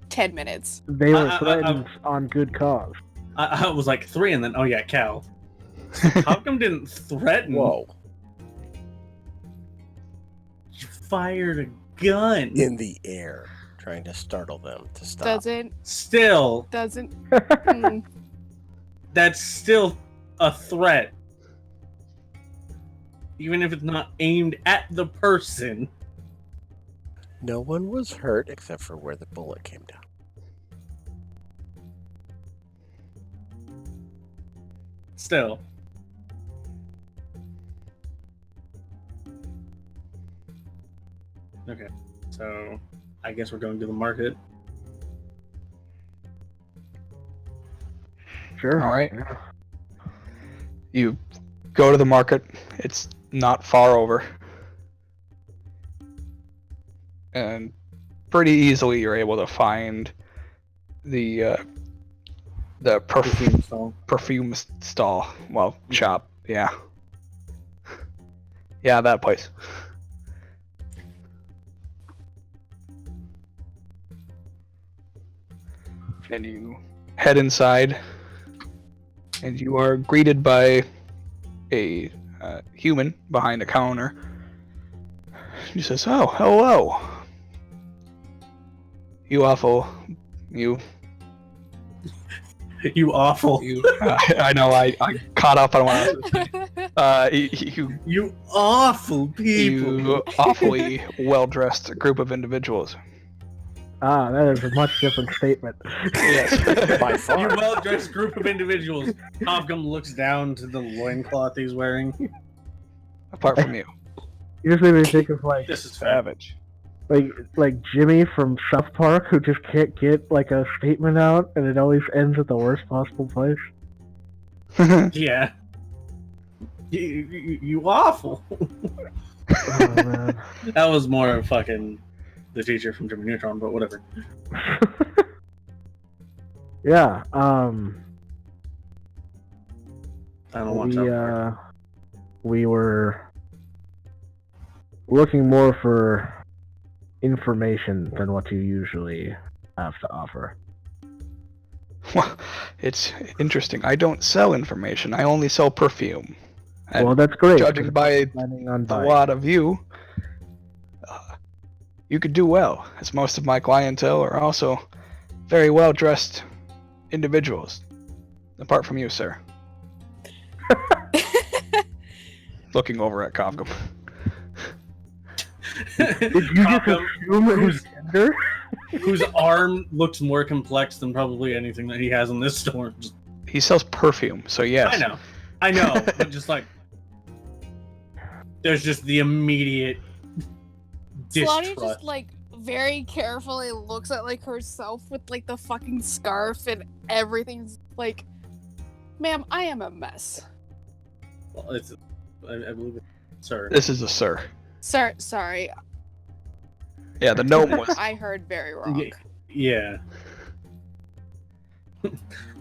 10 minutes. They were threatened on good cause. I was like 3, and then oh yeah, Cal. How come didn't threaten? Whoa! You fired a gun In the air, trying to startle them to stop. Doesn't. That's still a threat. even if it's not aimed at the person. No one was hurt except for where the bullet came down. Still. Okay, so I guess we're going to the market. Sure. All right. Yeah. You go to the market. It's not far over. And pretty easily you're able to find the perfume stall. Well, shop. Yeah. Yeah, that place. And you head inside, and you are greeted by a human behind a counter. He says, "Oh, hello. You awful. You." You awful. I know. I caught up on what I was saying. You awful people. You awfully well-dressed group of individuals. Ah, that is a much different statement. Yes, by far. You well-dressed group of individuals. Hovgum looks down to the loincloth he's wearing. Apart from you. You just made me think of like This is savage. Like Jimmy from South Park, who just can't get like a statement out, and it always ends at the worst possible place. Yeah. You awful. Oh, man. That was more fucking the teacher from Jimmy Neutron, but whatever. Yeah. I don't want to. We were looking more for information than what you usually have to offer. Well, it's interesting. I don't sell information. I only sell perfume. And well, that's great. Judging by a lot of you, you could do well, as most of my clientele are also very well-dressed individuals. Apart from you, sir. Looking over at Kovgum. Did you just assume his gender? Whose arm looks more complex than probably anything that he has in this store. He sells perfume, so yes. I know, but just like there's just the immediate Claudia distrust. just like very carefully looks at like herself with like the fucking scarf and everything's like, ma'am, I am a mess. Well, it's, I believe it's sir. This is a sir. Sir, sorry. Yeah, the gnome was. I heard very wrong. Yeah.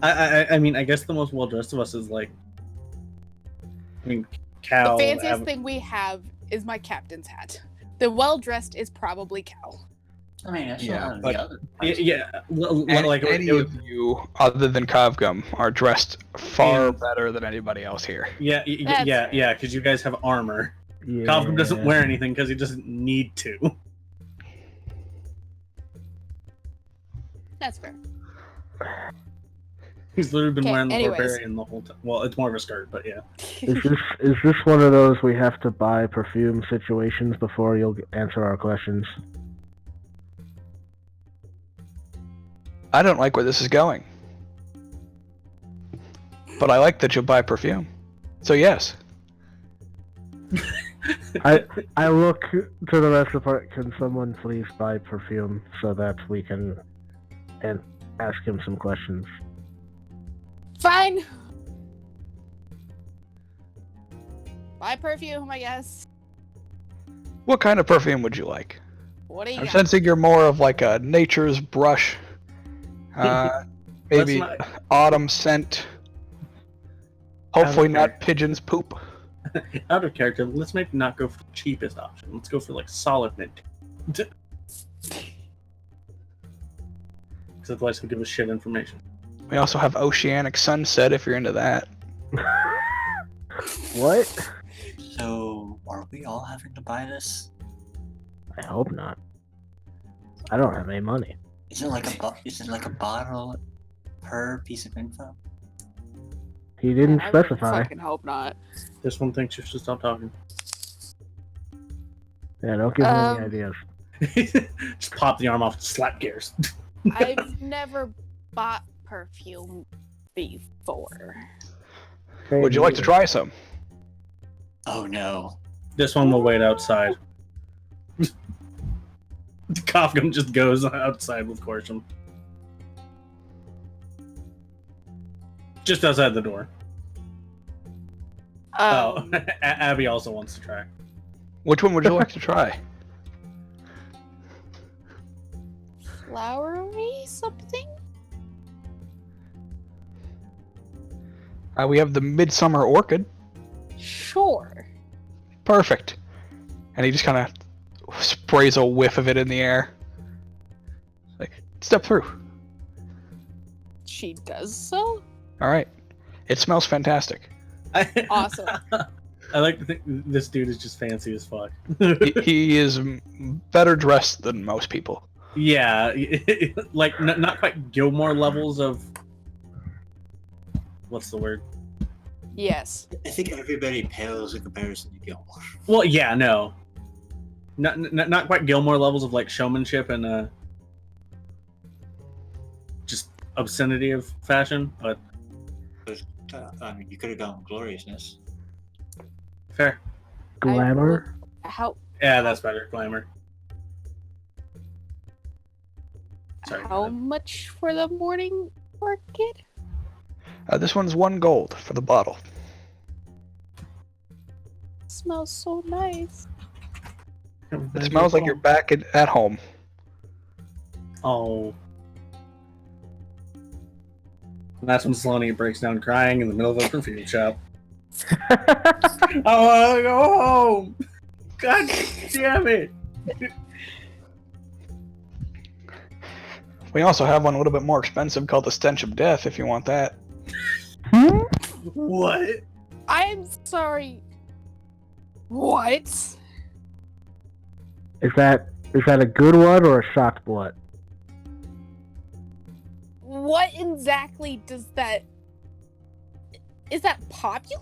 I mean, I guess the most well dressed of us is like. I mean, Cal. The fanciest thing we have is my captain's hat. The well dressed is probably Cal. I mean, that's Yeah, not but- the other. Like any of you, other than Kovgum, are dressed far better than anybody else here. Yeah, because you guys have armor. Yeah. Kovgum doesn't wear anything because he doesn't need to. That's fair. He's literally been Okay, wearing the anyways. barbarian the whole time. Well, it's more of a skirt, but yeah. Is this one of those we have to buy perfume situations before you'll answer our questions? I don't like where this is going. But I like that you'll buy perfume. So yes. I look to the rest of our. Can someone please buy perfume so that we can and ask him some questions? Fine. Buy perfume, I guess. What kind of perfume would you like? What do you I'm got? sensing you're more of like a nature's brush. Maybe autumn scent. Hopefully not pigeon's poop. Out of character, let's maybe not go for the cheapest option. Let's go for like solid mint. Because otherwise he'll give us shit information. We also have oceanic sunset if you're into that. What? So, are we all having to buy this? I hope not. I don't have any money. Is it like a bottle per piece of info? He didn't I specify. fucking hope not. This one thinks you should stop talking. Yeah, don't give me any ideas. Just pop the arm off, slap gears. I've never bought perfume before. Would you like to try some? Oh no. This one will wait outside. The cough gun just goes outside with Corsham. Just outside the door. Abby also wants to try. Which one would you like to try? Flowery something? We have the Midsummer Orchid. Sure. Perfect. And he just kind of sprays a whiff of it in the air. Like, step through. She does so? Alright. It smells fantastic. Awesome. I like to think this dude is just fancy as fuck. He is better dressed than most people. Yeah, like not quite Gilmore levels of... What's the word? Yes. I think everybody pales in comparison to Gilmore. Well, yeah, no. Not quite Gilmore levels of like showmanship and just obscenity of fashion, but I mean, you could have gone gloriousness. fair. Glamour? How Yeah, that's better. Glamour. Sorry. how much for the morning orchid? This one's 1 gold for the bottle. Smells so nice. It smells like you're back at home. Oh. And that's when Saloni breaks down crying in the middle of a perfume shop. I want to go home. God damn it. We also have one a little bit more expensive called the Stench of Death, if you want that. What? I'm sorry. What? Is that a good one or a shocked blood? What exactly does that... Is that popular?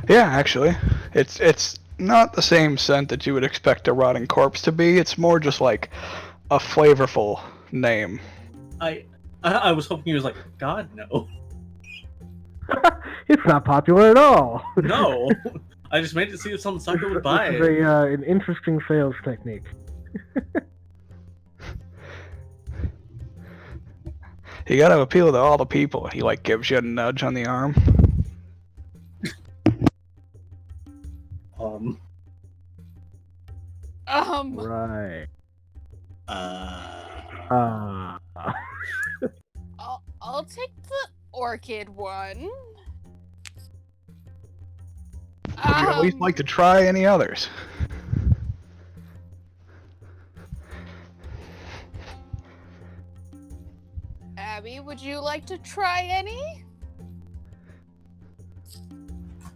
Yeah, actually. It's not the same scent that you would expect a rotting corpse to be. It's more just like a flavorful name. I was hoping he was like, God, no. It's not popular at all. No. I just made it see if some sucker would buy This it. is an interesting sales technique. You gotta appeal to all the people. He like gives you a nudge on the arm. Right. I'll take the orchid one. Would you at least like to try any others? Abby, would you like to try any?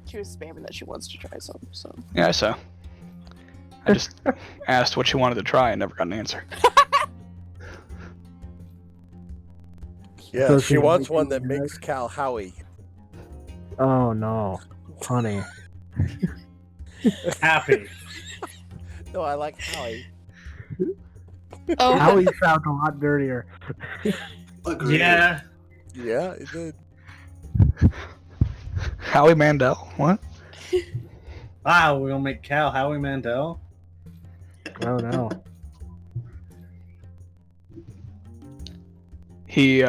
She was spamming that she wants to try some, so. Yeah, so. I just asked what she wanted to try and never got an answer. Yeah, So she wants one that makes Cal Howie. Oh no, honey. Happy. No, I like Howie. Oh, Howie sounds a lot dirtier. Agreed. Yeah. Yeah, it did. Howie Mandel? What? Wow, we're gonna make Cal Howie Mandel. Oh no. He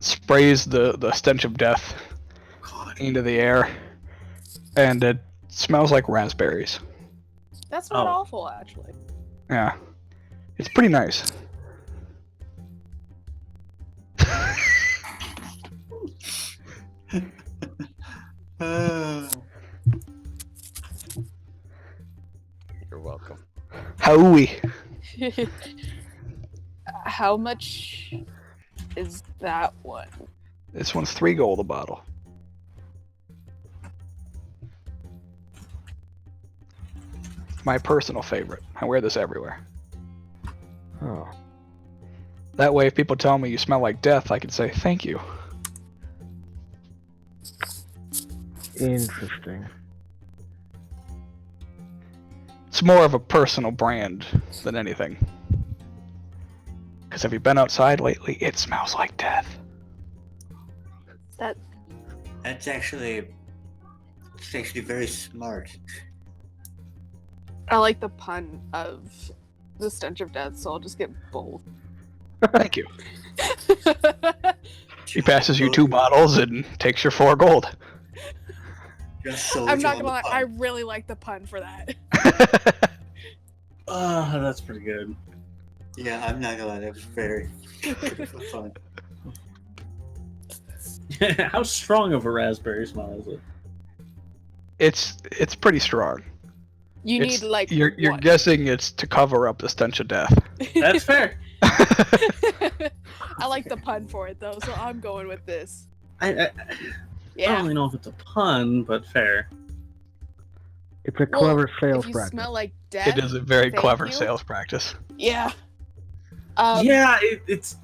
sprays the stench of death into the air, and it smells like raspberries. that's not Oh. awful, actually. Yeah, it's pretty nice. You're welcome. Howie. How much is that one? This one's 3 gold a bottle. My personal favorite. I wear this everywhere. Oh. That way, if people tell me you smell like death, I can say thank you. Interesting. It's more of a personal brand than anything. Because have you been outside lately? It smells like death. That's actually very smart. I like the pun of the stench of death, so I'll just get both. Thank you. He passes you 2 bottles and takes your 4 gold. I'm not gonna lie, I really like the pun for that. That's pretty good. Yeah, I'm not gonna lie, that was very fun. How strong of a raspberry smell is it? It's pretty strong. You need like you're what? guessing it's to cover up the stench of death. That's fair. I like the pun for it though, so I'm going with this. I don't really know if it's a pun, but fair. It's a clever sales if you practice. Smell like death. It is a very thank clever you. sales practice. Yeah. Yeah, it's.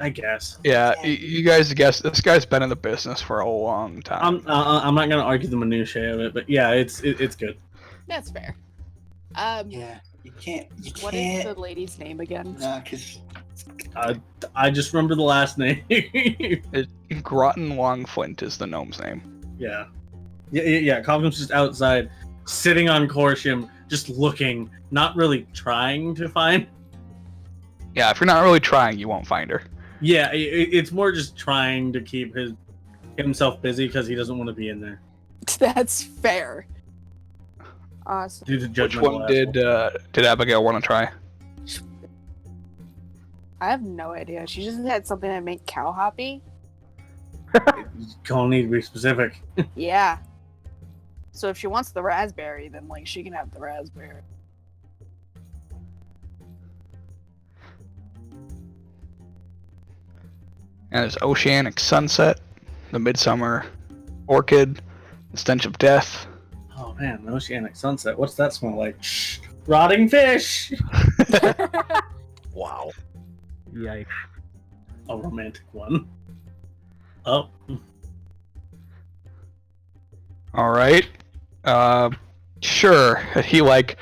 I guess. Yeah, you guys guess this guy's been in the business for a long time. I'm not gonna argue the minutiae of it, but yeah, it's good. That's fair. Yeah, you can't. What is the lady's name again? Nah, cause I just remember the last name. Groton Longflint is the gnome's name. Yeah. Cobham's just outside, sitting on Corsham, just looking, not really trying to find. Yeah, if you're not really trying, you won't find her. Yeah, it's more just trying to keep himself busy because he doesn't want to be in there. That's fair. Awesome. Which one did Abigail want to try? I have no idea. She just had something that made cow hoppy. Gonna need to be specific. Yeah. So if she wants the raspberry, then like she can have the raspberry. And there's Oceanic Sunset, the Midsummer Orchid, the Stench of Death. Oh man, the Oceanic Sunset. What's that smell like? Shh, rotting fish. Wow. Yikes. A romantic one. Oh. All right. Sure. He like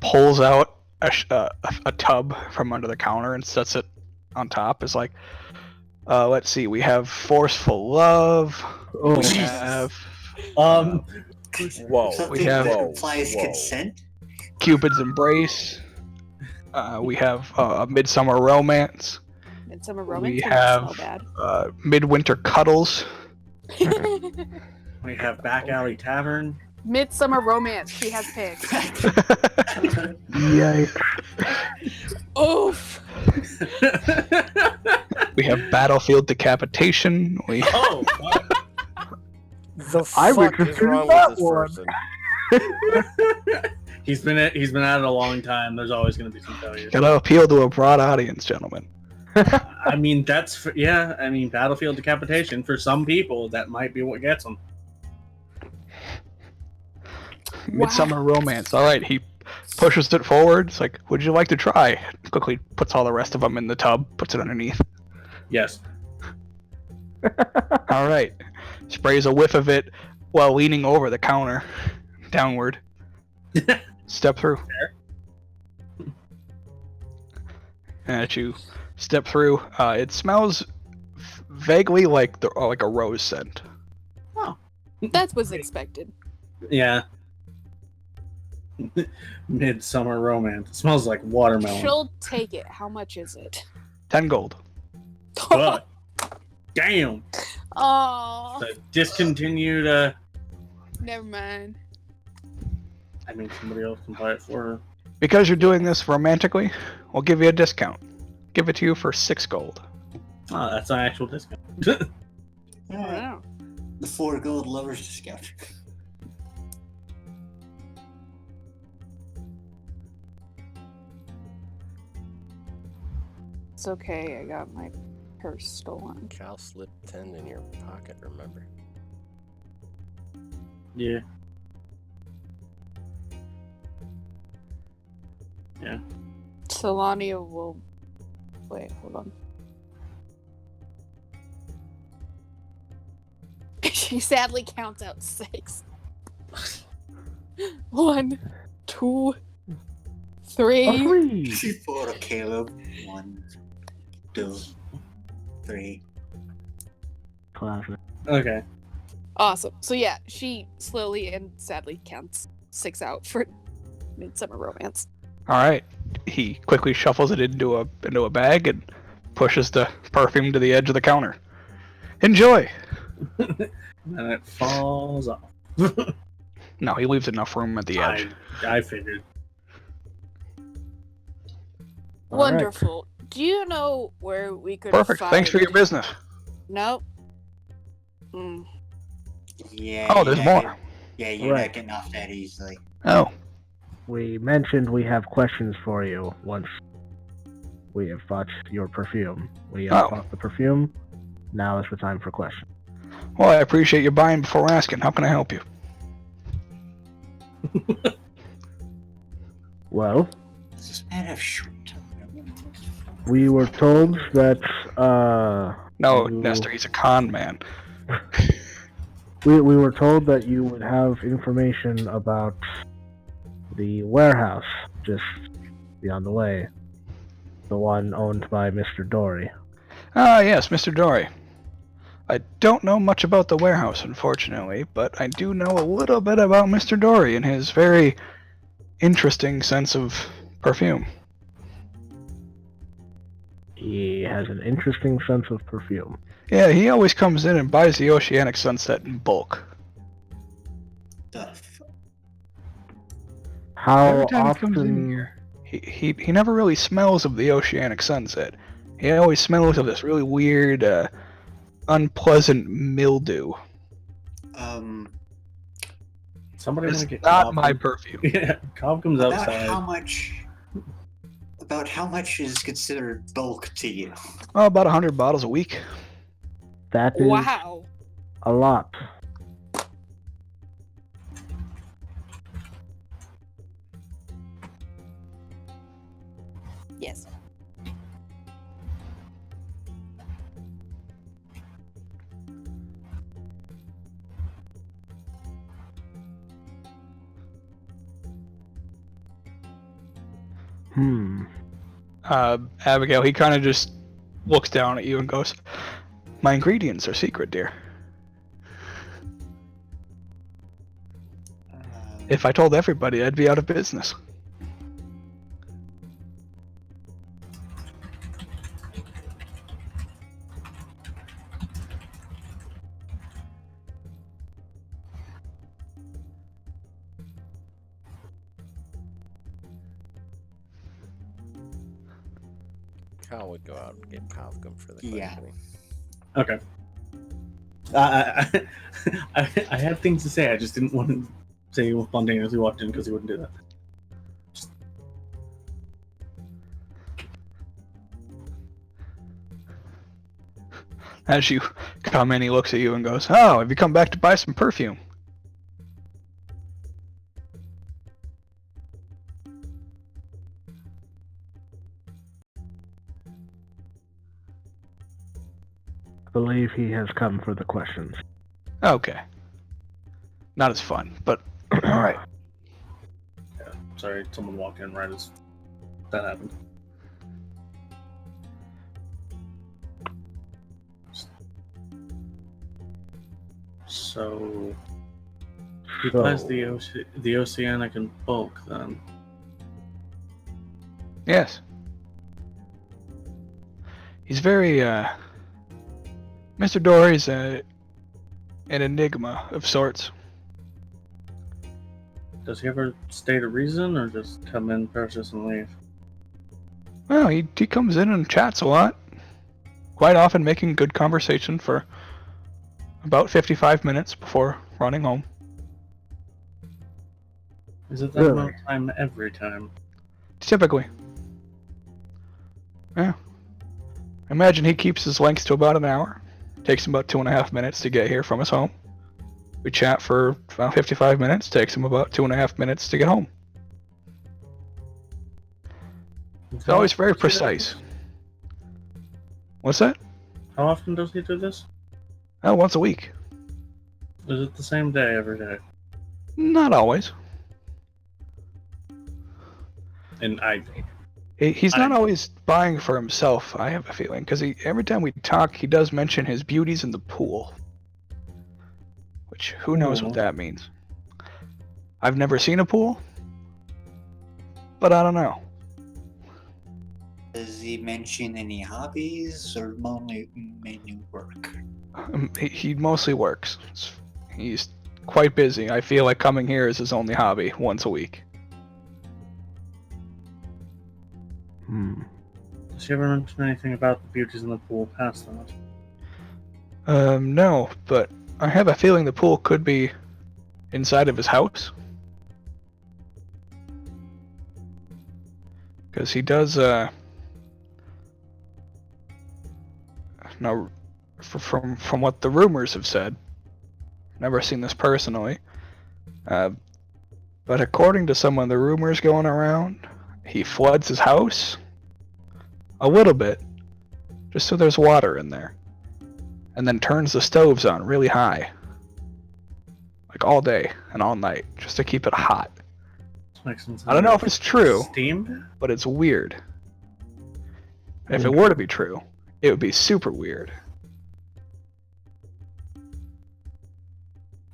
pulls out a tub from under the counter and sets it on top. It's like, let's see. We have Forceful Love. Oh, we Jesus. have Whoa. something we have that implies whoa. consent. Cupid's Embrace. We have Midsummer Romance. Midsummer Romance. We doesn't have smell Midwinter Cuddles. bad. We have Back Alley Tavern. Midsummer Romance. She has picked. Yikes. Oof. We have Battlefield Decapitation. We Oh. The I fuck would is consider wrong that with this one. person? He's been at it a long time. There's always going to be some failures. gotta appeal to a broad audience, gentlemen. I mean, Battlefield Decapitation, for some people, that might be what gets them. Midsummer Romance. All right, he pushes it forward. It's like, would you like to try? Quickly puts all the rest of them in the tub, puts it underneath. Yes. All right, sprays a whiff of it while leaning over the counter, downward. Step through. And as you step through, it smells vaguely like a rose scent. That was expected. Yeah. Midsummer Romance. It smells like watermelon. She'll take it. How much is it? 10 gold. But, damn. Oh. The discontinued, Never mind. I mean, somebody else can buy it for her. Because you're doing this romantically, we'll give you a discount. Give it to you for 6 gold. Oh, that's an actual discount. Wow. The 4 gold lovers discount. It's okay. I got my purse stolen. Cal slipped 10 in your pocket, remember? Yeah. Yeah. Solania will. Wait, hold on. She sadly counts out 6. 1, 2, 3. 4, Caleb. 1, 2, 3. Classic. Okay. Awesome. So yeah, she slowly and sadly counts 6 out for Midsummer Romance. All right. He quickly shuffles it into a bag and pushes the perfume to the edge of the counter. Enjoy. And it falls off. No, he leaves enough room at the edge. I figured. All right. Wonderful. Do you know where we could Perfect. find... Thanks for your business. No. Hmm. Yeah. Oh, there's more. Yeah, you're Right. not getting off that easily. Oh. We mentioned we have questions for you once we have bought your perfume. We have bought the perfume. Now is the time for questions. Well, I appreciate you buying before asking. How can I help you? Well, Does this man have short tongue? we were told that No, you- Nestor, he's a con man. we were told that you would have information about the warehouse just beyond the way, the one owned by Mr. Dory. Ah, yes, Mr. Dory. I don't know much about the warehouse, unfortunately, but I do know a little bit about Mr. Dory and his very interesting sense of perfume. He has an interesting sense of perfume. Yeah, he always comes in and buys the Oceanic Sunset in bulk. The f- How Every time he comes in often? here, he never really smells of the Oceanic Sunset. He always smells of this really weird, unpleasant mildew. Somebody It's want to get not Cobb? my perfume. Yeah, Cobb comes about outside. how much is considered bulk to you? Oh, about 100 bottles a week. That is Wow. a lot. Yes. Abigail, he kind of just looks down at you and goes, "My ingredients are secret, dear. If I told everybody, I'd be out of business." Cal would go out and get Kavgum for the Yeah. questioning. Okay. I had things to say. I just didn't want to say one thing as he walked in because he wouldn't do that. As you come in, he looks at you and goes, "Oh, have you come back to buy some perfume?" I believe he has come for the questions. Okay. Not as fun, but alright. Yeah, sorry, someone walked in right as that happened. So he buys the Oceanic in bulk then. Yes. He's very, Mr. Dory's an enigma of sorts. Does he ever state a reason or just come in, purchase, and leave? Well, he comes in and chats a lot. Quite often making good conversation for about 55 minutes before running home. Is it that Really? amount of time every time? Typically. Yeah. Imagine he keeps his length to about an hour. Takes him about 2.5 minutes to get here from his home. We chat for about 55 minutes. Takes him about 2.5 minutes to get home. It's always very precise. What's that? How often does he do this? Oh, once a week. Is it the same day every day? Not always. And He's not always buying for himself, I have a feeling, because every time we talk, he does mention his beauties in the pool. Which, who knows what that means. I've never seen a pool, but I don't know. Does he mention any hobbies or mainly work? He mostly works. He's quite busy. I feel like coming here is his only hobby once a week. Does he ever mention anything about the beauties in the pool past that? No, but I have a feeling the pool could be inside of his house. Because he does, no, from what the rumors have said, never seen this personally, but according to some of the rumors going around, he floods his house a little bit, just so there's water in there, and then turns the stoves on really high, like all day and all night, just to keep it hot. I don't know if it's true, Steamed? but it's weird. If it were to be true, it would be super weird.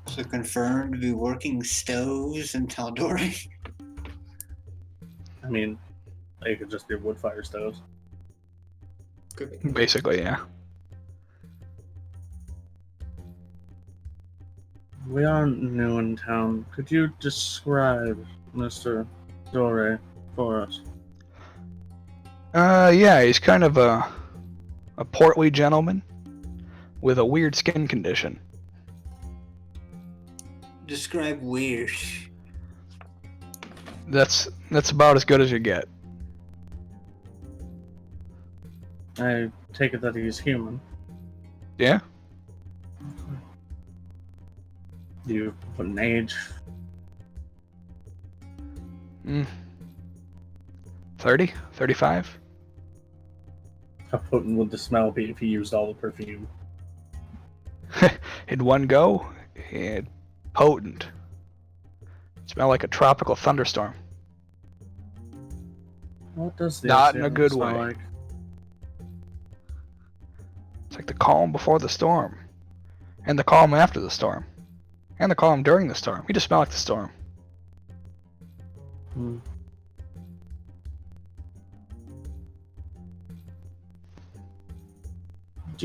So confirmed to be working stoves in Tal'Dorei? I mean, they could just be wood fire stoves. Basically, yeah. We are new in town. Could you describe Mr. Dorei for us? Yeah, he's kind of a portly gentleman with a weird skin condition. Describe weird. That's about as good as you get. I take it that he's human. Yeah? Do you put an age? 30? 35? How potent would the smell be if he used all the perfume? In one go, potent. Smell like a tropical thunderstorm. What does the Not in a exhale good smell way. like? It's like the calm before the storm, and the calm after the storm, and the calm during the storm. You just smell like the storm. Do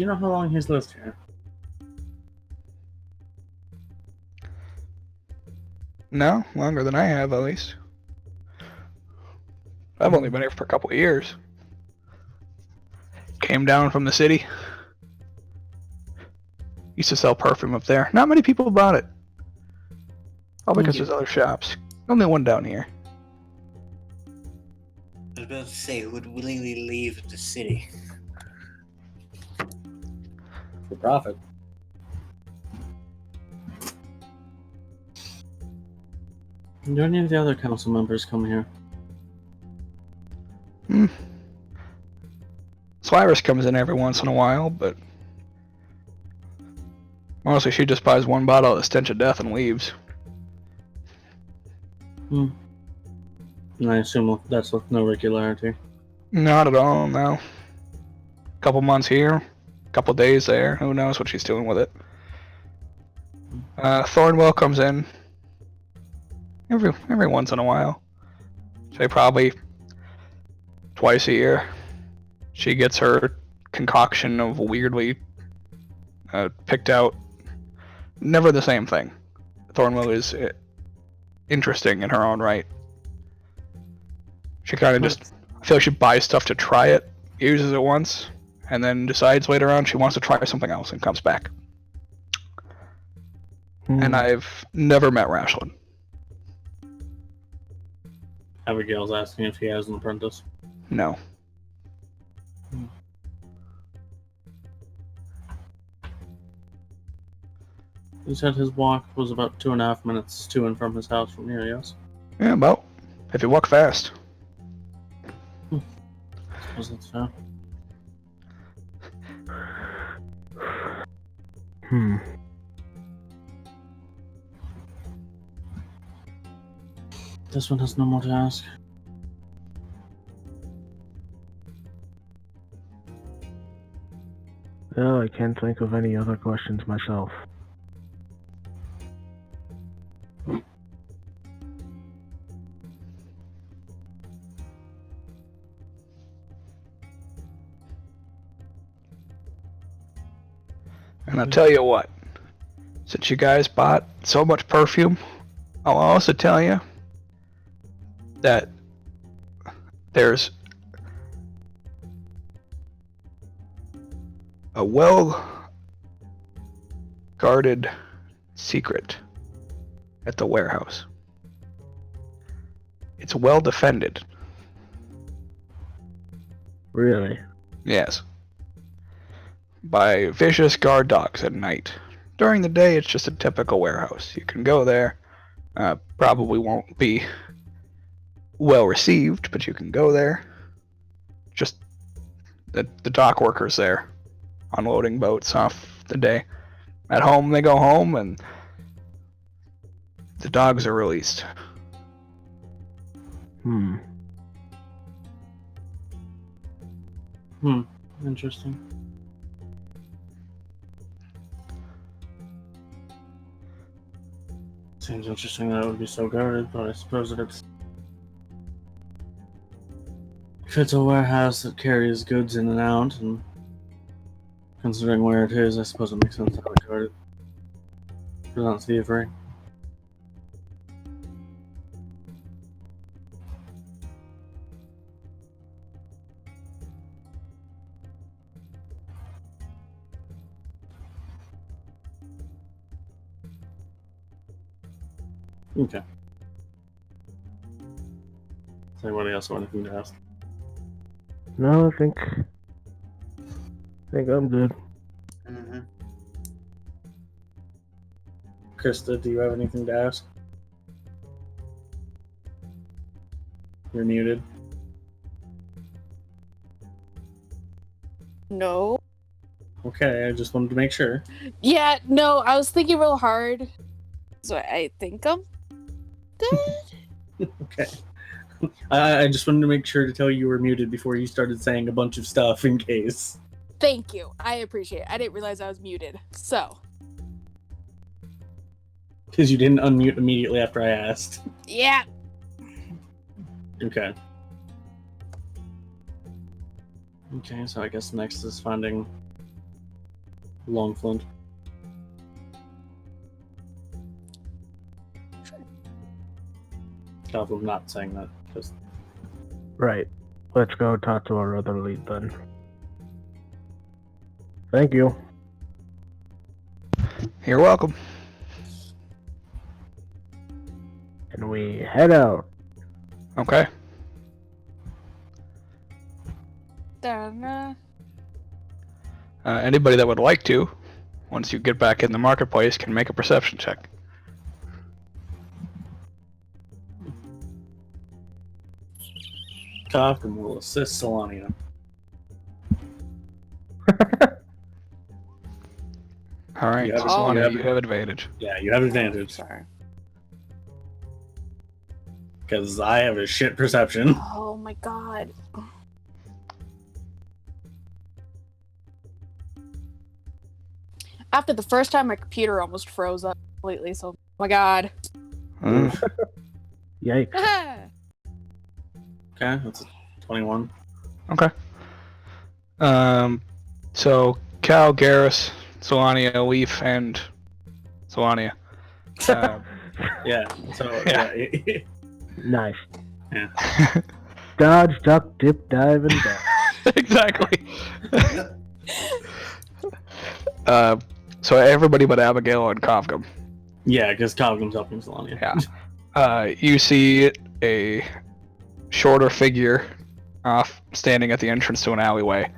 you know how long he's lived here? No, longer than I have, at least. I've only been here for a couple of years. Came down from the city. Used to sell perfume up there. Not many people bought it. All because there's other shops. Only one down here. I was about to say, who would willingly leave the city? For profit. Do any of the other council members come here? Cyrus comes in every once in a while, but mostly she just buys one bottle of the Stench of Death and leaves. And I assume that's with no regularity. Not at all, no. Couple months here, couple days there. Who knows what she's doing with it. Thornwell comes in every once in a while. Say probably twice a year. She gets her concoction of weirdly picked out. Never the same thing. Thornwell is interesting in her own right. She kind of just, I feel like she buys stuff to try it, uses it once, and then decides later on she wants to try something else and comes back. And I've never met Rashlin. Abigail's asking if he has an apprentice. No. He said his walk was about 2.5 minutes to and from his house from here, yes? Yeah, about. If you walk fast. I suppose that's fair. This one has no more to ask. No, I can't think of any other questions myself. And I'll tell you what, since you guys bought so much perfume, I'll also tell you that there's a well-guarded secret at the warehouse. It's well defended. Really? Yes. By vicious guard dogs at night. During the day, it's just a typical warehouse. You can go there. Probably won't be well received, but you can go there. Just the dock workers there, unloading boats off the day. At home, they go home, and the dogs are released. Interesting. Seems interesting that it would be so guarded, but I suppose that if it's a warehouse that carries goods in and out, and considering where it is, I suppose it makes sense to have it guarded. Presents thievery. Okay. Does anybody else have anything to ask? No, I think I'm good. Mm-hmm. Krista, do you have anything to ask? You're muted. No. Okay, I just wanted to make sure. Yeah, no, I was thinking real hard. So I think I'm good. Okay. I just wanted to make sure to tell you were muted before you started saying a bunch of stuff in case. Thank you. I appreciate it. I didn't realize I was muted. So. Because you didn't unmute immediately after I asked. Yeah. Okay. Okay, so I guess next is finding Longflint. I'm not saying that. Just Right. Let's go talk to our other lead then. Thank you. You're welcome. And we head out. Okay. Anybody that would like to, once you get back in the marketplace, can make a perception check. Kafka will assist Solania. Alright, You have- Solania, you you have- have advantage. Yeah, you have advantage. Sorry. Because I have a shit perception. Oh my god. After the first time, my computer almost froze up completely, so oh my god. Yikes. Okay, that's a 21. Okay. So Cal, Garrus, Solania, Leaf, and Solania. Yeah, so Yeah. yeah. Nice. Yeah. Dodge, duck, dip, dive, and dash. Exactly. So everybody but Abigail and Kafka. Yeah, because Kavgam's helping Solania. Yeah. You see a shorter figure off standing at the entrance to an alleyway,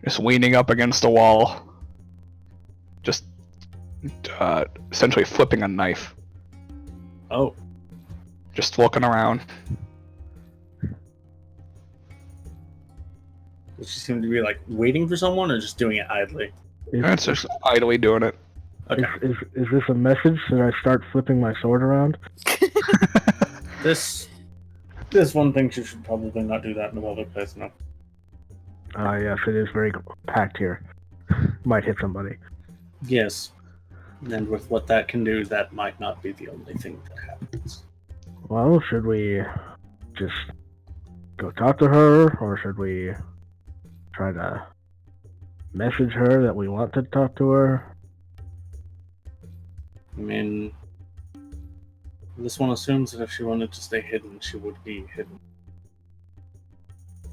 just leaning up against a wall, just essentially flipping a knife. Oh. Just looking around. Does she seem to be like waiting for someone or just doing it idly? It's just idly doing it. Okay. Is this a message? Should I start flipping my sword around? This one thinks you should probably not do that in a public place, no. Yes, it is very packed here. might hit somebody. Yes. And with what that can do, that might not be the only thing that happens. Well, should we just go talk to her, or should we try to message her that we want to talk to her? I mean, this one assumes that if she wanted to stay hidden, she would be hidden.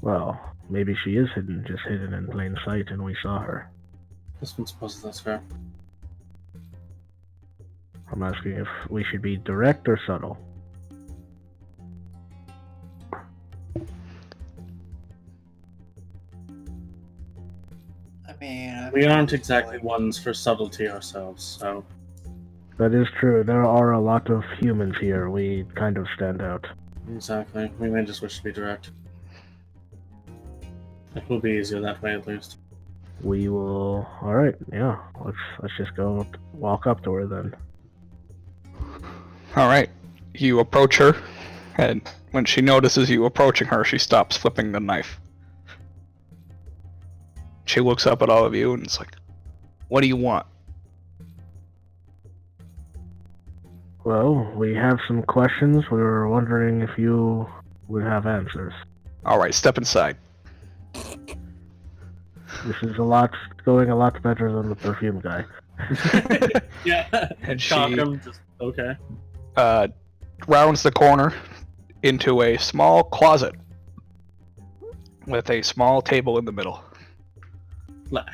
Well, maybe she is hidden, just hidden in plain sight, and we saw her. This one supposes that's fair. I'm asking if we should be direct or subtle. I mean, We aren't exactly ones for subtlety ourselves, so That is true. There are a lot of humans here. We kind of stand out. exactly. We may just wish to be direct. It will be easier that way, at least. We will. All right. Yeah. Let's just go walk up to her then. All right. You approach her, and when she notices you approaching her, she stops flipping the knife. She looks up at all of you and it's like, "What do you want?" Well, we have some questions. We were wondering if you would have answers. All right, step inside. This is going a lot better than the perfume guy. Yeah. And Cock she 'em, just okay. rounds the corner into a small closet with a small table in the middle.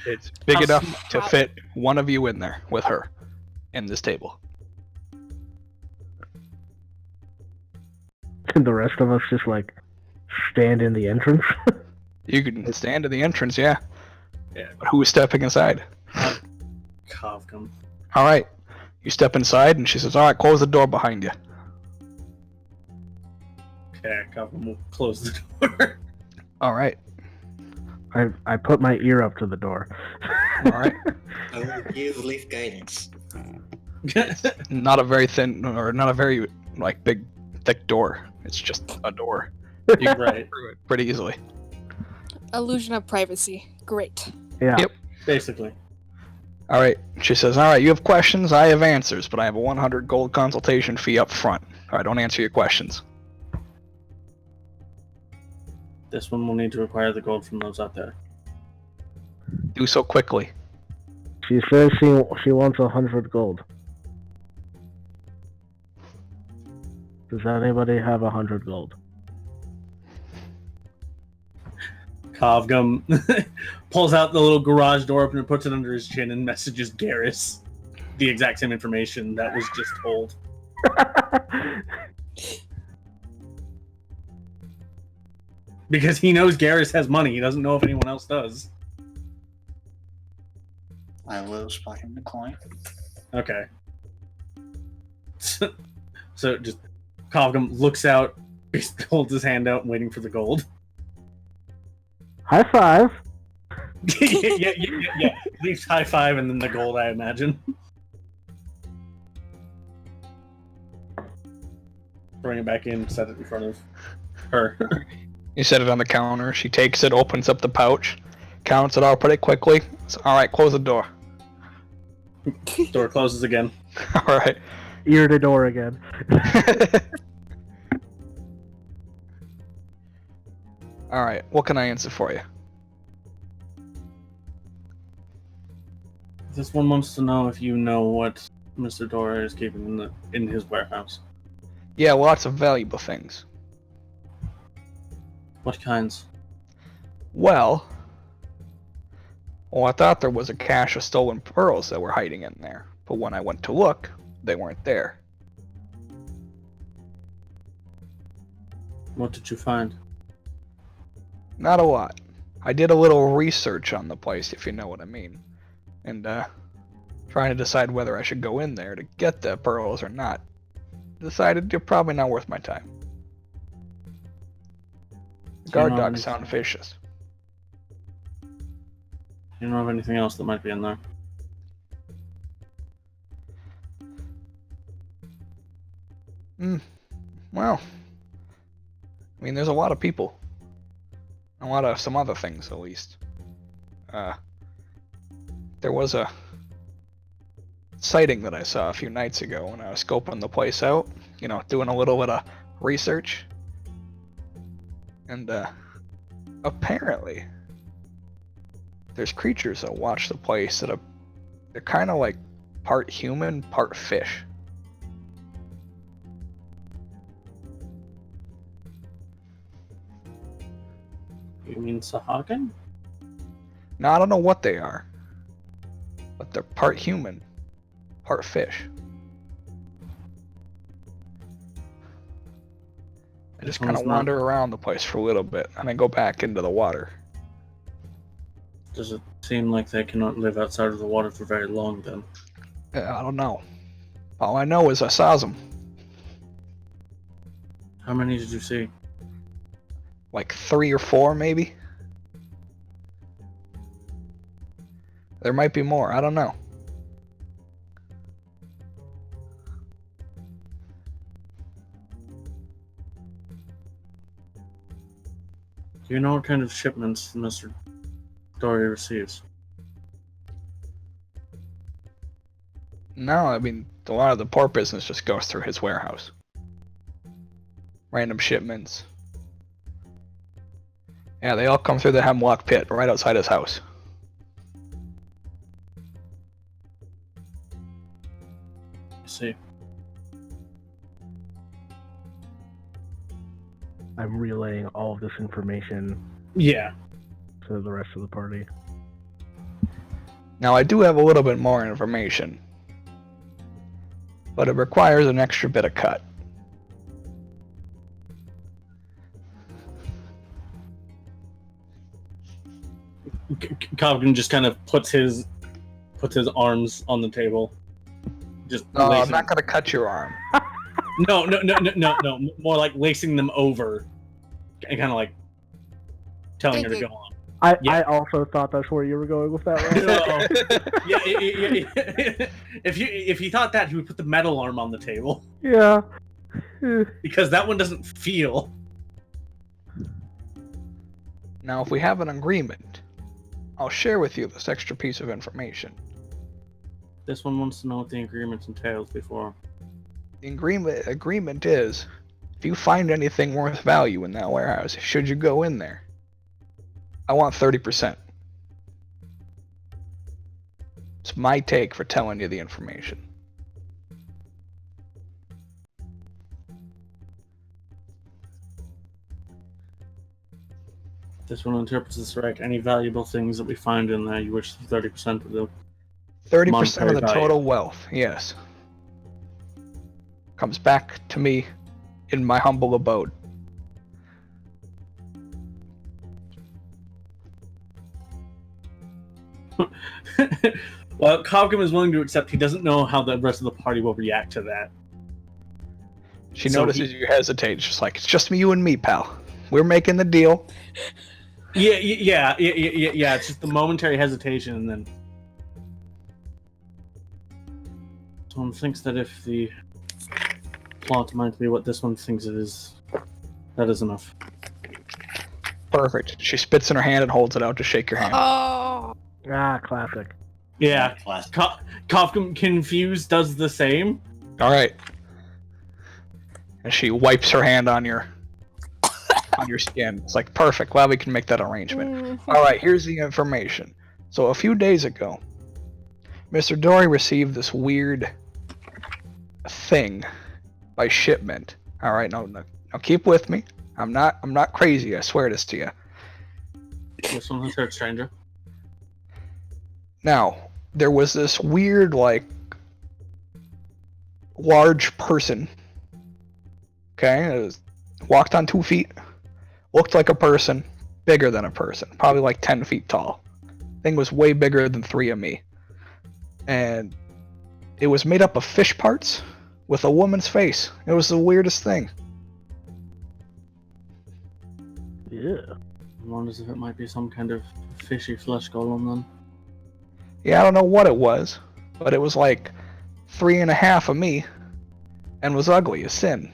It's big How enough to fit one of you in there with her in this table. And the rest of us just like stand in the entrance. You can stand at the entrance, yeah. Yeah. But who's stepping inside? Cock 'em. All right. You step inside, and she says, "All right, close the door behind you." Okay, Cock 'em will close the door. All right. I put my ear up to the door. All right. I will give Leaf guidance. Not a very thin, or not a very like big, thick door. It's just a door. You can Right. through it pretty easily. Illusion of privacy. Great. Yeah. Yep. Basically. All right. She says, "All right, you have questions. I have answers, but I have a 100 gold consultation fee up front. All right, don't answer your questions." This one will need to acquire the gold from those out there. Do so quickly. She says she wants 100 gold. Does anybody have 100 gold? Kovgum pulls out the little garage door opener, puts it under his chin, and messages Garrus the exact same information that was just told. Because he knows Garrus has money. He doesn't know if anyone else does. I will spot him the coin. Okay. So just Kovgum looks out, holds his hand out, waiting for the gold. High five. yeah. Leaves high five and then the gold, I imagine. Bring it back in, set it in front of her. You set it on the counter. She takes it, opens up the pouch, counts it all pretty quickly. So, all right, close the door. Door closes again. All right. Ear to door again. All right. What can I answer for you? This one wants to know if you know what Mr. Tal'Dorei is keeping in his warehouse. Yeah, lots of valuable things. What kinds? Well, I thought there was a cache of stolen pearls that were hiding in there, but when I went to look, they weren't there. What did you find? Not a lot. I did a little research on the place, if you know what I mean, and trying to decide whether I should go in there to get the pearls or not. Decided they're probably not worth my time. The guard know dogs anything- sound vicious. You know of anything else that might be in there? Well, I mean, there's a lot of people. A lot of some other things, at least. there was a sighting that I saw a few nights ago when I was scoping the place out, doing a little bit of research. And apparently there's creatures that watch the place that they're kind of like part human, part fish. You mean Sahagin? Now, I don't know what they are, but they're part human, part fish. I just kind of wander around the place for a little bit, and then go back into the water. Does it seem like they cannot live outside of the water for very long, then? I don't know. All I know is I saw them. How many did you see? Like 3 or 4, maybe? There might be more, I don't know. Do you know what kind of shipments Mr. Dory receives? No, I mean, a lot of the port business just goes through his warehouse. Random shipments. Yeah, they all come through the Hemlock Pit right outside his house. I see. I'm relaying all of this information Yeah. to the rest of the party. Now, I do have a little bit more information, but it requires an extra bit of cut. Kovgan just kind of puts his arms on the table. Just No, lacing- I'm not gonna cut your arm. No. More like lacing them over, and kind of like telling her to go on. I also thought that's where you were going with that, right? No. Yeah. If he thought that, he would put the metal arm on the table Yeah. because that one doesn't feel. Now, if we have an agreement, I'll share with you this extra piece of information. This one wants to know what the agreement entails before. The agreement is, if you find anything worth value in that warehouse, should you go in there, I want 30%. It's my take for telling you the information. This one interprets this right. Any valuable things that we find in there, you wish 30% of the 30% of monetary the value. total wealth, yes. Comes back to me in my humble abode. Well, Kovgam is willing to accept. He doesn't know how the rest of the party will react to that. She So notices you hesitate. She's like, it's just you and me, pal. We're making the deal. Yeah. It's just the momentary hesitation, and then someone thinks that if the plot might be what this one thinks it is, that is enough. Perfect. She spits in her hand and holds it out to shake your hand. Oh. Ah, classic. Yeah, Classic. Kovgam confused does the same. All right. And she wipes her hand on your skin. It's like, perfect. Glad we can make that arrangement. All right, here's the information. So a few days ago, Mr. Dory received this weird thing by shipment. All right, now keep with me. I'm not crazy. I swear this to you. This one has heard stranger. Now, there was this weird, like, large person. Okay, walked on 2 feet, looked like a person, bigger than a person, probably like 10 feet tall. Thing was way bigger than 3 of me. And it was made up of fish parts with a woman's face. It was the weirdest thing. Yeah. I wonder if it might be some kind of fishy flesh golem then. Yeah, I don't know what it was, but it was like 3.5 of me and was ugly as sin.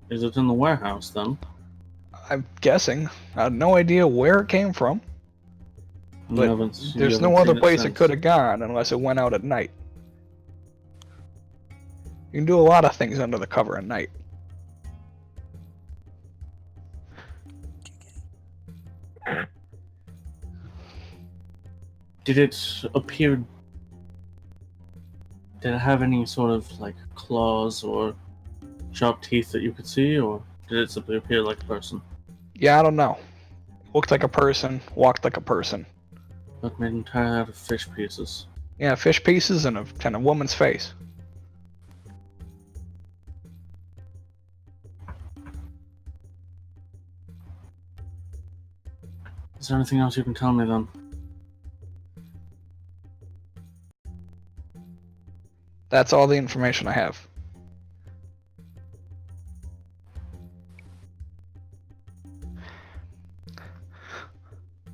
Is it in the warehouse then? I'm guessing. I have no idea where it came from. But there's no other place it could have gone unless it went out at night. You can do a lot of things under the cover at night. Did it appear? Did it have any sort of like claws or sharp teeth that you could see, or did it simply appear like a person? Yeah, I don't know. Looked like a person, walked like a person. But made entirely out of fish pieces. Yeah, fish pieces and a woman's face. Is there anything else you can tell me then? That's all the information I have.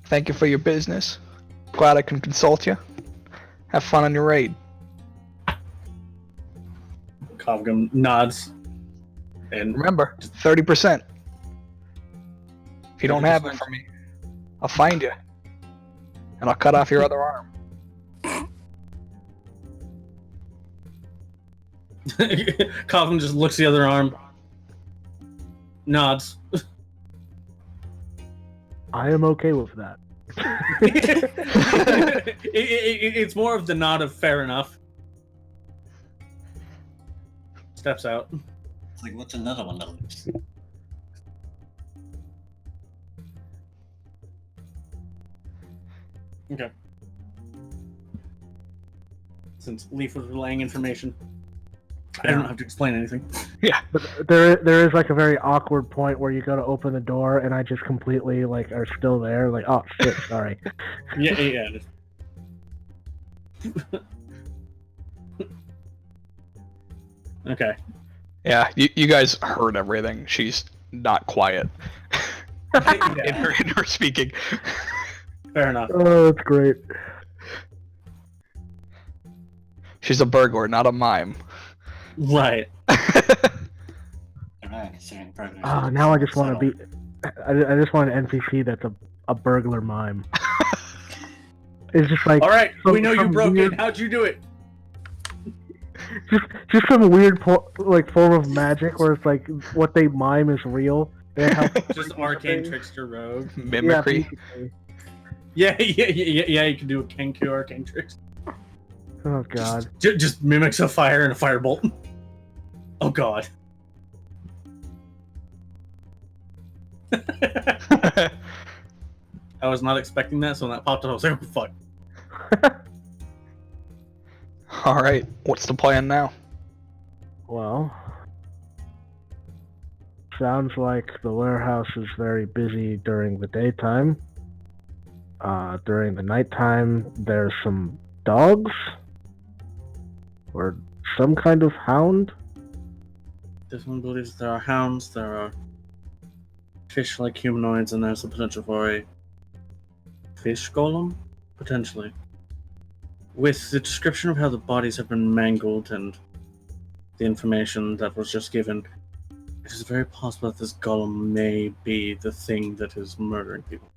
Thank you for your business. Glad I can consult you. Have fun on your raid. Kovgum nods. And remember, 30%. If you don't have it for me, I'll find you. And I'll cut off your other arm. Kovgum just looks the other arm. Nods. I am okay with that. It's more of the nod of fair enough. Steps out. It's like, what's another one to lose? Okay. Since Leaf was relaying information, I don't have to explain anything. Yeah. But there is like a very awkward point where you go to open the door and I just completely like are still there. Like, oh shit, sorry. Yeah. Okay. Yeah, you guys heard everything. She's not quiet in her speaking. Fair enough. Oh, that's great. She's a burglar, not a mime. Right. Oh, now I just want to be. I just want an NPC that's a burglar mime. It's just like. All right, we know you broke in. How'd you do it? Just some weird form of magic where it's like what they mime is real. Just arcane trickster rogue mimicry. Yeah. You can do a Kenku arcane tricks. Oh god. Just mimics a fire and a firebolt. Oh god. I was not expecting that, so when that popped up, I was like, oh, fuck. Alright, what's the plan now? Well, sounds like the warehouse is very busy during the daytime. During the nighttime, there's some dogs? Or some kind of hound? This one believes there are hounds, there are fish-like humanoids, and there's the potential for a fish golem? Potentially. With the description of how the bodies have been mangled and the information that was just given, it is very possible that this golem may be the thing that is murdering people.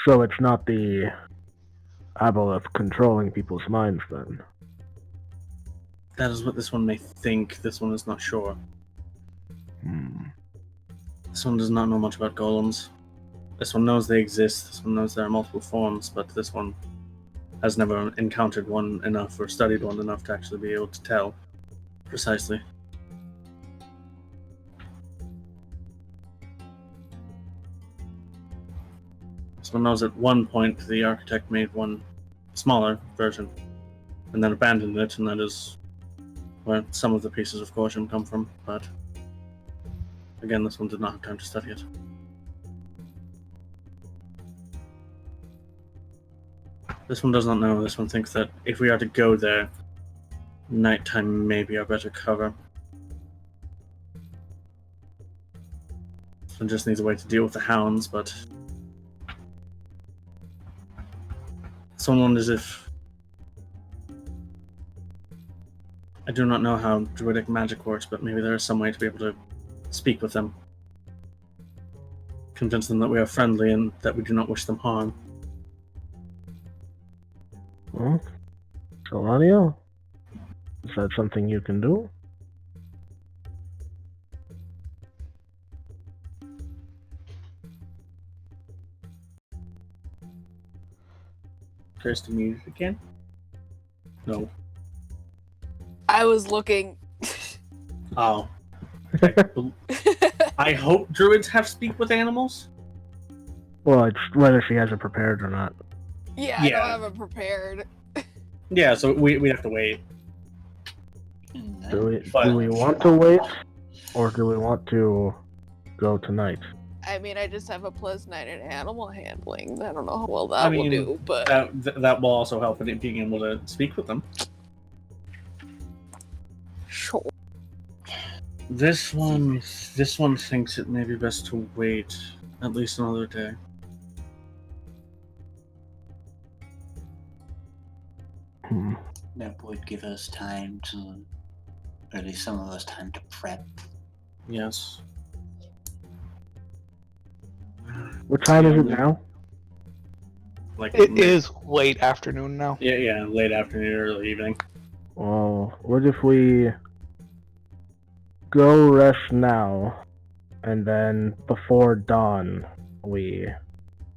So it's not the Aboleth controlling people's minds then? That is what this one may think. This one is not sure. This one does not know much about golems. This one knows they exist. This one knows there are multiple forms, but this one has never encountered one enough or studied one enough to actually be able to tell precisely. This one knows at one point the architect made one smaller version and then abandoned it, and that is where some of the pieces of Corsham come from, but again, this one did not have time to study it. This one does not know. This one thinks that if we are to go there, nighttime may be our better cover. This one just needs a way to deal with the hounds, but someone wonders if I do not know how druidic magic works, but maybe there is some way to be able to speak with them. Convince them that we are friendly and that we do not wish them harm. Well, Solanio, is that something you can do? Cares to mute it again? No. I was looking. Oh. I hope druids have speak with animals. Well, it's whether she has it prepared or not. Yeah, I Yeah. don't have it prepared. Yeah, so we have to wait. Do we But- want to wait, or do we want to go tonight? I mean, I just have a plus 9 in animal handling. I don't know how well that I will mean, do, but that will also help in being able to speak with them. sure. This one thinks it may be best to wait at least another day. Hmm. That would give us time to, or at least some of us time to prep. Yes. What time is it now? Like It is late afternoon now. Yeah, late afternoon, early evening. Well, what if we go rest now, and then before dawn we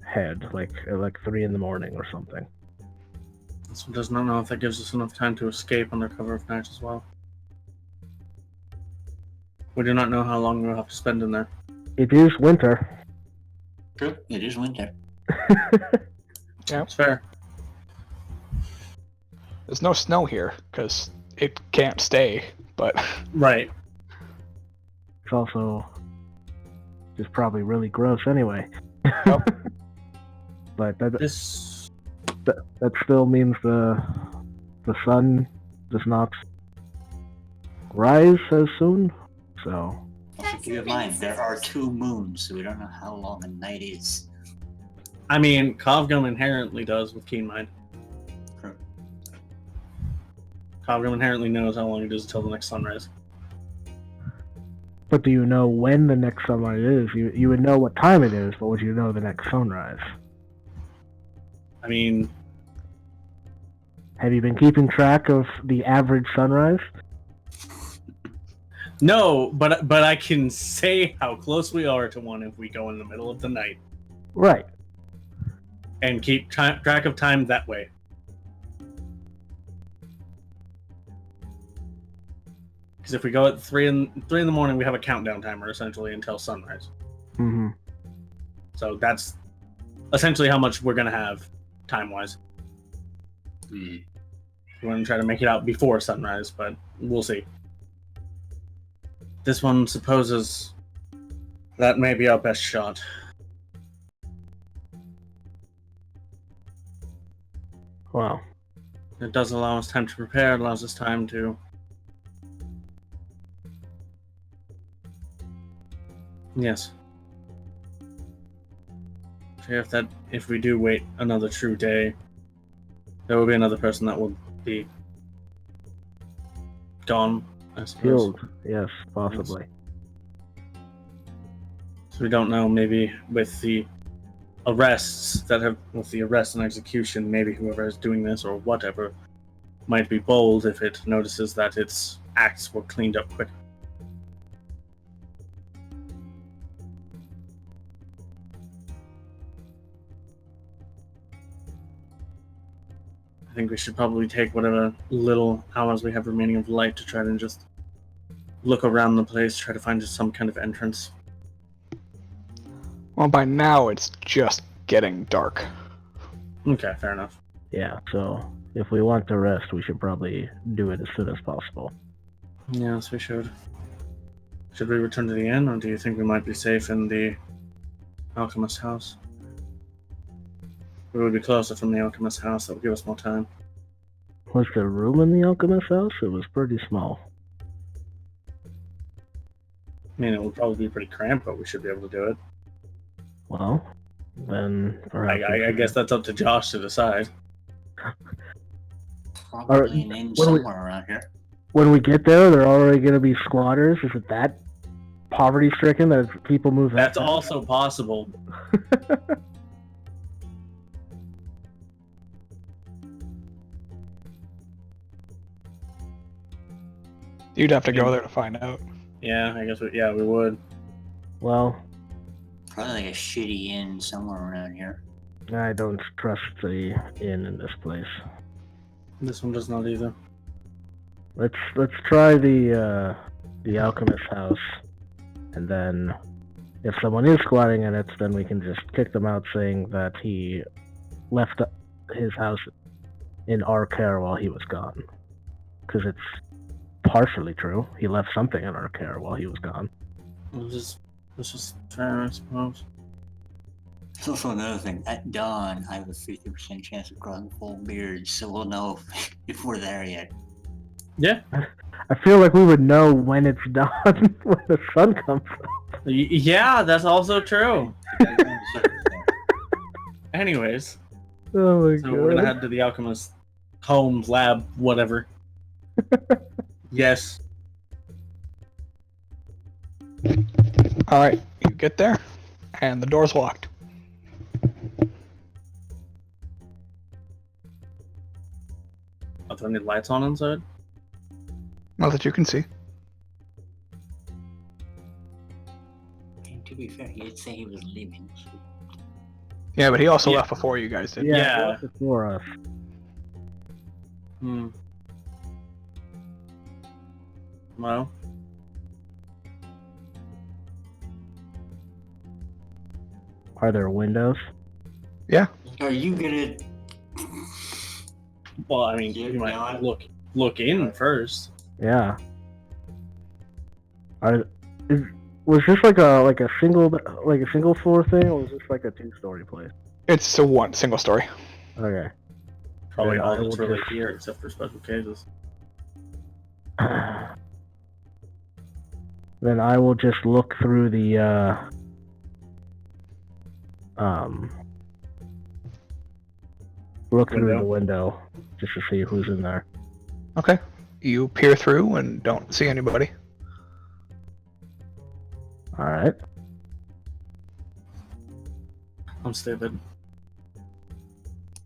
head, like at 3 in the morning or something? This one does not know if that gives us enough time to escape under cover of night as well. We do not know how long we'll have to spend in there. It is winter. True, it is winter. Yeah. It's fair. There's no snow here because it can't stay. But Right. It's also just probably really gross anyway. But This that still means the sun does not rise as soon. So Also, keep in mind there are 2 moons, so we don't know how long a night is. I mean, Kovgum inherently does with Keen Mind. True. Kovgum inherently knows how long it is until the next sunrise. but do you know when the next sunrise is? You would know what time it is, but would you know the next sunrise? I mean, Have you been keeping track of the average sunrise? no, but I can say how close we are to one if we go in the middle of the night Right. and keep track of time that way. Because if we go at 3 in the morning, we have a countdown timer essentially until sunrise. Mm-hmm. So that's essentially how much we're gonna have time-wise. We want to try to make it out before sunrise, but we'll see. This one supposes that may be our best shot. Wow. It does allow us time to prepare, it allows us time to... Yes. If we do wait another true day, there will be another person that will be gone, I suppose. Killed. Yes, possibly. So we don't know, maybe with the arrests and execution, maybe whoever is doing this or whatever might be bold if it notices that its acts were cleaned up quick. I think we should probably take whatever little hours we have remaining of light to try to just look around the place, try to find just some kind of entrance. well, by now it's just getting dark. Okay, fair enough. Yeah, so if we want to rest, we should probably do it as soon as possible. Yes, we should. Should we return to the inn, or do you think we might be safe in the alchemist house? We would be closer from the alchemist house, that would give us more time. Was there room in the alchemist house? It was pretty small. I mean, it would probably be pretty cramped, but we should be able to do it. Well, then perhaps I guess that's up to Josh to decide. Probably an inn what do we- somewhere around here. when we get there, they're already going to be squatters. Is it that poverty-stricken that people move? That's also possible. You'd have to go there to find out. Yeah, I guess we would. Well, Probably like a shitty inn somewhere around here. I don't trust the inn in this place. This one does not either. Let's try the alchemist house, and then if someone is squatting in it, then we can just kick them out, saying that he left his house in our care while he was gone. Because it's partially true. He left something in our care while he was gone. This is fair, I suppose. There's also another thing. At dawn, I have a 50% chance of growing full beard, so we'll know if we're there yet. Yeah. I feel like we would know when it's dawn when the sun comes up. Yeah, that's also true. Anyways, Oh my so god. we're gonna head to the alchemist home, lab, whatever. Yes. Alright, you get there, and the door's locked. Are there any lights on inside? Not that you can see. And to be fair, he did say he was leaving. So... Yeah, but he also Yeah. left before you guys did. Yeah. Before us. Well. Are there windows? Yeah. Are you gonna... Well, I mean, Yeah, you might no, look in first. Yeah. Was this like a single floor thing, or was this like a 2-story place? It's a one single story. Okay. Probably Yeah, all I will that's really just- here, except for special cases. Then I will just look through the Window? window just to see who's in there. Okay. You peer through and don't see anybody. All right. I'm stupid.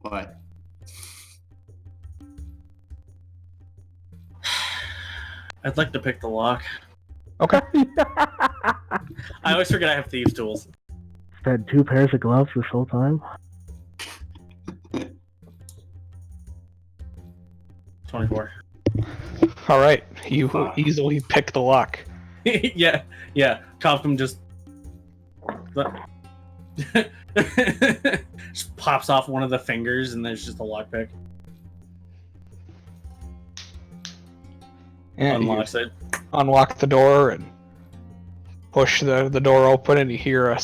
What? I'd like to pick the lock. Okay. I always forget I have thieves' tools. Had 2 pairs of gloves this whole time. 24. Alright. You easily pick the lock. yeah. Kofkum just just pops off one of the fingers, and there's just a lockpick. And you Unlocks it. unlock the door and push the door open, and you hear a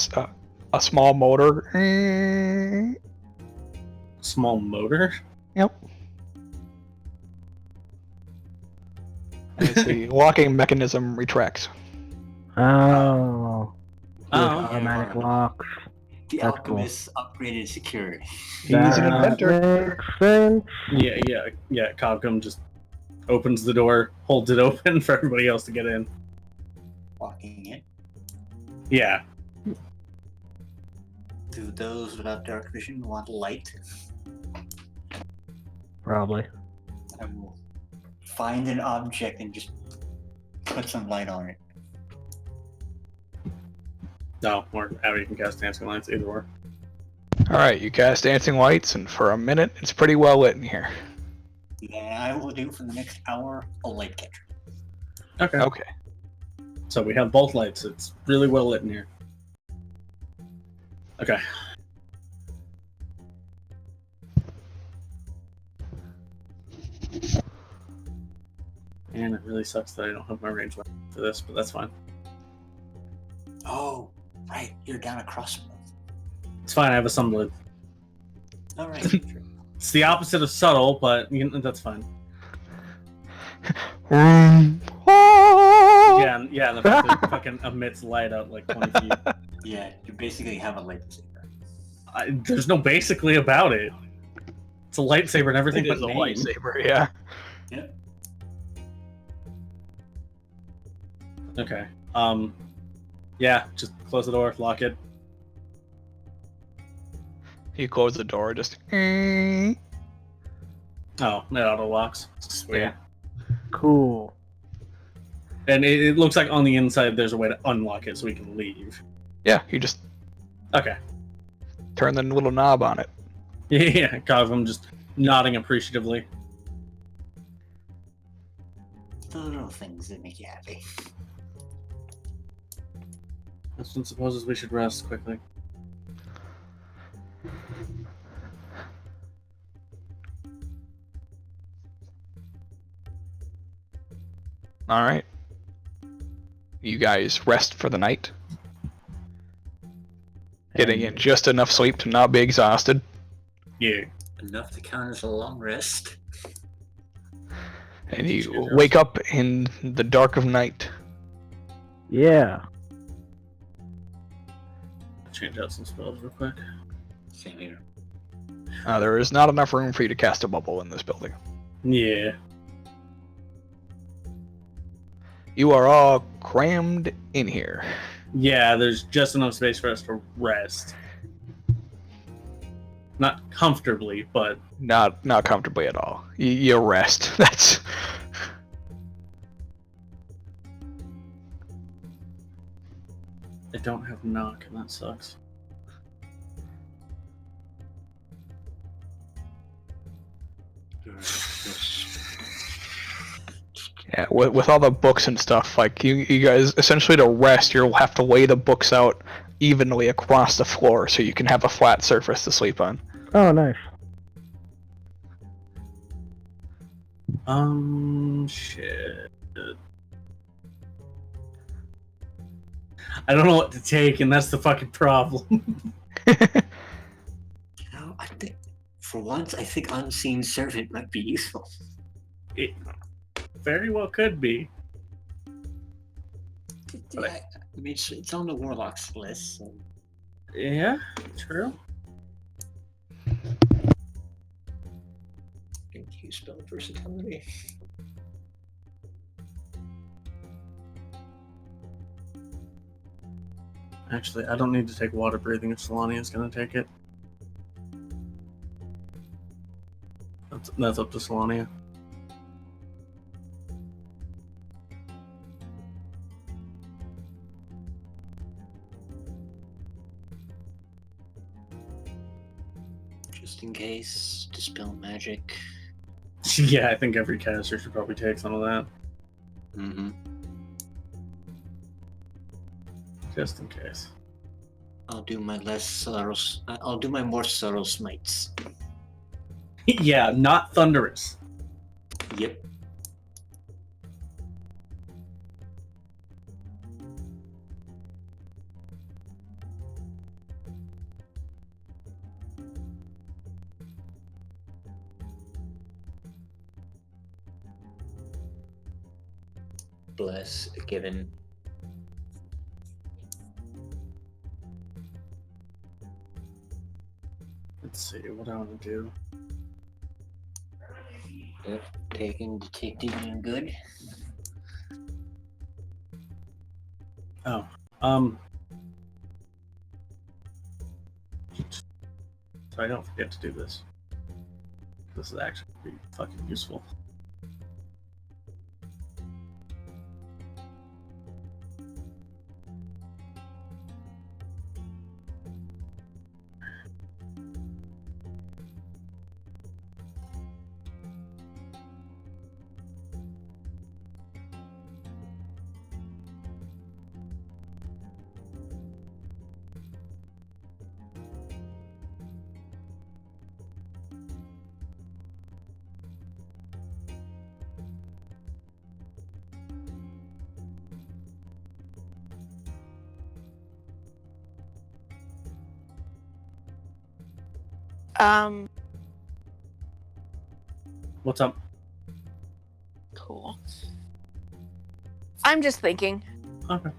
small motor. Small motor. Yep. As the locking mechanism retracts. Oh. Oh, Automatic locks. The That's cool. alchemist upgraded security. He's an inventor. Makes sense. Yeah. Kofkum just opens the door, holds it open for everybody else to get in. Walking it. Yeah. Do those without dark vision want light? Probably. I will find an object and just put some light on it. No, or Abby can cast dancing lights, either or. Alright, you cast dancing lights, and for a minute, it's pretty well lit in here. Then I will do for the next hour a light catcher. Okay. Okay. So we have both lights. It's really well lit in here. Okay. And it really sucks that I don't have my range weapon for this, but that's fine. Oh, right. You're down a crossbow. It's fine. I have a sunblade. All right. True. It's the opposite of subtle, but that's fine. Ah! Yeah, and the fact that it fucking emits light out like 20 feet. Yeah, you basically have a lightsaber. There's no basically about it. It's a lightsaber and everything It but is a name. lightsaber, yeah. Yep. Okay. Yeah, just close the door, lock it. You close the door, just. Oh, it auto locks. Sweet. Yeah. Cool. And it looks like on the inside there's a way to unlock it so we can leave. Yeah, you just Okay. turn the little knob on it. Yeah, God, I'm just nodding appreciatively. The little things that make you happy. This one supposes we should rest quickly. All right. You guys rest for the night. Getting in just enough sleep to not be exhausted. Yeah. Enough to count as a long rest. And you wake up in the dark of night. Yeah. Change out some spells real quick. Same here. There is not enough room for you to cast a bubble in this building. Yeah. You are all crammed in here. Yeah, there's just enough space for us to rest. Not comfortably, but Not comfortably at all. You rest. That's. I don't have knock, and that sucks. Yeah, with all the books and stuff, like you guys essentially to rest, you'll have to lay the books out evenly across the floor so you can have a flat surface to sleep on. Oh, nice. Shit. I don't know what to take, and that's the fucking problem. No, I think, for once, I think Unseen Servant might be useful. It very well could be. Yeah, I mean, it's on the Warlock's list. So. Yeah, true. Thank you, spell versatility. Actually, I don't need to take water breathing if Solania's gonna take it. That's up to Solania. Just in case, dispel magic. Yeah, I think every caster should probably take some of that. Mm-hmm. Just in case. I'll do my less subtle. I'll do my more subtle smites. Yeah, not thunderous. Yep. Bless given. Let's see what I want to do. Yep. Taking detective and good. Oh, so I don't forget to do this. This is actually be fucking useful. What's up? Cool. I'm just thinking. Okay.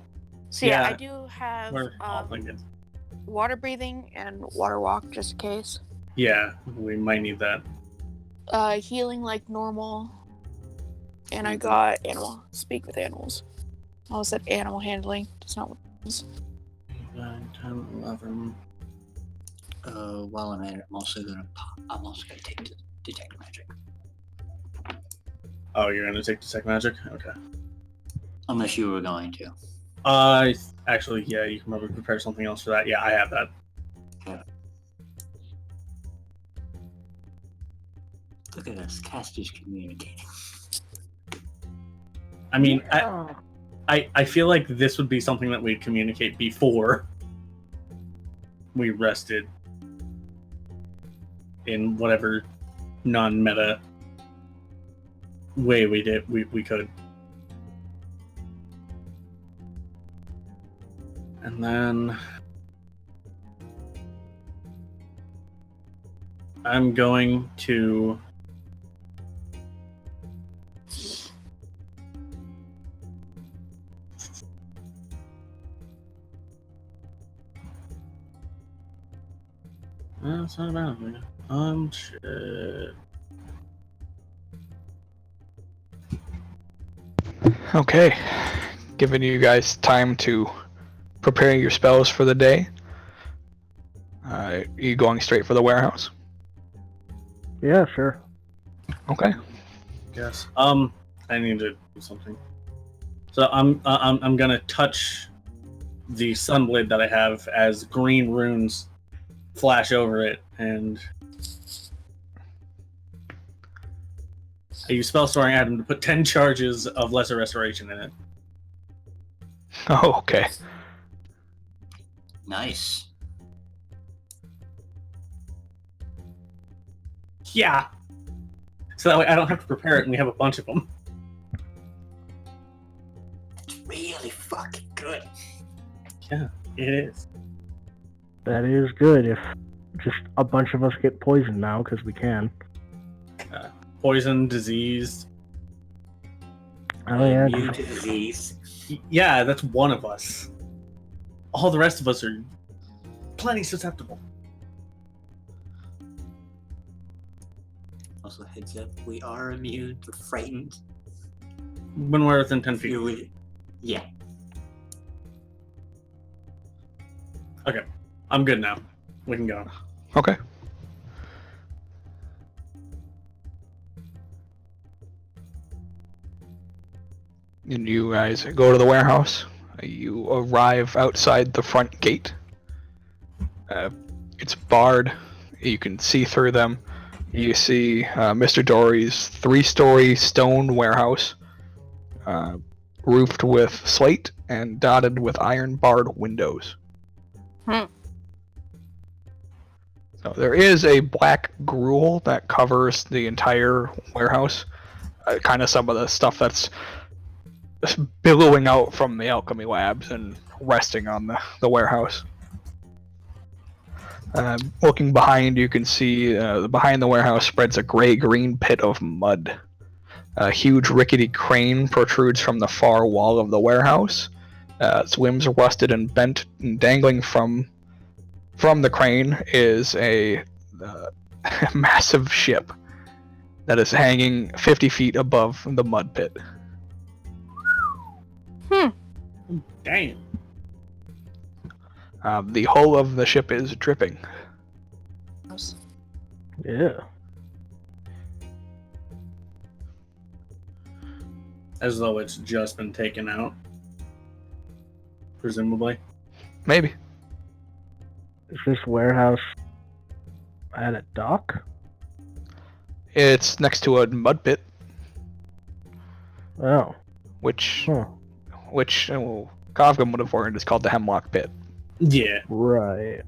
So yeah, Yeah, I do have We're all thinking. water breathing and water walk just in case. Yeah, we might need that. Healing like normal. And I got speak with animals. I almost said animal handling. That's not what it is. 9, 10, 11. While I'm at it, I'm also gonna take the detect magic. Oh, you're gonna take detect magic? Okay. Unless you were going to. Actually, yeah, you can probably prepare something else for that. Yeah, I have that. Yeah. Look at us, casters communicating. I mean, I feel like this would be something that we'd communicate before we rested in whatever non-meta way we could. And then I'm going to that's not about me. Shit. Okay. Giving you guys time to prepare your spells for the day. Are you going straight for the warehouse? Yeah, sure. Okay. Yes. I need to do something. So I'm gonna touch the sunblade that I have as green runes flash over it, and I use spell storing item to put 10 charges of lesser restoration in it. Oh, okay. Nice. Yeah. So that way I don't have to prepare it, and we have a bunch of them. It's really fucking good. Yeah, it is. That is good if just a bunch of us get poisoned now, because we can. Poison, disease. Oh, yeah. Immune to disease. Yeah, that's one of us. All the rest of us are plenty susceptible. Also, heads up, we are immune to frightened. When we're within 10 feet. Yeah. Okay, I'm good now. We can go. Okay. And you guys go to the warehouse. You arrive outside the front gate. It's barred. You can see through them. You see Mr. Dory's 3-story stone warehouse, roofed with slate and dotted with iron-barred windows. So there is a black gruel that covers the entire warehouse. Kind of some of the stuff that's just billowing out from the alchemy labs and resting on the warehouse. Looking behind, you can see behind the warehouse spreads a gray-green pit of mud. A huge rickety crane protrudes from the far wall of the warehouse. Its limbs are rusted and bent, and dangling from the crane is a massive ship that is hanging 50 feet above the mud pit. Damn. The hull of the ship is dripping. Yeah. As though it's just been taken out. Presumably. Maybe. Is this warehouse at a dock? It's next to a mud pit, Oh. which Huh. Kovgum would have learned is called the Hemlock Pit, Yeah. Right.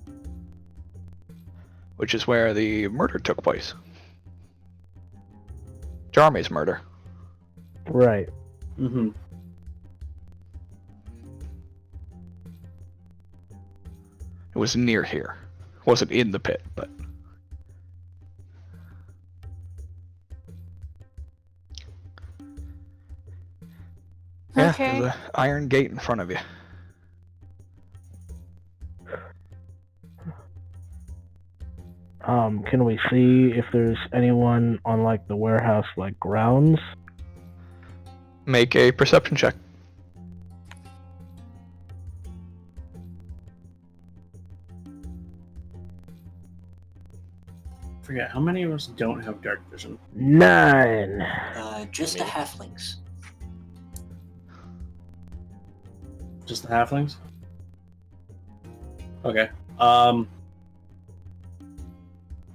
which is where the murder took place. Jarme's murder. Right. Mm-hmm. It was near here. It wasn't in the pit, but... Yeah, Okay. there's an iron gate in front of you. Can we see if there's anyone on, like, the warehouse, like, grounds? Make a perception check. forget, how many of us don't have dark vision? 9. Just the halflings. Just the halflings? Okay.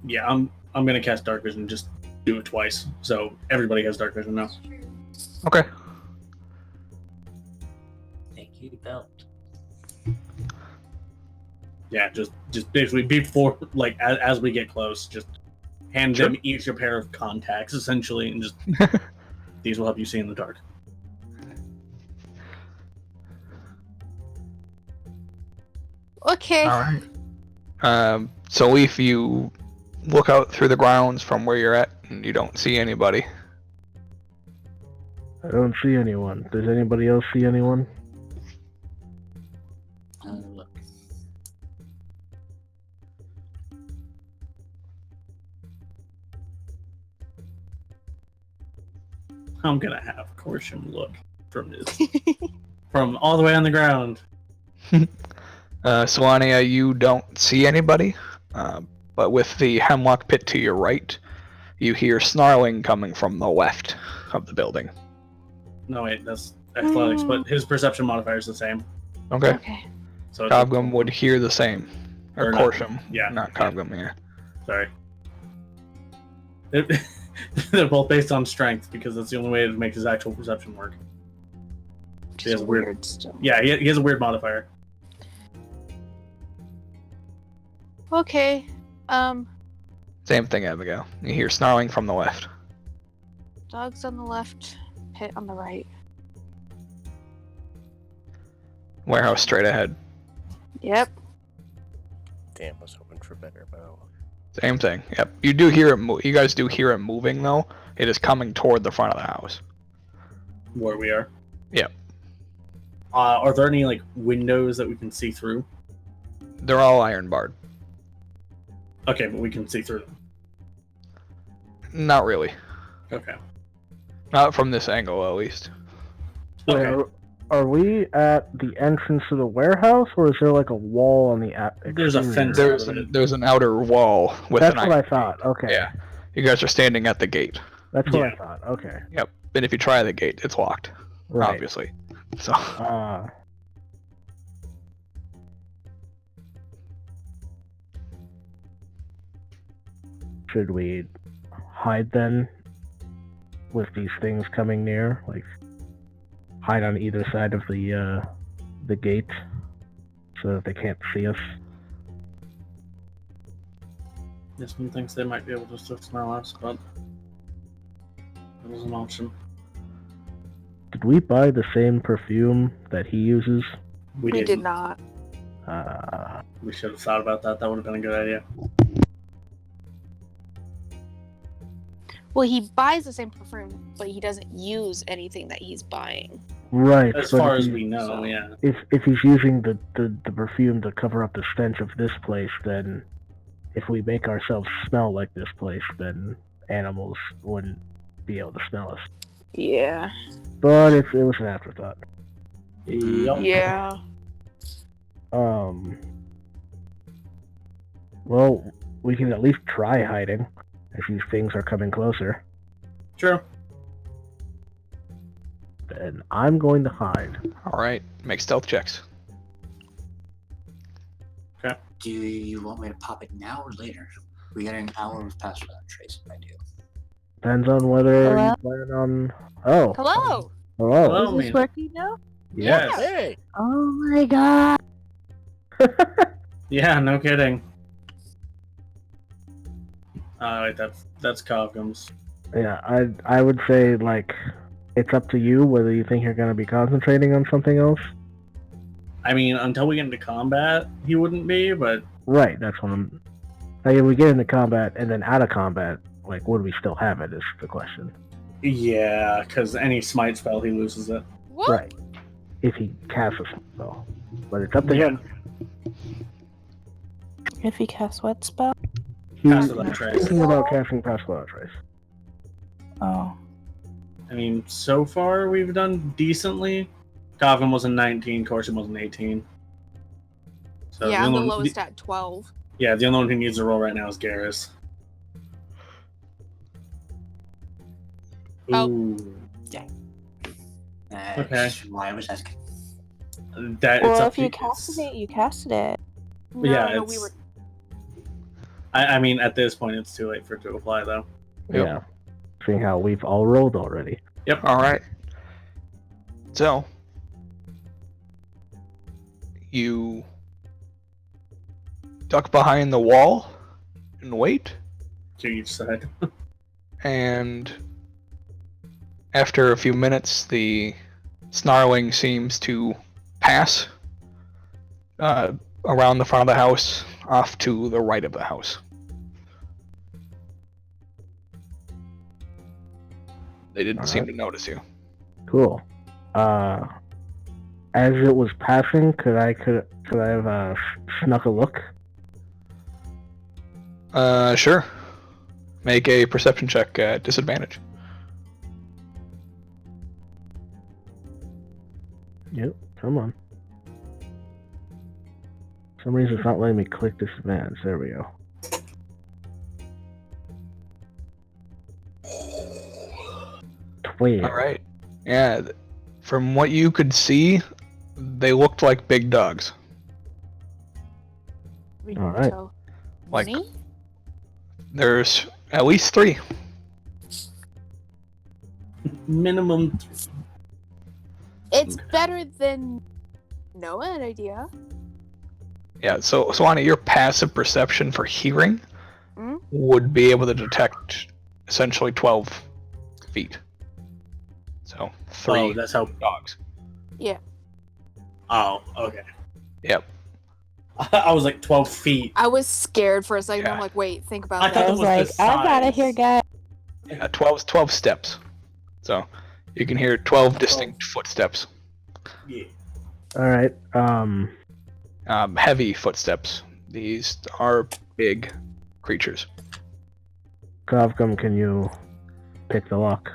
Yeah, I'm gonna cast dark vision. Just do it twice, so everybody has dark vision now. Okay. Thank you, belt. Yeah, just basically before, like, as we get close, just hand them each a pair of contacts, essentially, and just these will help you see in the dark. Okay. All right. So Leaf, you look out through the grounds from where you're at, and you don't see anybody. I don't see anyone. Does anybody else see anyone? Look. I'm gonna have Corsham look from from all the way on the ground. Solania, you don't see anybody, but with the hemlock pit to your right, you hear snarling coming from the left of the building. No, wait, that's athletics, but his perception modifier is the same. Okay. Okay. So it's Cobgum would hear the same. Or Or not. Corsham. Yeah, Not yeah. Cobgum, yeah. Sorry. They're both based on strength because that's the only way to make his actual perception work. He has a weird. Still. Yeah, he has a weird modifier. Okay. Same thing, Abigail. You hear snarling from the left. Dogs on the left, pit on the right. Warehouse straight ahead. Yep. Damn, was hoping for better bow. Same thing. Yep. You do hear it. You guys do hear it moving though. It is coming toward the front of the house. Where we are. Yep. Are there any like windows that we can see through? They're all iron barred. Okay, but we can see through them. Not really. Okay. Not from this angle, at least. Okay. Are we at the entrance to the warehouse, or is there like a wall on the There's a exterior? fence. There's an outer wall with That's an what I iron thought. gate. Okay. Yeah. You guys are standing at the gate. That's what Yeah. I thought. Okay. Yep. And if you try the gate, it's locked. Right. Obviously. So. Should we hide then with these things coming near? Like, hide on either side of the gate so that they can't see us? This one thinks they might be able to smell us, but that was an option. Did we buy the same perfume that he uses? We did didn't. not. We should have thought about that. That would have been a good idea. Well, he buys the same perfume, but he doesn't use anything that he's buying. Right. As but far if as he- we know, so- yeah. If he's using the perfume to cover up the stench of this place, then if we make ourselves smell like this place, then animals wouldn't be able to smell us. Yeah. But it was an afterthought. Yup. Yeah. Well, we can at least try hiding if these things are coming closer. True. Then I'm going to hide. Alright. Make stealth checks. Do you want me to pop it now or later? We got an hour of pass without trace if I do. Depends on whether Hello? you plan on. Oh. Hello. Hello. Hello, Is this man. working now? Yes. Hey! Oh my god. Yeah, no kidding. Wait, that's Cogum's. Yeah, I would say, like, it's up to you whether you think you're going to be concentrating on something else. I mean, until we get into combat, he wouldn't be, but Right, that's what I'm. Like, if we get into combat and then out of combat, like, would we still have it is the question. yeah, because any smite spell, he loses it. What? Right. If he casts a spell. But it's up to Yeah. him. If he casts what spell? He's Pass without trace. thinking about casting Pass Without Trace. Oh. I mean, so far we've done decently. Cogum was a 19, Corsham was an 18. So Yeah, I'm the only- lowest at 12. Yeah, the only one who needs a roll right now is Garrus. Ooh. Yeah. Okay. That's why I was asking. That it's Well, up if to you casted it, you casted it. Yeah, No, it's. we were. I mean, at this point, it's too late for it to apply, though. Yep. Yeah. Seeing how we've all rolled already. Yep. All right. So you duck behind the wall and wait, To each side. and after a few minutes, the snarling seems to pass around the front of the house, off to the right of the house. They didn't seem to notice you. Cool. As it was passing, could I have snuck a look? Sure. Make a perception check at disadvantage. Yep. Come on. For some reason, it's not letting me click disadvantage. There we go. All right. Yeah. From what you could see, they looked like big dogs. All right. So, Like- many? There's at least 3. Minimum. It's better than no idea. Yeah. So Anna, your passive perception for hearing would be able to detect essentially 12 feet. So 3 Oh, that's how. dogs. Yeah. Oh, okay. Yep. I was like 12 feet. I was scared for a second. Yeah. I'm like, wait, think about I that. thought I it was was like, the I'm out of size. here, guys. Yeah. 12 steps. So you can hear 12 distinct footsteps. Yeah. All right. Heavy footsteps. These are big creatures. Kavgum, can you pick the lock?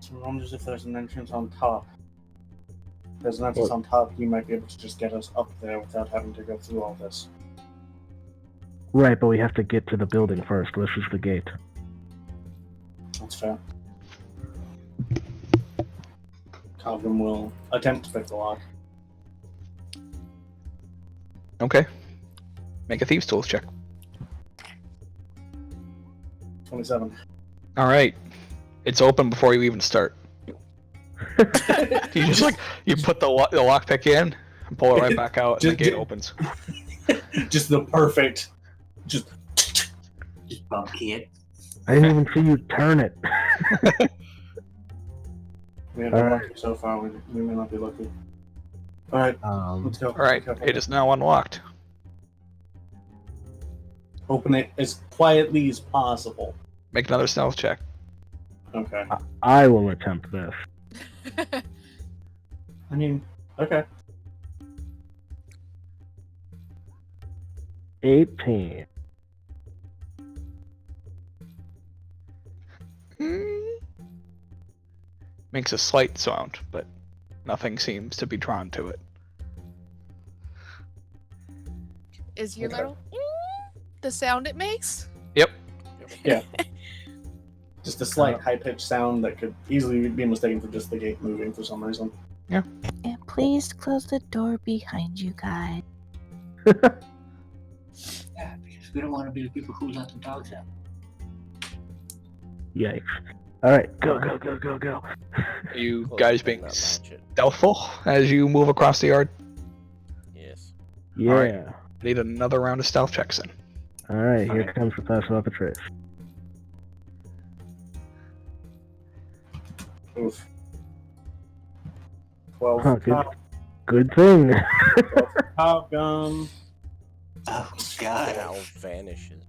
So I wonder if there's an entrance on top. If there's an entrance on top, you might be able to just get us up there without having to go through all this. Right, but we have to get to the building first. This is the gate. That's fair. Calvin will attempt to pick the lock. Okay. Make a thieves' tools check. 27. All right. It's open before you even start. You just you put the lockpick in and pull it right back out, and the gate opens. Just the perfect. Just bumpy it. I didn't even see you turn it. we have been Alright. lucky so far. We may not be lucky. Alright, let's go. All right. It is now unlocked. Open it as quietly as possible. Make another stealth check. Okay. I will attempt this. I mean, okay. 18. Makes a slight sound, but nothing seems to be drawn to it. Is your Okay. little the sound it makes? Yep. Yeah. Just a slight high-pitched sound that could easily be mistaken for just the gate moving for some reason. And please close the door behind you guys. Yeah, because we don't want to be the people who let the dogs out. Yikes. Alright, go, go, go, go, go. Are you Close guys but being not match it. stealthful as you move across the yard? Yes. Yeah. Alright. Need another round of stealth checks then. Alright, here Alright. comes the pass without the trace. Oof. 12 Huh, for top, Good thing. top gun. Oh God. Cal vanishes.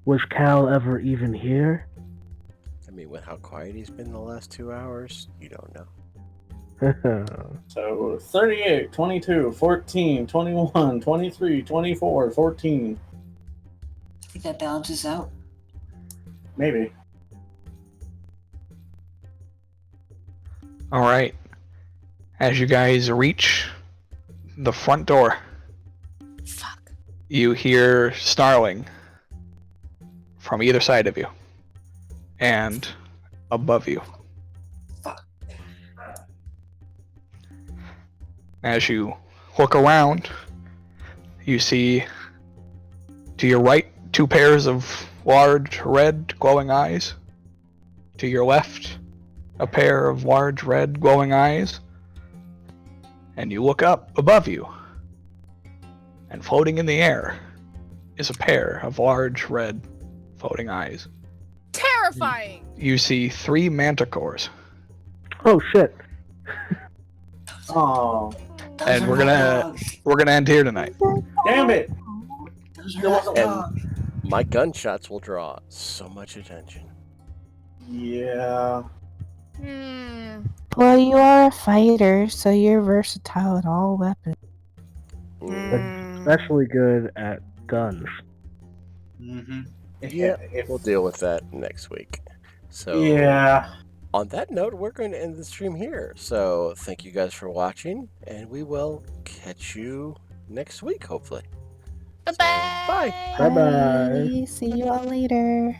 Was Cal ever even here? I mean, with how quiet he's been the last 2 hours, you don't know. So 38, 22, 14, 21, 23, 24, 14. I think that balances out. Maybe. All right. As you guys reach the front door, Fuck. you hear snarling from either side of you and above you. As you look around, you see to your right 2 pairs of large red glowing eyes. To your left, a pair of large red glowing eyes. And you look up above you, and floating in the air is a pair of large red floating eyes. Terrifying! You see 3 manticores. Oh shit. Oh, And we're gonna end here tonight. damn it! Those There are was not a- dogs. My gunshots will draw so much attention. Yeah. Hmm. Well, you are a fighter, so you're versatile in all weapons. Especially good at guns. Mm-hmm. Yeah, If- we'll deal with that next week. So, Yeah. on that note, we're going to end the stream here. So, thank you guys for watching, and we will catch you next week, hopefully. Bye-bye! Bye. Bye bye. See you all later.